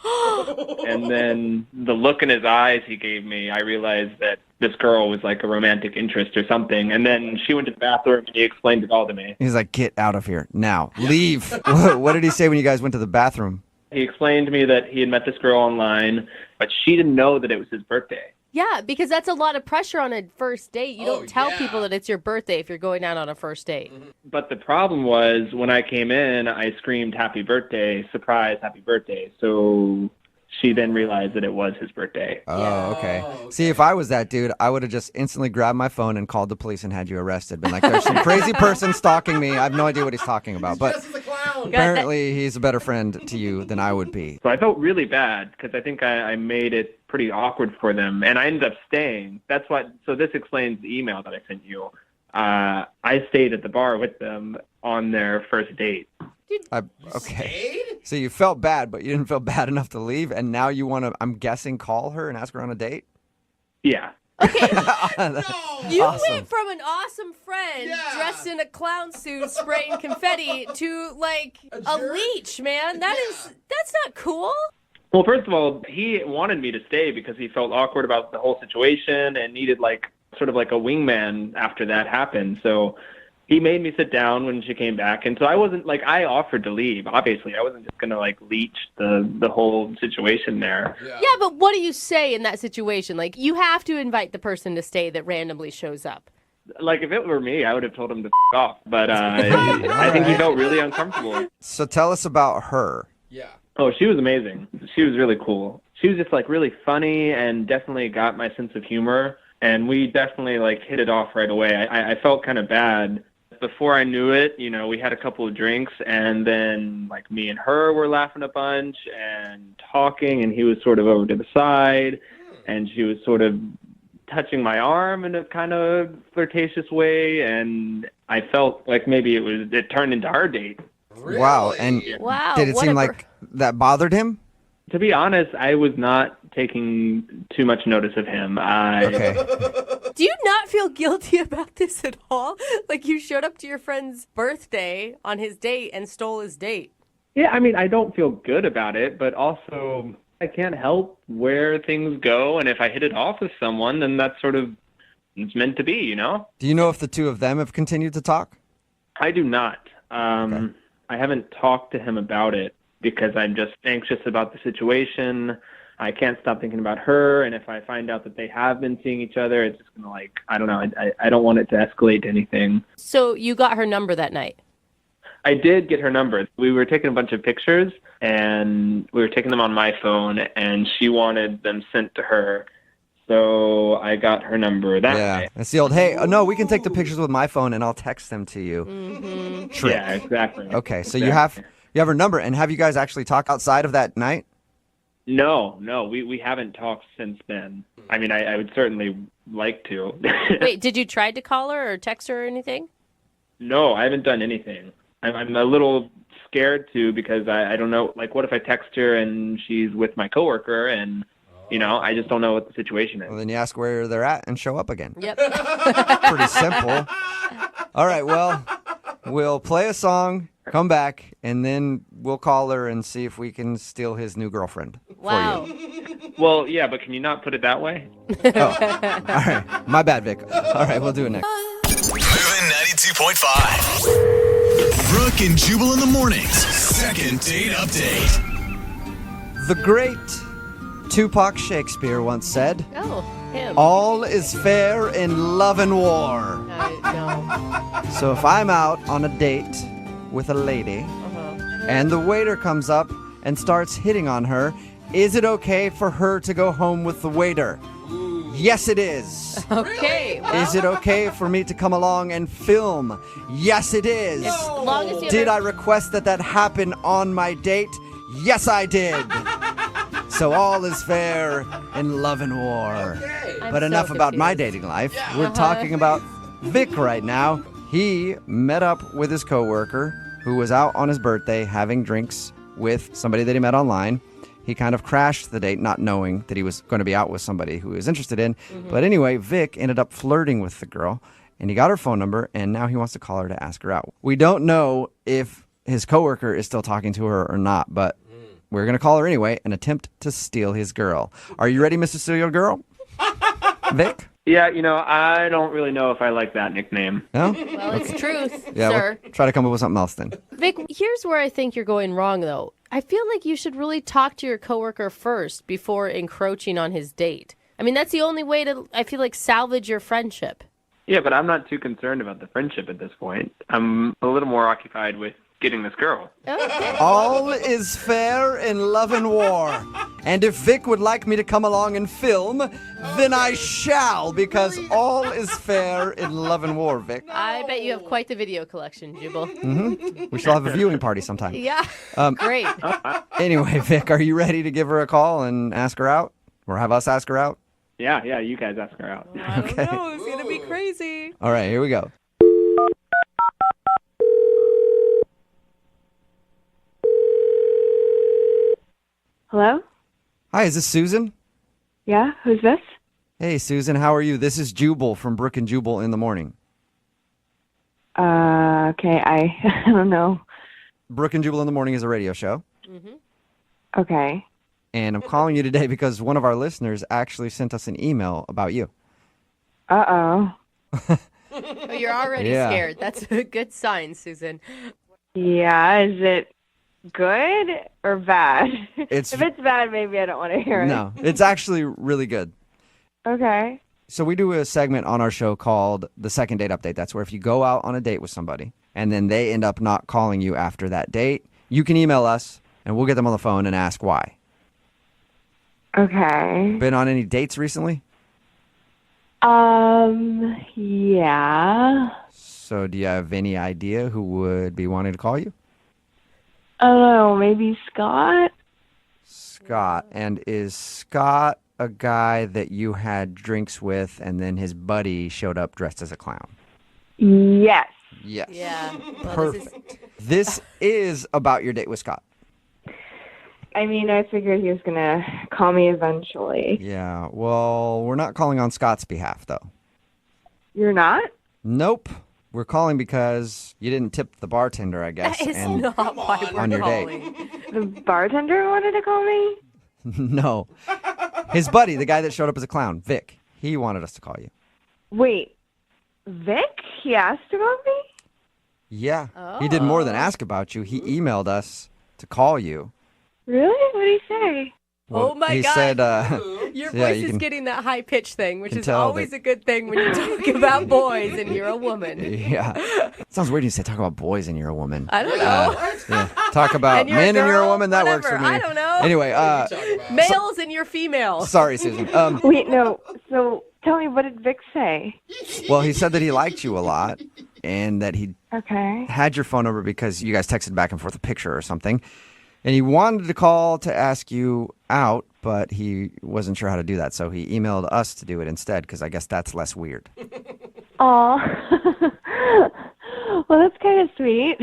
And then the look in his eyes he gave me, I realized that this girl was like a romantic interest or something. And then she went to the bathroom and he explained it all to me. He's like, get out of here now. Leave. What did he say when you guys went to the bathroom? He explained to me that he had met this girl online, but she didn't know that it was his birthday. Yeah, because that's a lot of pressure on a first date. You don't tell people that it's your birthday if you're going out on a first date. But the problem was when I came in, I screamed happy birthday, surprise, happy birthday. So she then realized that it was his birthday. Oh, okay. See, if I was that dude, I would have just instantly grabbed my phone and called the police and had you arrested. Been like, there's some crazy person stalking me. I have no idea what he's talking about. But apparently he's a better friend to you than I would be. So I felt really bad because I think I made it pretty awkward for them, and I ended up staying. That's what. So this explains the email that I sent you. I stayed at the bar with them on their first date. Okay. So you felt bad, but you didn't feel bad enough to leave, and now you want to, I'm guessing, call her and ask her on a date? Yeah. You went from an awesome friend dressed in a clown suit spraying confetti to like a leech, man. That's not cool. Well, first of all, he wanted me to stay because he felt awkward about the whole situation and needed like sort of like a wingman after that happened. So he made me sit down when she came back. And so I wasn't like, I offered to leave. Obviously, I wasn't just going to like leech the whole situation there. Yeah, but what do you say in that situation? Like, you have to invite the person to stay that randomly shows up. Like, if it were me, I would have told him to off. But I think he felt really uncomfortable. So tell us about her. Yeah. Oh, she was amazing. She was really cool. She was just like really funny and definitely got my sense of humor. And we definitely like hit it off right away. I felt kind of bad. Before I knew it, you know, we had a couple of drinks, and then like me and her were laughing a bunch and talking, and he was sort of over to the side, and she was sort of touching my arm in a kind of flirtatious way, and I felt like maybe it turned into our date. Wow. And did it seem like that bothered him? To be honest, I was not taking too much notice of him. Okay. Do you not feel guilty about this at all? Like you showed up to your friend's birthday on his date and stole his date. Yeah, I mean, I don't feel good about it, but also I can't help where things go. And if I hit it off with someone, then that's sort of, it's meant to be, you know? Do you know if the two of them have continued to talk? I do not. I haven't talked to him about it because I'm just anxious about the situation. I can't stop thinking about her, and if I find out that they have been seeing each other, it's just going to like, I don't know, I don't want it to escalate to anything. So you got her number that night? I did get her number. We were taking a bunch of pictures, and we were taking them on my phone, and she wanted them sent to her. So I got her number that night. It's the old, hey, no, we can take the pictures with my phone, and I'll text them to you. Trick. Yeah, exactly. Okay, so you have her number, and have you guys actually talked outside of that night? No, we haven't talked since then. I mean, I would certainly like to. Wait, did you try to call her or text her or anything? No, I haven't done anything. I'm a little scared to because I don't know, like, what if I text her and she's with my coworker and, you know, I just don't know what the situation is. Well, then you ask where they're at and show up again. Yep. Pretty simple. All right, well, we'll play a song, come back, and then we'll call her and see if we can steal his new girlfriend Wow. for you. Well, yeah, but can you not put it that way? All right. My bad, Vic. All right, we'll do it next. Moving 92.5. Brooke and Jubal in the mornings. Second date update. The great Tupac Shakespeare once said, Oh, him. all is fair in love and war. No. So if I'm out on a date with a lady and the waiter comes up and starts hitting on her, is it okay for her to go home with the waiter? Yes, it is. Okay. Is it okay for me to come along and film? Yes, it is. As long as you Did I request that happen on my date? Yes, I did. So all is fair in love and war. But I'm enough so about my confused. dating life. We're talking about Vic right now. He met up with his coworker who was out on his birthday having drinks with somebody that he met online. He kind of crashed the date not knowing that he was going to be out with somebody who he was interested in. But anyway, Vic ended up flirting with the girl, and he got her phone number, and now he wants to call her to ask her out. We don't know if his coworker is still talking to her or not, but we're going to call her anyway and attempt to steal his girl. Are you ready, Mr. Steal Your Girl? Vic? Yeah, I don't really know if I like that nickname. No? Well, it's truth, Yeah, sir. we'll try to come up with something else then. Vic, here's where I think you're going wrong, though. I feel like you should really talk to your coworker first before encroaching on his date. I mean, that's the only way to, I feel like, salvage your friendship. Yeah, but I'm not too concerned about the friendship at this point. I'm a little more occupied with getting this girl. All is fair in love and war. And if Vic would like me to come along and film, then I shall, because all is fair in love and war, Vic. I bet you have quite the video collection, Jubal. We shall have a viewing party sometime. Yeah, great. Anyway, Vic, are you ready to give her a call and ask her out? Or have us ask her out? Yeah, you guys ask her out. Okay. No, it's going to be crazy. All right, here we go. Hello? Hi, is this Susan? Yeah, who's this? Hey, Susan, how are you? This is Jubal from Brook and Jubal in the Morning. Okay, I don't know. Brook and Jubal in the Morning is a radio show. Okay. And I'm calling you today because one of our listeners actually sent us an email about you. Uh-oh. Oh, you're already Yeah. scared. That's a good sign, Susan. Yeah, is it good or bad? It's- If it's bad, maybe I don't want to hear it. No, it's actually really good. Okay. So we do a segment on our show called the Second Date Update. That's where if you go out on a date with somebody and then they end up not calling you after that date, you can email us and we'll get them on the phone and ask why. Okay. Been on any dates recently? Yeah. So do you have any idea who would be wanting to call you? I don't know, maybe Scott? Scott. And is Scott a guy that you had drinks with and then his buddy showed up dressed as a clown? Yes. Yes. Yeah. Well, Perfect. This is about your date with Scott. I mean, I figured he was going to call me eventually. Yeah. Well, we're not calling on Scott's behalf, though. You're not? Nope. We're calling because you didn't tip the bartender, I guess. That is and not why we're on your date. calling. The bartender wanted to call me? No. His buddy, the guy that showed up as a clown, Vic, he wanted us to call you. Wait, Vic? He asked about me? Yeah. He did more than ask about you. He emailed us to call you. Really? What did he say? Oh my he God. said, Your yeah, voice you is can- getting that high pitch thing, which can is tell always that- a good thing when you talk about boys and you're a woman. Yeah. It sounds weird when you say talk about boys and you're a woman. I don't know. Yeah. Talk about And you're a men and you're a girl, woman. That works whatever. for me. I don't know. Anyway, Males and you're female. sorry, Susan. Wait, no. So tell me, what did Vic say? Well, he said that he liked you a lot and that he Okay. had your phone number because you guys texted back and forth a picture or something. And he wanted to call to ask you out, but he wasn't sure how to do that. So he emailed us to do it instead because I guess that's less weird. Aw. Well, that's kind of sweet.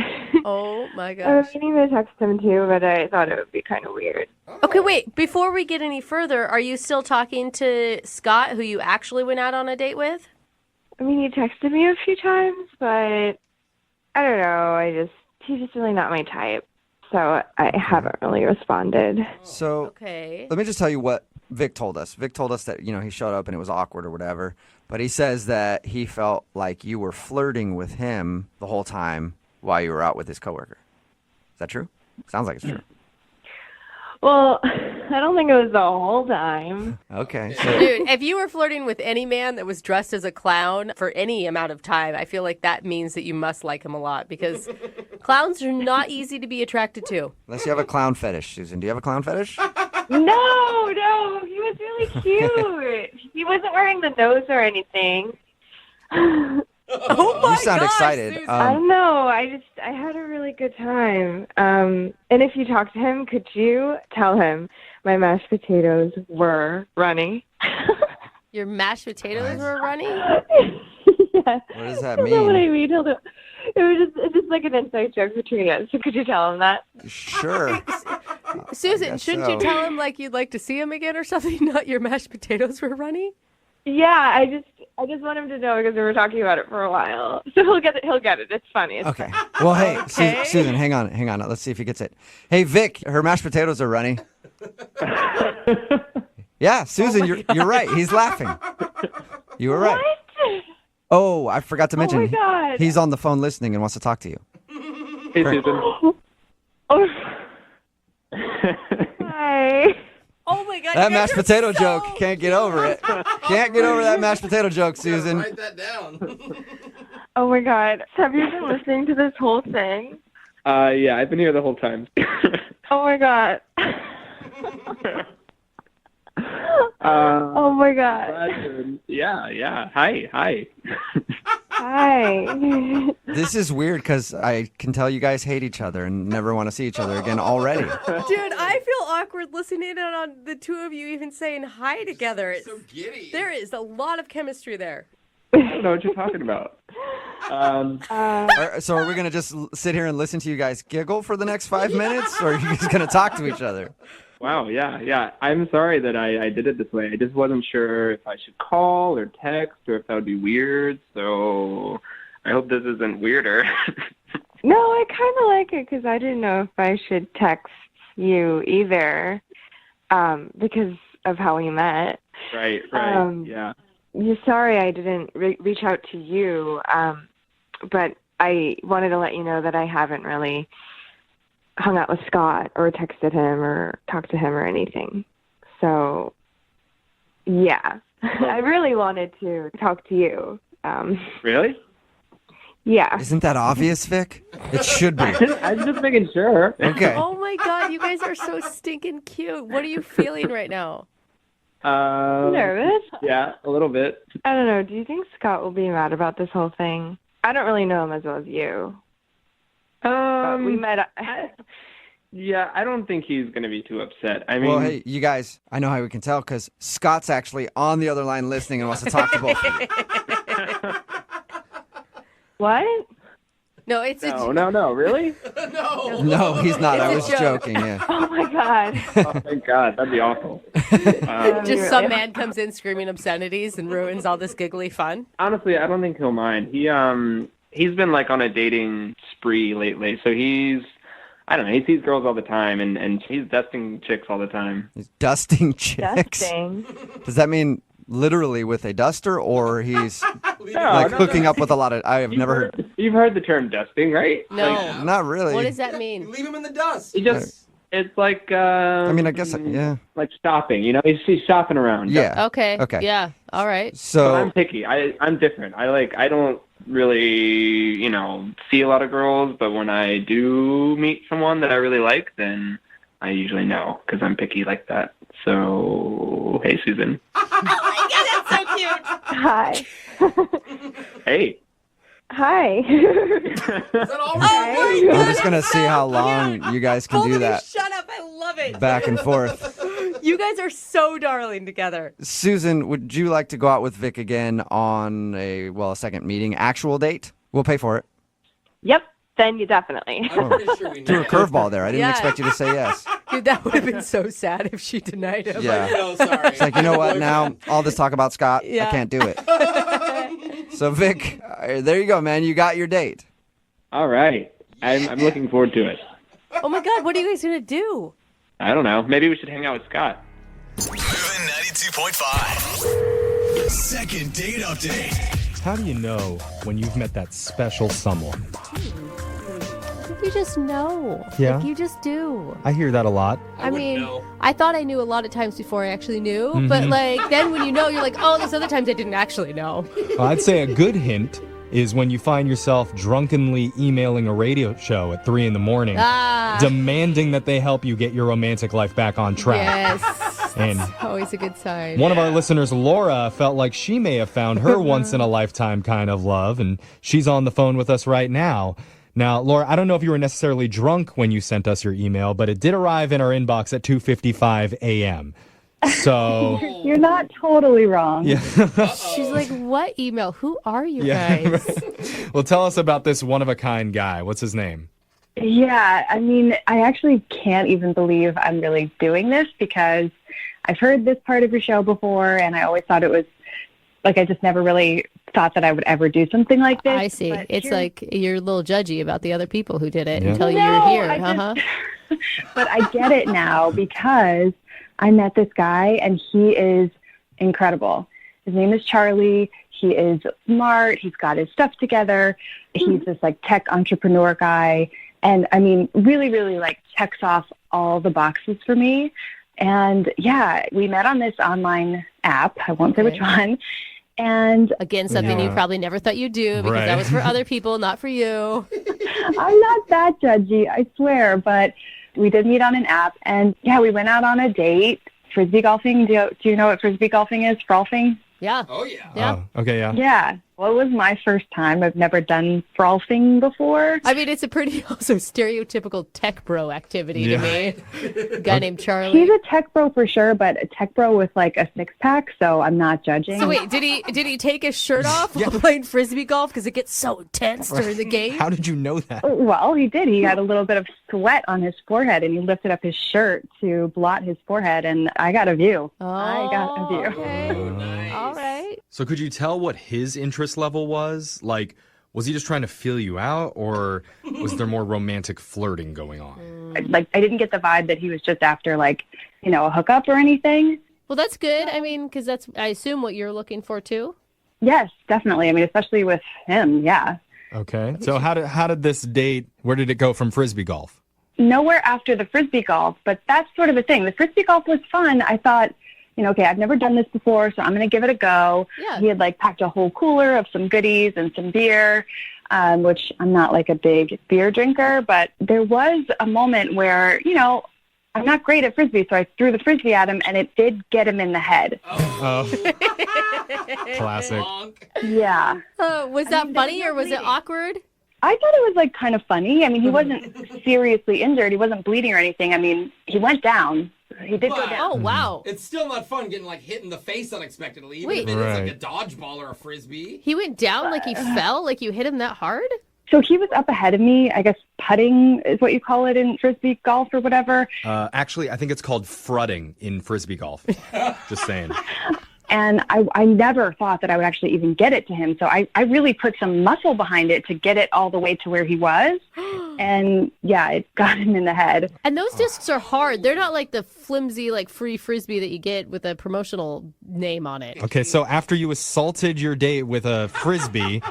Oh my I gosh. was meaning to text him too, but I thought it would be kind of weird. Okay, wait. Before we get any further, are you still talking to Scott, who you actually went out on a date with? I mean, he texted me a few times, but I don't know. He's just really not my type. So I haven't really responded. So Okay. let me just tell you what Vic told us. Vic told us that, he showed up and it was awkward or whatever. But he says that he felt like you were flirting with him the whole time while you were out with his coworker. Is that true? Sounds like it's true. Well, I don't think it was the whole time. Okay. Dude, if you were flirting with any man that was dressed as a clown for any amount of time, I feel like that means that you must like him a lot because clowns are not easy to be attracted to. Unless you have a clown fetish, Susan. Do you have a clown fetish? No, he was really cute. He wasn't wearing the nose or anything. Oh my You sound gosh, excited. Susan. I don't know. I had a really good time. And if you talk to him, could you tell him my mashed potatoes were runny? Your mashed potatoes were runny? Yes. What does that I don't know what I mean? mean. It's just like an inside joke between us. So could you tell him that? Sure. Susan, guess shouldn't so. you tell him like you'd like to see him again or something? Not your mashed potatoes were runny? Yeah, I just want him to know because we were talking about it for a while. So he'll get it. He'll get it. It's funny. It's Okay. Well, hey, Okay. Susan, hang on. Let's see if he gets it. Hey, Vic, her mashed potatoes are runny. Yeah, Susan, you're right. He's laughing. You were right. What? Oh, I forgot to mention. my God. He's on the phone listening and wants to talk to you. Hey, Great. Susan. Oh. Hi. Oh my god. That you guys mashed are potato so joke. Can't get over it. Can't get over that mashed potato joke, Susan. Write that down. Oh my God. Have you been listening to this whole thing? Yeah, I've been here the whole time. Oh my God. Oh my God. Yeah. Hi. Hi. This is weird because I can tell you guys hate each other and never want to see each other again already. Dude, I feel awkward listening in on the two of you even saying hi together. It's So giddy. There is a lot of chemistry there. I don't know what you're talking about. So are we going to just sit here and listen to you guys giggle for the next 5 minutes? Or are you just going to talk to each other? Wow, yeah. I'm sorry that I did it this way. I just wasn't sure if I should call or text or if that would be weird. So I hope this isn't weirder. No, I kind of like it because I didn't know if I should text you either because of how we met. Right. Yeah. Sorry I didn't reach out to you, but I wanted to let you know that I haven't really hung out with Scott or texted him or talked to him or anything. So, yeah. I really wanted to talk to you. Really? Yeah. Isn't that obvious, Vic? It should be. I'm just making sure. Okay. Oh my god, you guys are so stinking cute. What are you feeling right now? Nervous? Yeah, a little bit. I don't know. Do you think Scott will be mad about this whole thing? I don't really know him as well as you. But we met. Yeah, I don't think he's going to be too upset. I mean, Well, hey, you guys, I know how we can tell because Scott's actually on the other line listening and wants to talk to both of you. What? No, it's No, really? No, he's not. It's I a was joke. joking, yeah. Oh my God. Oh, thank God. That'd be awful. Just some man comes in screaming obscenities and ruins all this giggly fun. Honestly, I don't think he'll mind. He's been like on a dating spree lately, so I don't know, he sees girls all the time and he's dusting chicks all the time. He's dusting chicks. Dusting. Does that mean literally with a duster or he's No, hooking up with a lot of... I have never heard... You've heard the term dusting, right? No. Not really. What does that mean? Leave him in the dust. It's like I mean, I guess, yeah. like shopping, you know, he's shopping around. Yeah. Okay. Okay. Yeah. All right. But So... I'm picky. I'm different. I don't really, see a lot of girls, but when I do meet someone that I really like, then I usually know because I'm picky like that. So, hey, Susan. Oh my god, that's so cute. Hi. Hey. Hi. Is that all Oh my I'm god. just going to see how long you guys can Both do of you that shut up. I love it. back and forth. You guys are so darling together. Susan, would you like to go out with Vic again on a second meeting, actual date? We'll pay for it. Yep. Then you definitely. I'm pretty sure we Threw know. a curveball there. I didn't Yeah. expect you to say yes. Dude, that would have been so sad if she denied him. Yeah. No, sorry. It's like, you know what now? All this talk about Scott, I Yeah. can't do it. So, Vic, there you go, man. You got your date. All right. I'm looking forward to it. Oh my god, what are you guys gonna do? I don't know. Maybe we should hang out with Scott. Moving 92.5. Second date update. How do you know when you've met that special someone? You just know. Yeah? Like, you just do. I hear that a lot. I mean, know. I thought I knew a lot of times before I actually knew, but then when you know, you're like, oh, there's other times I didn't actually know. Well, I'd say a good hint is when you find yourself drunkenly emailing a radio show at 3 a.m. Ah. demanding that they help you get your romantic life back on track. Yes. And Always a good sign. one of our listeners, Laura, felt like she may have found her once-in-a-lifetime kind of love, and she's on the phone with us right now. Now, Laura, I don't know if you were necessarily drunk when you sent us your email, but it did arrive in our inbox at 2:55 a.m. So You're not totally wrong. yeah. She's like, what email? Who are you Yeah. guys? Well, tell us about this one-of-a-kind guy. What's his name? Yeah, I mean, I actually can't even believe I'm really doing this because I've heard this part of your show before, and I always thought it was like I just never really thought that I would ever do something like this. I see. But It's here's- like you're a little judgy about the other people who did it Yeah. until No, you're here. I just- Uh-huh. But I get it now because I met this guy, and he is incredible. His name is Charlie. He is smart. He's got his stuff together. He's this like tech entrepreneur guy. And I mean, really, really like checks off all the boxes for me. And yeah, we met on this online app. I won't say which one. And again, something you probably never thought you'd do because that was for other people, not for you. I'm not that judgy, I swear. But we did meet on an app. And yeah, we went out on a date. Frisbee golfing. Do you know what frisbee golfing is? Frolfing? Yeah. Oh, yeah. Yeah. Oh, okay, yeah. Yeah. Well, it was my first time. I've never done frolfing before. I mean, it's a pretty also stereotypical tech bro activity to me. A guy named Charlie. He's a tech bro for sure, but a tech bro with like a six pack, so I'm not judging. So wait, did he take his shirt off while playing frisbee golf because it gets so intense during the game? How did you know that? Well, he did. He had a little bit of sweat on his forehead, and he lifted up his shirt to blot his forehead, and I got a view. I got a view. Nice. All right. So could you tell what his interest level was? Like, was he just trying to feel you out, or was there more romantic flirting going on? Like, I didn't get the vibe that he was just after, like, a hookup or anything. Well, that's good. I mean, because that's, I assume, what you're looking for, too? Yes, definitely. I mean, especially with him, yeah. Okay. So how did this date, where did it go from frisbee golf? Nowhere after the frisbee golf, but that's sort of a thing. The frisbee golf was fun. I thought, okay, I've never done this before, so I'm going to give it a go. Yeah. He had like packed a whole cooler of some goodies and some beer, which I'm not like a big beer drinker, but there was a moment where, I'm not great at frisbee, so I threw the frisbee at him, and it did get him in the head. Oh. Classic. Yeah. Was that funny or was it awkward? I thought it was like kind of funny. I mean, he wasn't seriously injured. He wasn't bleeding or anything. I mean, he went down. He did go down. Oh, wow. It's still not fun getting like hit in the face unexpectedly, even Wait. if it is like Right. a dodgeball or a frisbee. He went down like he fell? Like you hit him that hard? So he was up ahead of me. I guess putting is what you call it in frisbee golf or whatever. Actually, I think it's called frutting in frisbee golf. Just saying. And I never thought that I would actually even get it to him. So I really put some muscle behind it to get it all the way to where he was. And yeah, it got him in the head. And those discs are hard. They're not like the flimsy, like free frisbee that you get with a promotional name on it. Okay, so after you assaulted your date with a frisbee,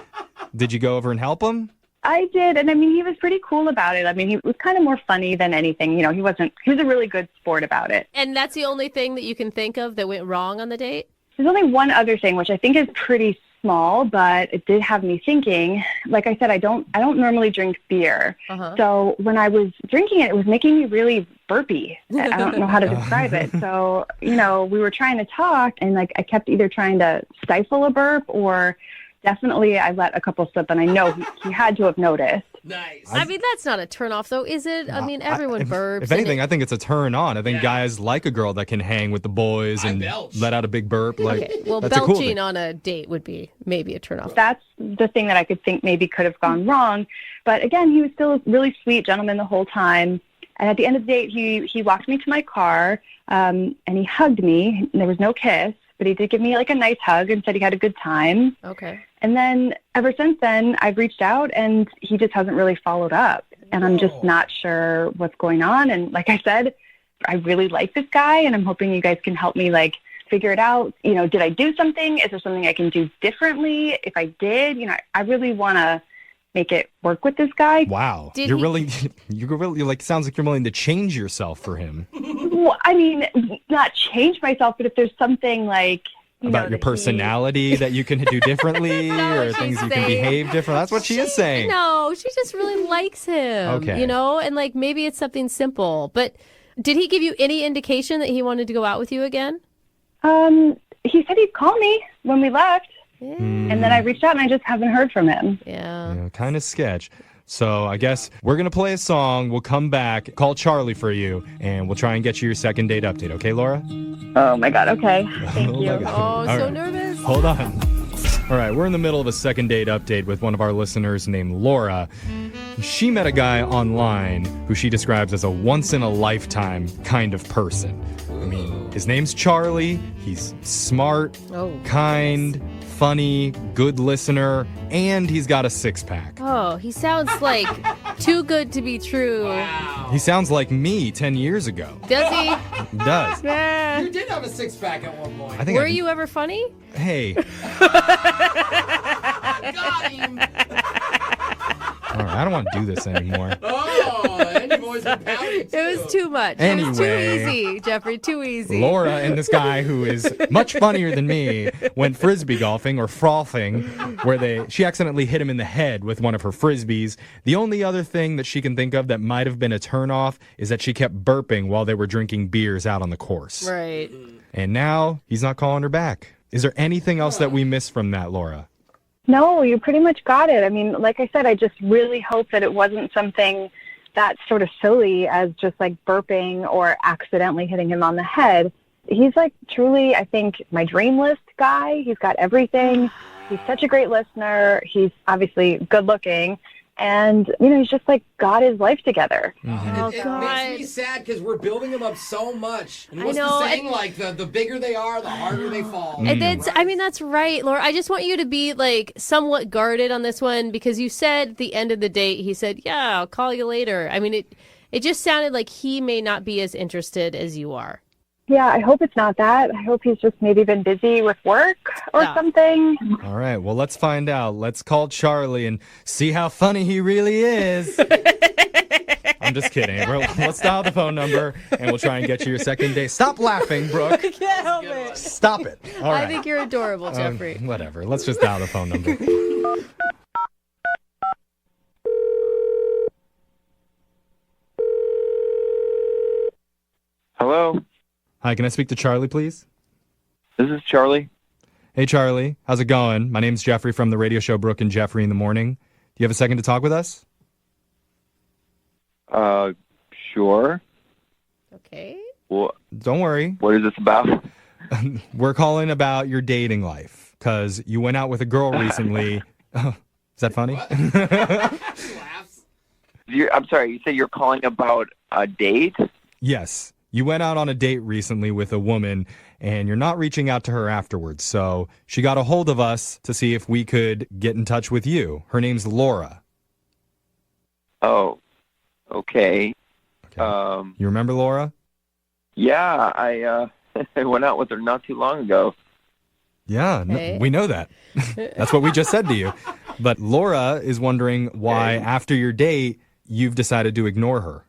did you go over and help him? I did. And I mean, he was pretty cool about it. I mean, he was kind of more funny than anything. He was a really good sport about it. And that's the only thing that you can think of that went wrong on the date? There's only one other thing, which I think is pretty small, but it did have me thinking. Like I said, I don't normally drink beer. Uh-huh. So when I was drinking it, it was making me really burpy. I don't know how to describe it. So, we were trying to talk, and like I kept either trying to stifle a burp or definitely I let a couple slip, and I know he had to have noticed. Nice. I mean, that's not a turnoff, though, is it? I mean, everyone burps. If anything, I think it's a turn on. I think guys like a girl that can hang with the boys and let out a big burp. Like, Okay, well, that's a cool belching thing. on a date would be maybe a turnoff. That's the thing that I could think maybe could have gone wrong. But again, he was still a really sweet gentleman the whole time. And at the end of the date, he walked me to my car, and he hugged me. There was no kiss, but he did give me like a nice hug and said he had a good time. Okay. And then ever since then, I've reached out, and he just hasn't really followed up. And I'm just not sure what's going on. And like I said, I really like this guy, and I'm hoping you guys can help me like figure it out. Did I do something? Is there something I can do differently? If I did, I really want to make it work with this guy. Wow. You're really like, sounds like you're willing to change yourself for him. Well, I mean, not change myself, but if there's something like, About your personality that you can do differently or things you can behave different. That's what she is saying. No, she just really likes him. Okay. And like maybe it's something simple. But Did he give you any indication that he wanted to go out with you again? He said he'd call me when we left. And then I reached out and I just haven't heard from him. Yeah. Kind of sketch. So I guess we're going to play a song. We'll come back, call Charlie for you, and we'll try and get you your second date update. Okay, Laura? Oh, my God. Okay. Thank you. Oh, so nervous. Hold on. All right, we're in the middle of a second date update with one of our listeners named Laura. She met a guy online who she describes as a once-in-a-lifetime kind of person. I mean, his name's Charlie. He's smart, kind, funny, good listener, and he's got a six-pack. Oh, he sounds like too good to be true. He sounds like me 10 years ago. Does he? He does. You did have a six-pack at one point. Were you ever funny? Hey. Got him. All right, I don't want to do this anymore. Oh, and your boys were pouting too. It was too much. Anyway. It was too easy, Jeffrey. Too easy. Laura and this guy who is much funnier than me went frisbee golfing or frothing, where she accidentally hit him in the head with one of her frisbees. The only other thing that she can think of that might have been a turnoff is that she kept burping while they were drinking beers out on the course. Right. And now he's not calling her back. Is there anything else that we missed from that, Laura? No, you pretty much got it. I mean, like I said, I just really hope that it wasn't something that's sort of silly as just like burping or accidentally hitting him on the head. He's like truly, I think, my dream list guy. He's got everything. He's such a great listener. He's obviously good looking. And, you know, he's just like got his life together. Oh, It God. makes me sad because we're building them up so much. And I what's know, the saying? and- Like, the bigger they are, the harder they fall. And that's right, Laura. I just want you to be like somewhat guarded on this one because you said at the end of the date, he said, "Yeah, I'll call you later." I mean, it just sounded like he may not be as interested as you are. Yeah, I hope it's not that. I hope he's just maybe been busy with work or something. All right, well, let's find out. Let's call Charlie and see how funny he really is. I'm just kidding. Let's dial the phone number, and we'll try and get you your second date. Stop laughing, Brooke. I can't help it. Stop it. All right. I think you're adorable, Jeffrey. Whatever. Let's just dial the phone number. Hello? Hi, can I speak to Charlie, please? This is Charlie. Hey, Charlie. How's it going? My name's Jeffrey from the radio show Brooke and Jeffrey in the Morning. Do you have a second to talk with us? Sure. Okay. Well, don't worry. What is this about? We're calling about your dating life because you went out with a girl recently. Is that funny? I'm sorry, you said you're calling about a date? Yes. You went out on a date recently with a woman, and you're not reaching out to her afterwards. So she got a hold of us to see if we could get in touch with you. Her name's Laura. Oh, okay. You remember Laura? Yeah, I went out with her not too long ago. Yeah, we know that. That's what we just said to you. But Laura is wondering why, after your date, you've decided to ignore her.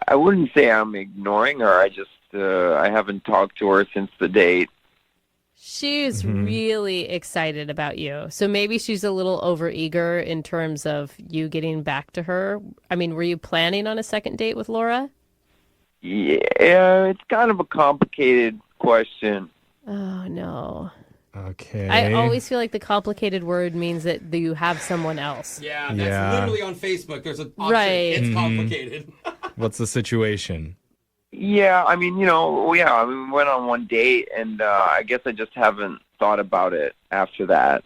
I wouldn't say I'm ignoring her. I just I haven't talked to her since the date. She's really excited about you. So maybe she's a little overeager in terms of you getting back to her. I mean, were you planning on a second date with Laura? Yeah, it's kind of a complicated question. Oh, no. Okay. I always feel like the complicated word means that you have someone else. Yeah, that's literally on Facebook. There's an option. Right. It's complicated. What's the situation? Yeah, I mean, we went on one date, and I guess I just haven't thought about it after that.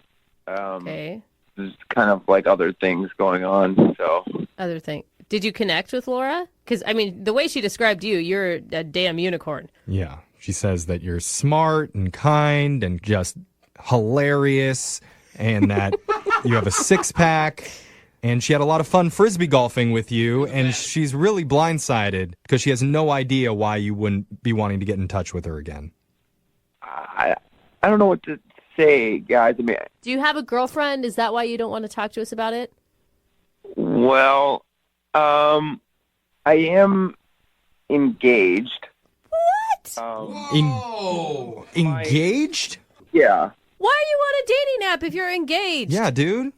Okay. There's kind of like other things going on, so. Other thing. Did you connect with Laura? Because, I mean, the way she described you, you're a damn unicorn. Yeah. She says that you're smart and kind and just hilarious and that you have a six-pack. And she had a lot of fun frisbee golfing with you, and she's really blindsided because she has no idea why you wouldn't be wanting to get in touch with her again. I don't know what to say, guys. I mean, Do you have a girlfriend? Is that why you don't want to talk to us about it? well, I am engaged. What? Engaged? Yeah. Why are you on a dating app if you're engaged? Yeah, dude.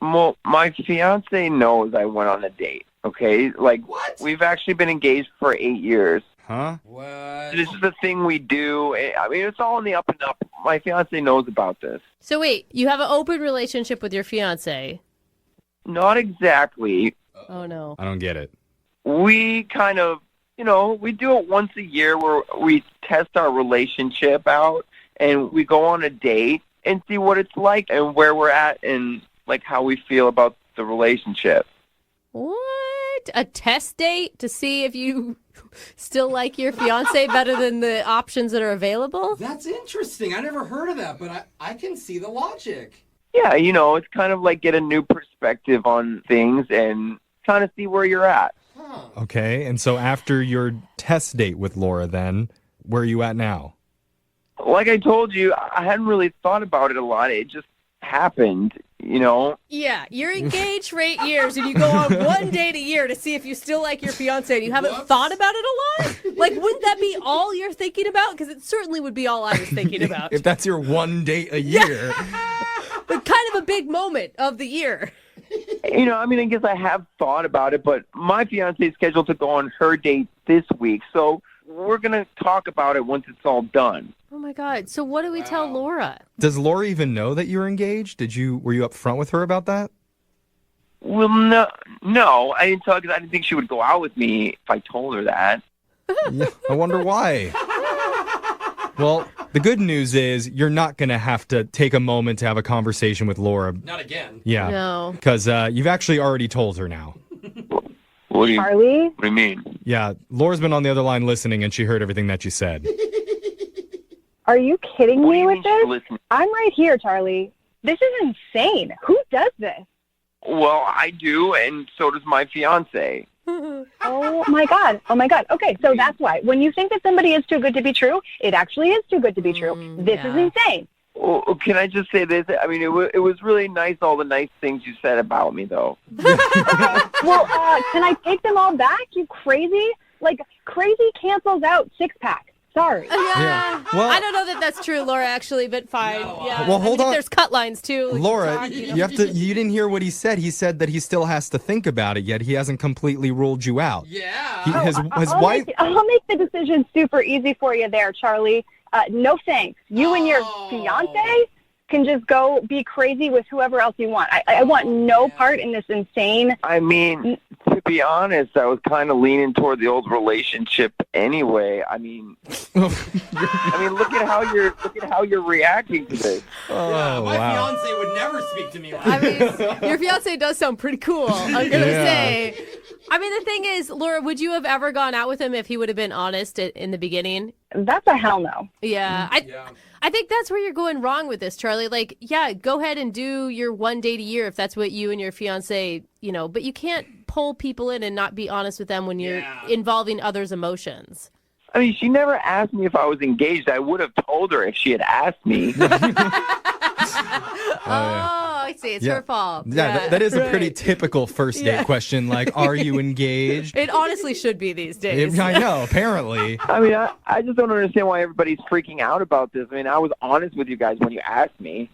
Well, my fiance knows I went on a date. Okay, like we've actually been engaged for 8 years. Huh? What? This is the thing we do. I mean, it's all in the up and up. My fiance knows about this. So wait, you have an open relationship with your fiance? Not exactly. Oh no. I don't get it. We kind of, we do it once a year where we test our relationship out and we go on a date and see what it's like and where we're at and like how we feel about the relationship. What? A test date to see if you still like your fiance better than the options that are available? That's interesting. I never heard of that, but I can see the logic. Yeah, it's kind of like get a new perspective on things and kind of see where you're at. Okay, and so after your test date with Laura then, where are you at now? Like I told you, I hadn't really thought about it a lot. It just happened, Yeah, you're engaged for 8 years and you go on one date a year to see if you still like your fiance and you haven't thought about it a lot? Like, wouldn't that be all you're thinking about? Because it certainly would be all I was thinking about. If that's your one date a year. But kind of a big moment of the year. I guess I have thought about it, but my fiance is scheduled to go on her date this week, so we're going to talk about it once it's all done. Oh my God. So what do we tell Laura? Does Laura even know that you're engaged? Were you upfront with her about that? Well, no, I didn't tell her because I didn't think she would go out with me if I told her that. Yeah, I wonder why. Well, the good news is you're not going to have to take a moment to have a conversation with Laura. Not again. Yeah. No. Because you've actually already told her now. Charlie? What do you mean? Yeah, Laura's been on the other line listening, and she heard everything that you said. Are you kidding me with this? Listen. I'm right here, Charlie. This is insane. Who does this? Well, I do, and so does my fiance. Oh my God. Okay, so that's why. When you think that somebody is too good to be true, it actually is too good to be true. This is insane. Well, can I just say this? I mean, it was really nice, all the nice things you said about me, though. Well, can I take them all back, you crazy? Like, crazy cancels out six-pack. Sorry. Yeah. Well, I don't know that that's true, Laura, actually, but fine. Yeah. Well, hold on. There's cut lines, too. Like Laura, you didn't hear what he said. He said that he still has to think about it, yet he hasn't completely ruled you out. Yeah. His wife... I'll make the decision super easy for you there, Charlie. No thanks. You and your fiance can just go be crazy with whoever else you want. I want no part in this insane... I mean, to be honest, I was kind of leaning toward the old relationship anyway. I mean, look at how you're reacting to this. My fiance would never speak to me like I this. mean, your fiance does sound pretty cool, I'm going to say. I mean, the thing is, Laura, would you have ever gone out with him if he would have been honest in the beginning? That's a hell no. Yeah. I think that's where you're going wrong with this, Charlie. Like, yeah, go ahead and do your one date a year if that's what you and your fiance, but you can't pull people in and not be honest with them when you're involving others' emotions. I mean, she never asked me if I was engaged. I would have told her if she had asked me. I see. It's her fault. Yeah, that is a pretty typical first date question. Like, are you engaged? It honestly should be these days. I know, apparently. I mean, I just don't understand why everybody's freaking out about this. I mean, I was honest with you guys when you asked me.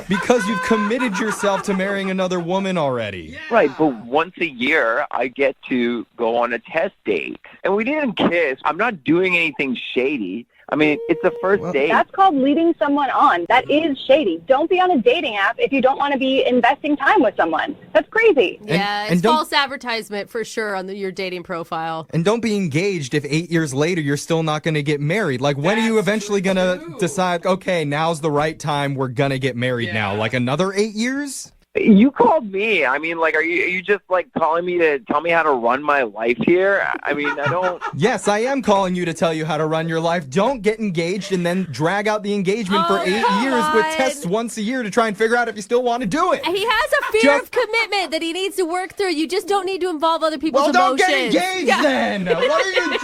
Because you've committed yourself to marrying another woman already. Right, but once a year, I get to go on a test date. And we didn't kiss. I'm not doing anything shady. I mean, it's a first date. That's called leading someone on. That is shady. Don't be on a dating app if you don't want to be investing time with someone. That's crazy. Yeah, it's false advertisement for sure on your dating profile. And don't be engaged if 8 years later you're still not going to get married. Like, when are you eventually going to decide, okay, now's the right time, we're going to get married now? Like, another 8 years? You called me. I mean, like, are you just, like, calling me to tell me how to run my life here? I mean, I don't... Yes, I am calling you to tell you how to run your life. Don't get engaged and then drag out the engagement for 8 years with tests once a year to try and figure out if you still want to do it. He has a fear of commitment that he needs to work through. You just don't need to involve other people's emotions. emotions. Well, don't get engaged then. What are you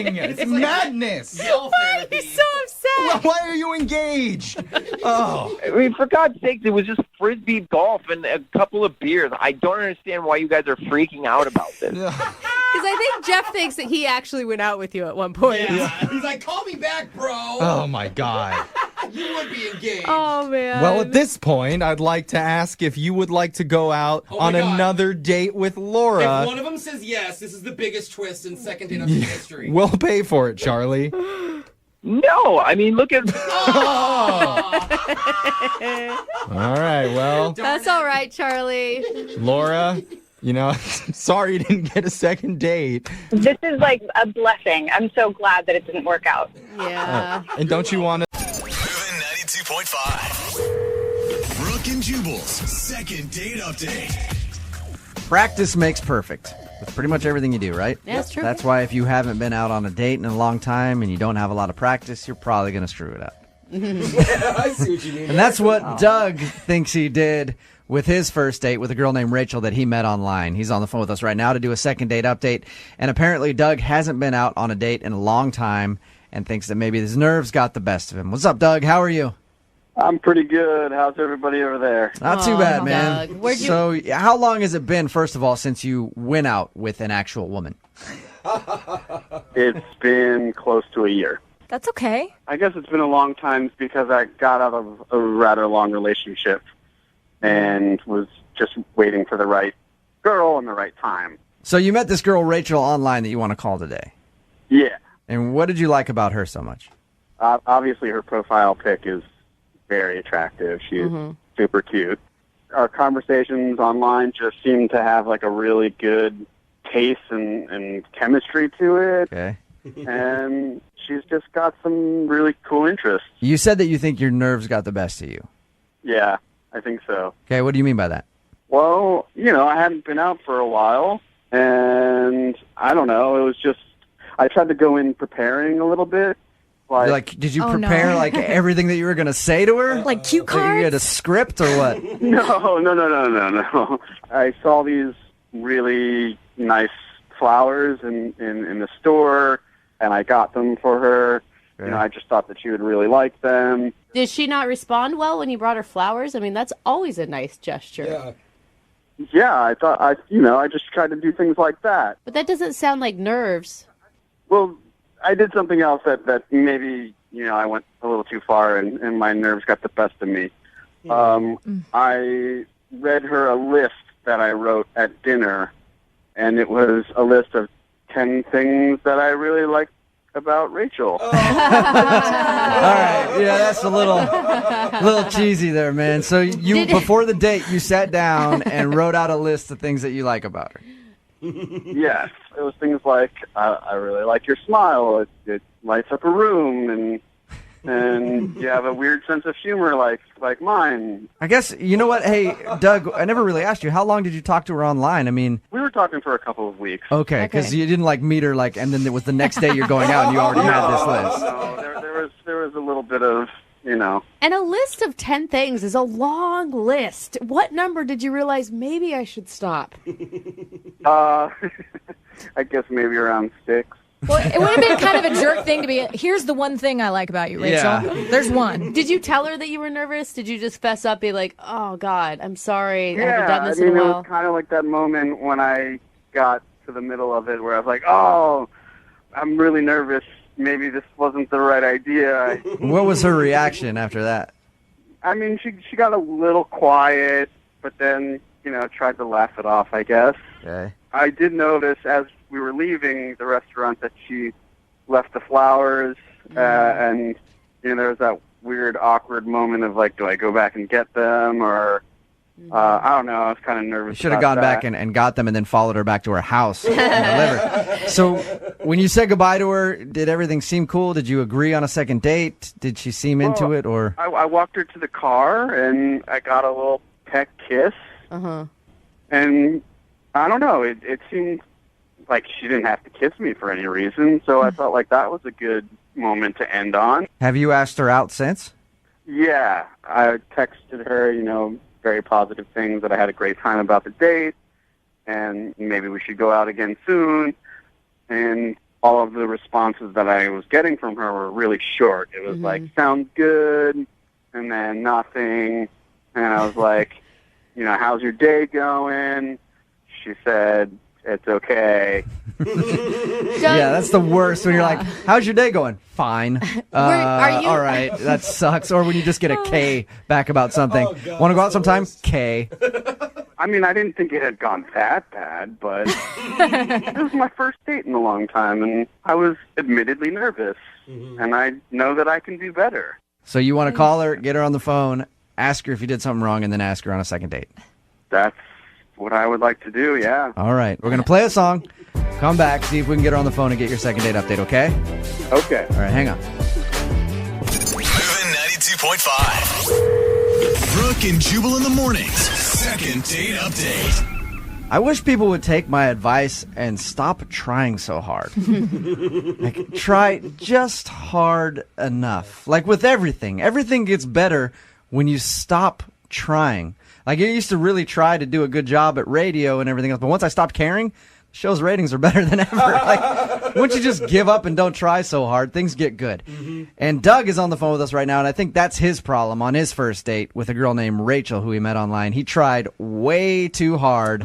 doing? It's madness. Why are you so upset? Why are you engaged? Oh. I mean, for God's sake, it was just Frisbee golf and a couple of beers. I don't understand why you guys are freaking out about this. Because I think Jeff thinks that he actually went out with you at one point. Yeah. He's like, call me back, bro. Oh, my God. You would be engaged. Oh, man. Well, at this point, I'd like to ask if you would like to go out Oh my on God. another date with Laura. If one of them says yes, this is the biggest twist in second date update history. We'll pay for it, Charlie. No, I mean, look at. All right, well, That's all right, Charlie. Laura, sorry you didn't get a second date. This is like a blessing. I'm so glad that it didn't work out. Yeah. And don't you want to... Moving 92.5. Brooke and Jubal's second date update. Practice makes perfect. With pretty much everything you do, right? Yeah, that's true. That's why if you haven't been out on a date in a long time and you don't have a lot of practice, you're probably going to screw it up. I see what you mean. And that's what Doug thinks he did with his first date with a girl named Rachel that he met online. He's on the phone with us right now to do a second date update. And apparently Doug hasn't been out on a date in a long time and thinks that maybe his nerves got the best of him. What's up, Doug? How are you? I'm pretty good. How's everybody over there? Not too bad, man. Doug. Where'd you- So how long has it been, first of all, since you went out with an actual woman? It's been close to a year. That's okay. I guess it's been a long time because I got out of a rather long relationship and was just waiting for the right girl and the right time. So you met this girl, Rachel, online that you want to call today. Yeah. And what did you like about her so much? Obviously, her profile pic is very attractive. She's super cute. Our conversations online just seem to have like a really good taste and chemistry to it. Okay. And she's just got some really cool interests. You said that you think your nerves got the best of you. Yeah, I think so. Okay, what do you mean by that? Well, I hadn't been out for a while, and I don't know, it was just, I tried to go in preparing a little bit. Like, did you prepare like everything that you were going to say to her? Like cute cards? You had a script or what? No. I saw these really nice flowers in the store, and I got them for her. Okay. I just thought that she would really like them. Did she not respond well when you brought her flowers? I mean, that's always a nice gesture. Yeah, I thought, I just tried to do things like that. But that doesn't sound like nerves. Well, I did something else that maybe, I went a little too far and my nerves got the best of me. I read her a list that I wrote at dinner, and it was a list of 10 things that I really liked about Rachel. All right, yeah, that's a little cheesy there, man. So you before the date, you sat down and wrote out a list of things that you like about her. Yes, it was things like I really like your smile. It lights up a room, and you have a weird sense of humor like mine. I guess, you know what? Hey, Doug, I never really asked you. How long did you talk to her online? I mean... We were talking for a couple of weeks. Okay, because you didn't meet her and then it was the next day you're going out and you already had this list. No, there was a little bit of, And a list of 10 things is a long list. What number did you realize maybe I should stop? I guess maybe around 6. Well, it would have been kind of a jerk thing to be, here's the one thing I like about you, Rachel. Yeah. There's one. Did you tell her that you were nervous? Did you just fess up, be like, oh, God, I'm sorry. I Yeah, haven't done this I mean, in a it while? was kind of like that moment when I got to the middle of it where I was like, oh, I'm really nervous. Maybe this wasn't the right idea. What was her reaction after that? I mean, she got a little quiet, but then, tried to laugh it off, I guess. Okay. I did notice as we were leaving the restaurant that she left the flowers, and, there was that weird, awkward moment of, like, do I go back and get them, or... I don't know. I was kind of nervous. You should have gone back and got them and then followed her back to her house and delivered. So when you said goodbye to her, did everything seem cool? Did you agree on a second date? Did she seem into it? Or I walked her to the car, and I got a little peck kiss. And I don't know. It seemed like she didn't have to kiss me for any reason, so I felt like that was a good moment to end on. Have you asked her out since? Yeah. I texted her, very positive things, that I had a great time about the date, and maybe we should go out again soon. And all of the responses that I was getting from her were really short. It was like, sounds good, and then nothing. And I was like, how's your day going? She said, It's okay. Yeah, that's the worst when you're like, how's your day going? Fine. Are you- All right, that sucks. Or when you just get a K back about something. Want to go out sometime? K. I mean, I didn't think it had gone that bad, but it was my first date in a long time, and I was admittedly nervous. And I know that I can do better. So you want to call her, get her on the phone, ask her if you did something wrong, and then ask her on a second date. That's what I would like to do, yeah. All right, we're going to play a song, come back, see if we can get her on the phone and get your second date update, okay? Okay. All right, hang on. Moving 92.5. Brooke and Jubal in the mornings. Second date update. I wish people would take my advice and stop trying so hard. Like, try just hard enough. Like with everything. Everything gets better when you stop trying. Like, I used to really try to do a good job at radio and everything else, but once I stopped caring, the show's ratings are better than ever. Like, once you just give up and don't try so hard, things get good. And Doug is on the phone with us right now, and I think that's his problem on his first date with a girl named Rachel who he met online. He tried way too hard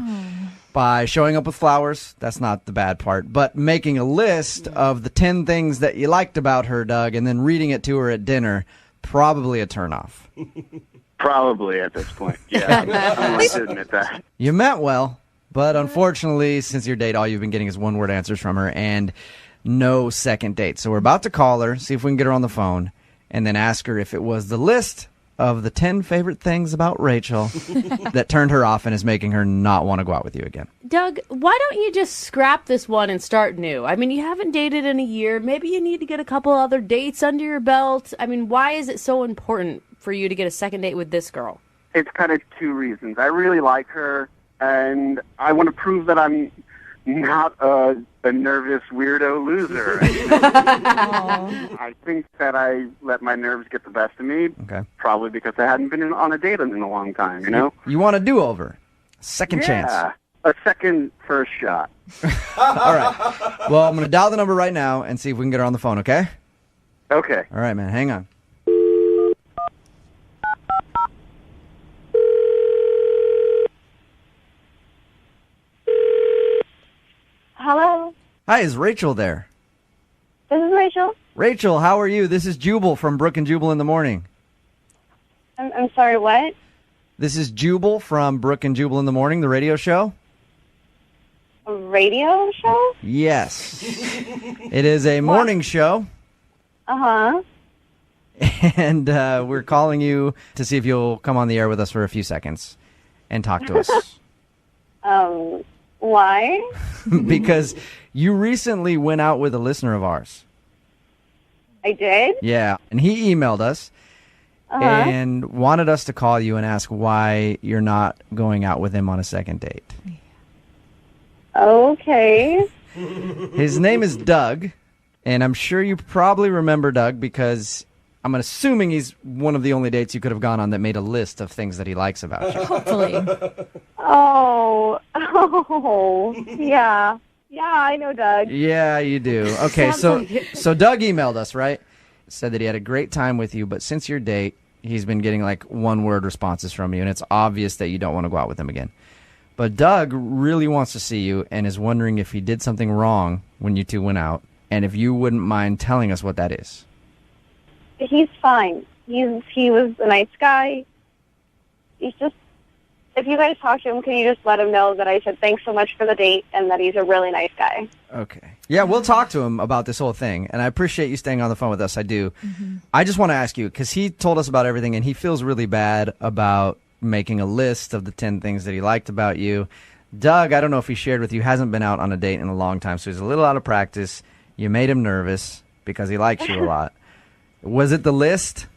by showing up with flowers. That's not the bad part. But making a list of the 10 things that you liked about her, Doug, and then reading it to her at dinner, probably a turnoff. Probably at this point. Yeah, I'm willing to admit that. You meant well, but unfortunately, since your date, all you've been getting is one-word answers from her and no second date. So we're about to call her, see if we can get her on the phone, and then ask her if it was the list of the 10 favorite things about Rachel that turned her off and is making her not want to go out with you again. Doug, why don't you just scrap this one and start new? I mean, you haven't dated in a year. Maybe you need to get a couple other dates under your belt. I mean, why is it so important for you to get a second date with this girl? It's kind of two reasons. I really like her, and I want to prove that I'm not a nervous weirdo loser. I think that I let my nerves get the best of me, probably because I hadn't been on a date in a long time, you know? You want a do-over. Second chance. A second first shot. All right. Well, I'm going to dial the number right now and see if we can get her on the phone, okay? Okay. All right, man. Hang on. Hello, Hi, is Rachel there? this is Rachel. Rachel, how are you? This is Jubal from Brooke and Jubal in the Morning. I'm sorry, what? This is Jubal from Brooke and Jubal in the Morning, the radio show. A radio show? Yes. It is a morning show, Uh-huh. and we're calling you to see if you'll come on the air with us for a few seconds and talk to us. Why? Because you recently went out with a listener of ours. I did? Yeah, and he emailed us Uh-huh. and wanted us to call you and ask why you're not going out with him on a second date. Okay. His name is Doug, and I'm sure you probably remember Doug because I'm assuming he's one of the only dates you could have gone on that made a list of things that he likes about you. Hopefully. Oh, yeah. Yeah, I know Doug. Yeah, you do. Okay, so Doug emailed us, right? Said that he had a great time with you, but since your date, he's been getting like one-word responses from you, and it's obvious that you don't want to go out with him again. But Doug really wants to see you and is wondering if he did something wrong when you two went out, and if you wouldn't mind telling us what that is. He's fine. He was a nice guy. He's just, if you guys talk to him, can you just let him know that I said thanks so much for the date and that he's a really nice guy? Okay. Yeah, we'll talk to him about this whole thing, and I appreciate you staying on the phone with us. I do. I just want to ask you, because he told us about everything, and he feels really bad about making a list of the 10 things that he liked about you. Doug, I don't know if he shared with you, hasn't been out on a date in a long time, so he's a little out of practice. You made him nervous because he likes you a lot. Was it the list?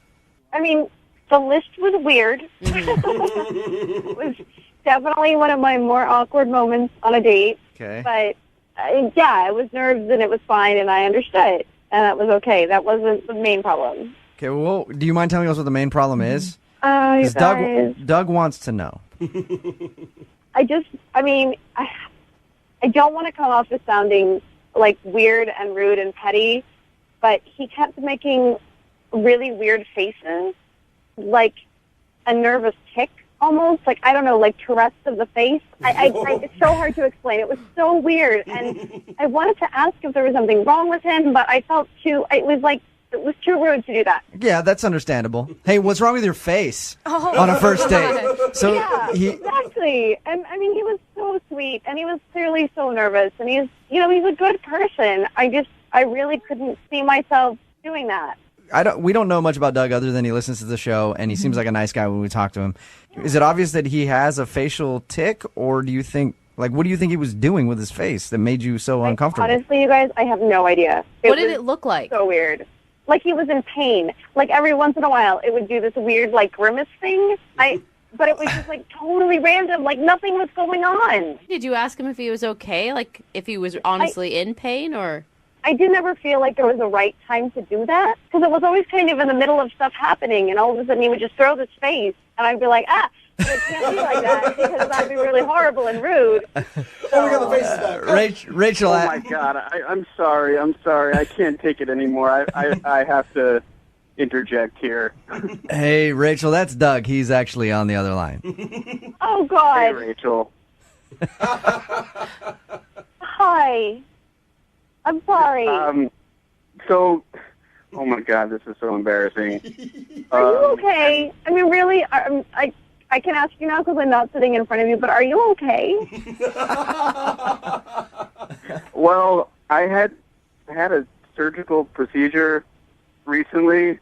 I mean, the list was weird. It was definitely one of my more awkward moments on a date. Okay. But, yeah, I was nervous and it was fine and I understood. And that was okay. That wasn't the main problem. Okay, well, do you mind telling us what the main problem is? You 'Cause guys. Doug wants to know. I don't want to come off as sounding like weird and rude and petty, but he kept making really weird faces, like a nervous tick almost like, I don't know, like Tourette's of the face. It's so hard to explain. It was so weird. And I wanted to ask if there was something wrong with him, but I felt it was too rude to do that. Yeah, that's understandable. Hey, what's wrong with your face on a first date? So yeah, exactly. And I mean, he was so sweet, and he was clearly so nervous, and he's a good person. I really couldn't see myself doing that. We don't know much about Doug other than he listens to the show, and he seems like a nice guy when we talk to him. Is it obvious that he has a facial tic, or do you think, what do you think he was doing with his face that made you so uncomfortable? Honestly, you guys, I have no idea. What did it look like? So weird. Like he was in pain. Like every once in a while, it would do this weird, grimace thing. But it was just, totally random. Like, nothing was going on. Did you ask him if he was okay? Like, if he was honestly in pain, or? I did never feel like there was a right time to do that. Because it was always kind of in the middle of stuff happening. And all of a sudden, he would just throw this face. And I'd be like, it can't be like that. Because that'd be really horrible and rude. Oh, we got the faces back. Rachel. Oh, my God. I'm sorry. I can't take it anymore. I have to interject here. Hey, Rachel, that's Doug. He's actually on the other line. Oh, God. Hey, Rachel. Hi. I'm sorry. Oh, my God, this is so embarrassing. Are you okay? I mean, really, I can ask you now because I'm not sitting in front of you, but are you okay? Well, I had a surgical procedure recently,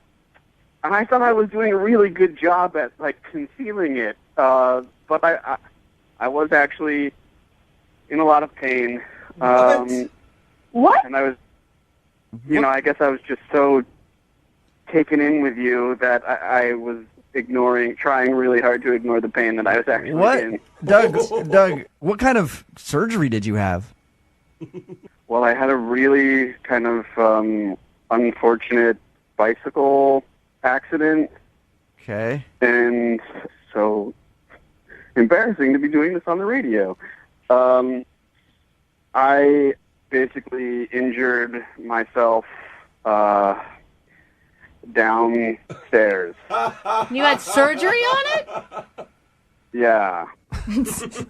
and I thought I was doing a really good job at concealing it. But I was actually in a lot of pain. What? And I was, I guess I was just so taken in with you that I was trying really hard to ignore the pain that I was actually in. Doug, what kind of surgery did you have? Well, I had a really kind of unfortunate bicycle accident. Okay. And so embarrassing to be doing this on the radio. I basically injured myself downstairs. You had surgery on it? Yeah.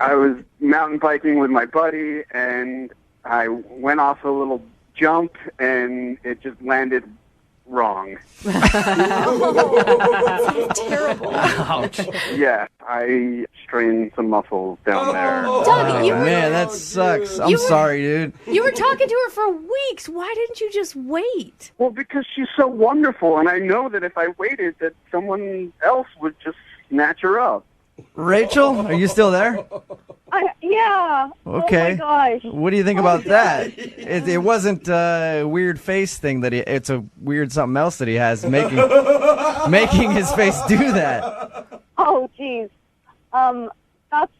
I was mountain biking with my buddy, and I went off a little jump, and it just landed wrong. Terrible. Ouch. Yeah, I strained some muscles down there. Doug, man, that sucks. I'm sorry, dude. You were talking to her for weeks. Why didn't you just wait? Well, because she's so wonderful, and I know that if I waited, that someone else would just snatch her up. Rachel, are you still there? Yeah. Okay. Oh, my gosh. What do you think about that? It wasn't a weird face thing it's a weird something else that he has making his face do that. Oh, geez. That's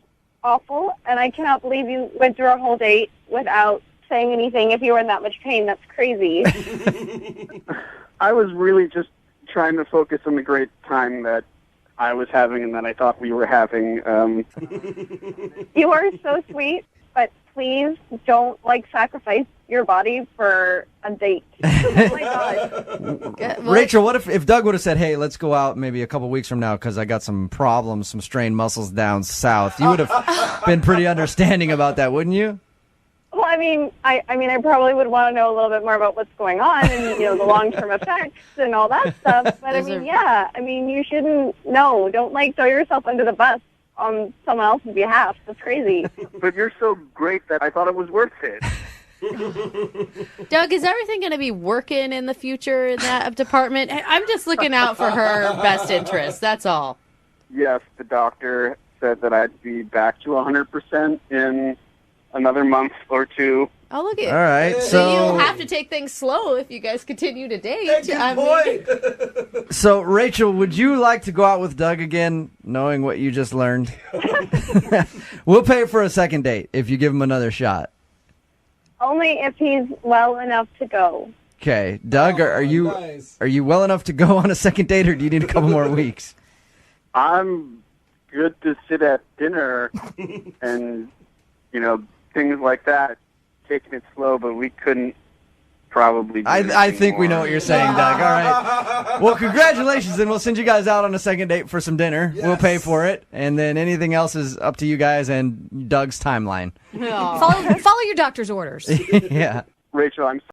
awful, and I cannot believe you went through our whole date without saying anything. If you were in that much pain, that's crazy. I was really just trying to focus on the great time that I was having and that I thought we were having. You are so sweet, but please don't sacrifice your body for a date. Oh my God. Rachel, what if Doug would have said, hey, let's go out maybe a couple weeks from now because I got some problems, some strained muscles down south. You would have been pretty understanding about that, wouldn't you? Well, I mean, I probably would want to know a little bit more about what's going on and, the long-term effects and all that stuff. But, you shouldn't, don't, throw yourself under the bus on someone else's behalf. That's crazy. But you're so great that I thought it was worth it. Doug, is everything going to be working in the future in that department? I'm just looking out for her best interest. That's all. Yes, the doctor said that I'd be back to 100% in another month or two. Oh, look at All right, so you'll have to take things slow if you guys continue to date. So, Rachel, would you like to go out with Doug again, knowing what you just learned? We'll pay for a second date if you give him another shot. Only if he's well enough to go. Okay, Doug, are you well enough to go on a second date, or do you need a couple more weeks? I'm good to sit at dinner and, things like that, taking it slow, but we couldn't probably. I think we know what you're saying, Doug. All right. Well, congratulations, and we'll send you guys out on a second date for some dinner. We'll pay for it, and then anything else is up to you guys and Doug's timeline. Follow your doctor's orders. Yeah. Rachel, I'm